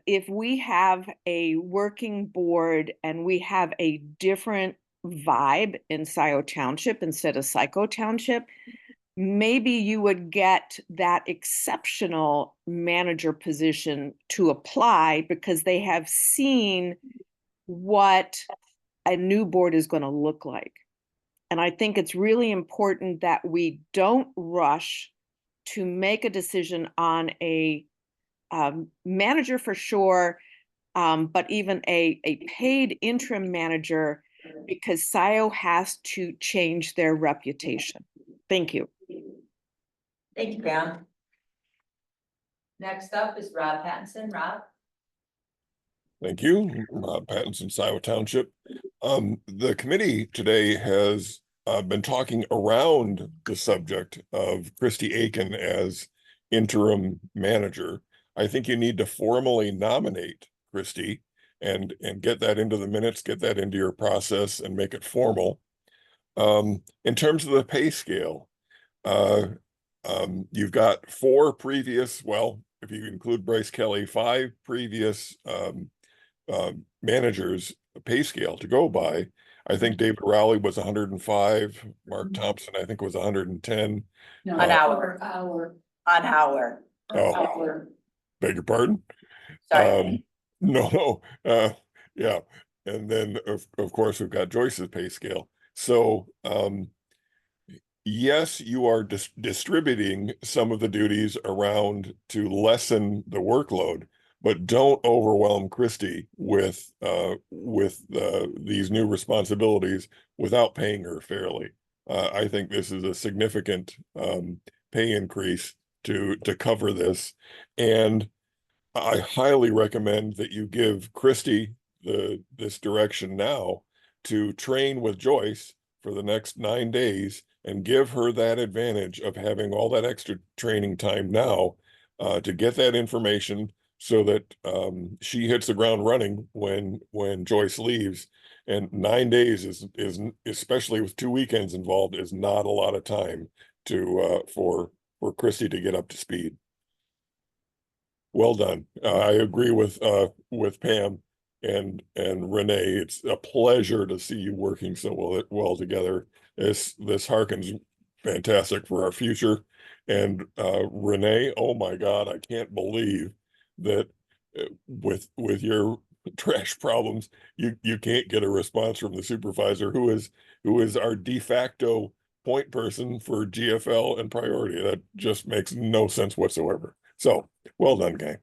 if we have a working board and we have a different vibe in Scio Township instead of Psycho Township, maybe you would get that exceptional manager position to apply because they have seen what a new board is going to look like. And I think it's really important that we don't rush to make a decision on a manager for sure, but even a paid interim manager, because Scio has to change their reputation. Thank you. Thank you, Pam. Next up is Rob Pattinson. Rob? Thank you, Rob Pattinson, Scio Township. The committee today has been talking around the subject of Christy Aiken as interim manager. I think you need to formally nominate Christie and get that into the minutes, get that into your process and make it formal. In terms of the pay scale, you've got four previous, well, if you include Bryce Kelly, five previous managers pay scale to go by. I think David Rowley was 105, Mark Thompson, I think was 110. No, An hour. Hour. An hour. Oh, Hour. beg your pardon? Sorry. No, yeah. And then of course we've got Joyce's pay scale. So, yes, you are distributing some of the duties around to lessen the workload, but don't overwhelm Christie with these new responsibilities without paying her fairly. I think this is a significant pay increase to cover this, and I highly recommend that you give Christie this direction now to train with Joyce for the next 9 days and give her that advantage of having all that extra training time now to get that information so that she hits the ground running when Joyce leaves. And 9 days is especially with 2 weekends involved, is not a lot of time to for Christie to get up to speed. Well done. I agree with Pam and Renee. It's a pleasure to see you working so well together. This harkens fantastic for our future. And Renee, oh my God, I can't believe that with your trash problems, you can't get a response from the supervisor who is our de facto point person for GFL and priority. That just makes no sense whatsoever. So well done, gang.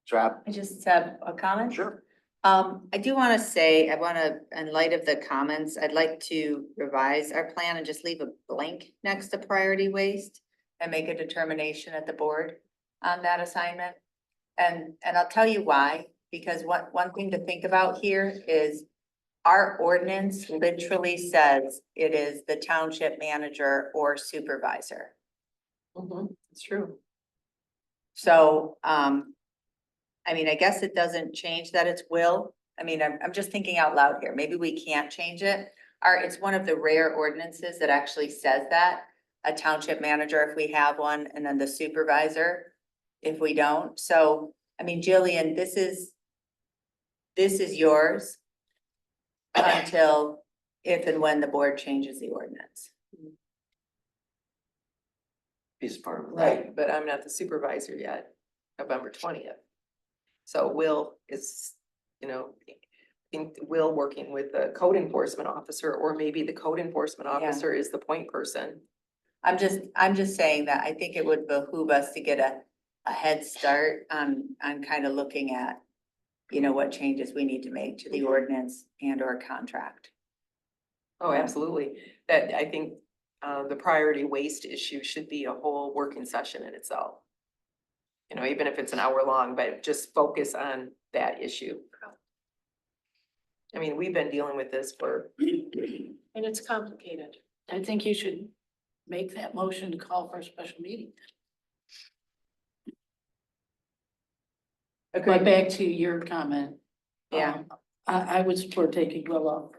Trap. I just have a comment. Sure. I do want to say, in light of the comments, I'd like to revise our plan and just leave a blank next to priority waste and make a determination at the board on that assignment. And I'll tell you why, because one thing to think about here is our ordinance literally says it is the township manager or supervisor. It's true. So, I mean, I guess it doesn't change that it's will. I mean, I'm just thinking out loud here. Maybe we can't change it. It's one of the rare ordinances that actually says that, a township manager if we have one, and then the supervisor if we don't. So, I mean, Jillian, this is yours until if and when the board changes the ordinance. Piece of part of it. Right, but I'm not the supervisor yet, November 20th. So Will is, Will working with the code enforcement officer, or maybe the code enforcement officer is the point person. I'm just saying that I think it would behoove us to get a head start on kind of looking at, what changes we need to make to the ordinance and or contract. Oh, absolutely. That, I think, the priority waste issue should be a whole working session in itself. Even if it's an hour long, but just focus on that issue. I mean, we've been dealing with this for. And it's complicated. I think you should make that motion to call for a special meeting. But back to your comment. Yeah. I would support taking Will off.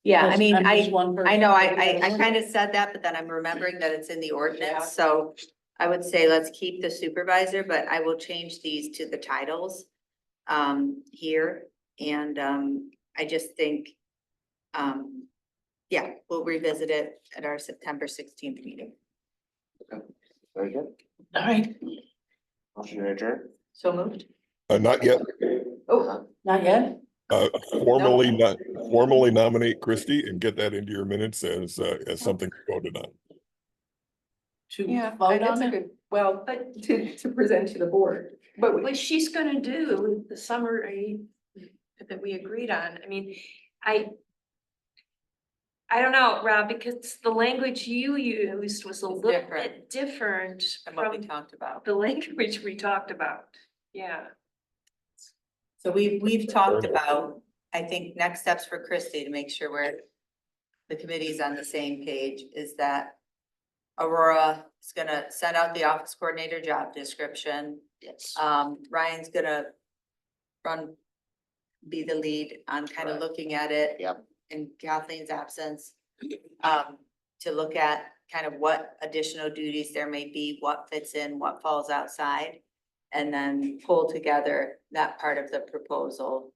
Yeah, I mean, I'm just one I know, person. I kind of said that, but then I'm remembering that it's in the ordinance, so I would say let's keep the supervisor, but I will change these to the titles here, and I just think yeah, we'll revisit it at our September 16th meeting. Okay, very good. All right, Motion to adjourn. So moved. Not yet. Oh, not yet? Formally nominate Christie and get that into your minutes as something voted on. To Yeah, vote that's on a it? good, well, but to present to the board. But What she's gonna do, the summary that we agreed on, I mean, I don't know, Rob, because the language you used was a little bit different and what we from talked about. the language we talked about. Yeah. So we've talked about, I think, next steps for Christie to make sure the committee's on the same page is that Aurora is gonna send out the office coordinator job description. Yes. Ryan's gonna be the lead on kind of Right. looking at it. Yep. In Kathleen's absence. To look at kind of what additional duties there may be, what fits in, what falls outside. And then pull together that part of the proposal,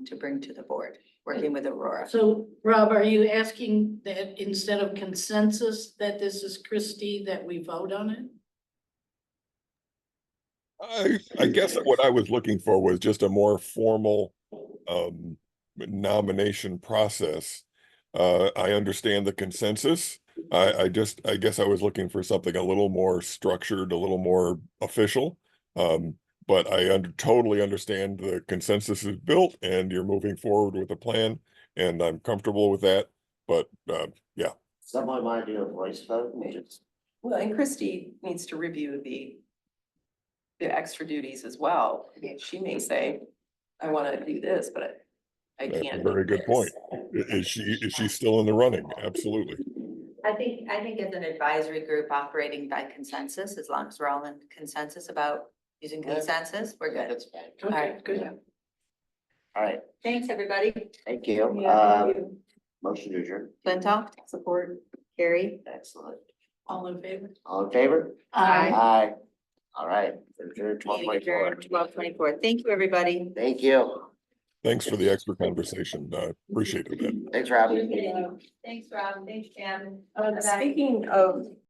to bring to the board, working with Aurora. So Rob, are you asking that instead of consensus, that this is Christie, that we vote on it? I guess what I was looking for was just a more formal nomination process. I understand the consensus. I guess I was looking for something a little more structured, a little more official. But I totally understand the consensus is built and you're moving forward with a plan, and I'm comfortable with that. But yeah, Someone want to do a voice vote? Well, and Christie needs to review the extra duties as well. She may say, I wanna do this, but I that's a can't. very do good point. this. Is she still in the running? Absolutely. I think as an advisory group operating by consensus, as long as we're all in consensus about using consensus, we're good. That's fine. All right, good. All right, Thanks, everybody. thank you. Yeah, thank you. Motion to adjourn. Flintoff, support, Carrie. Excellent. All in favor? All in favor? Aye. Aye. All right, adjourn 12:24. 12:24. Thank you, everybody. Thank you. Thanks for the extra conversation. Appreciated that. Thanks, Robbie. Thanks, Rob. Thanks, Jan. Speaking of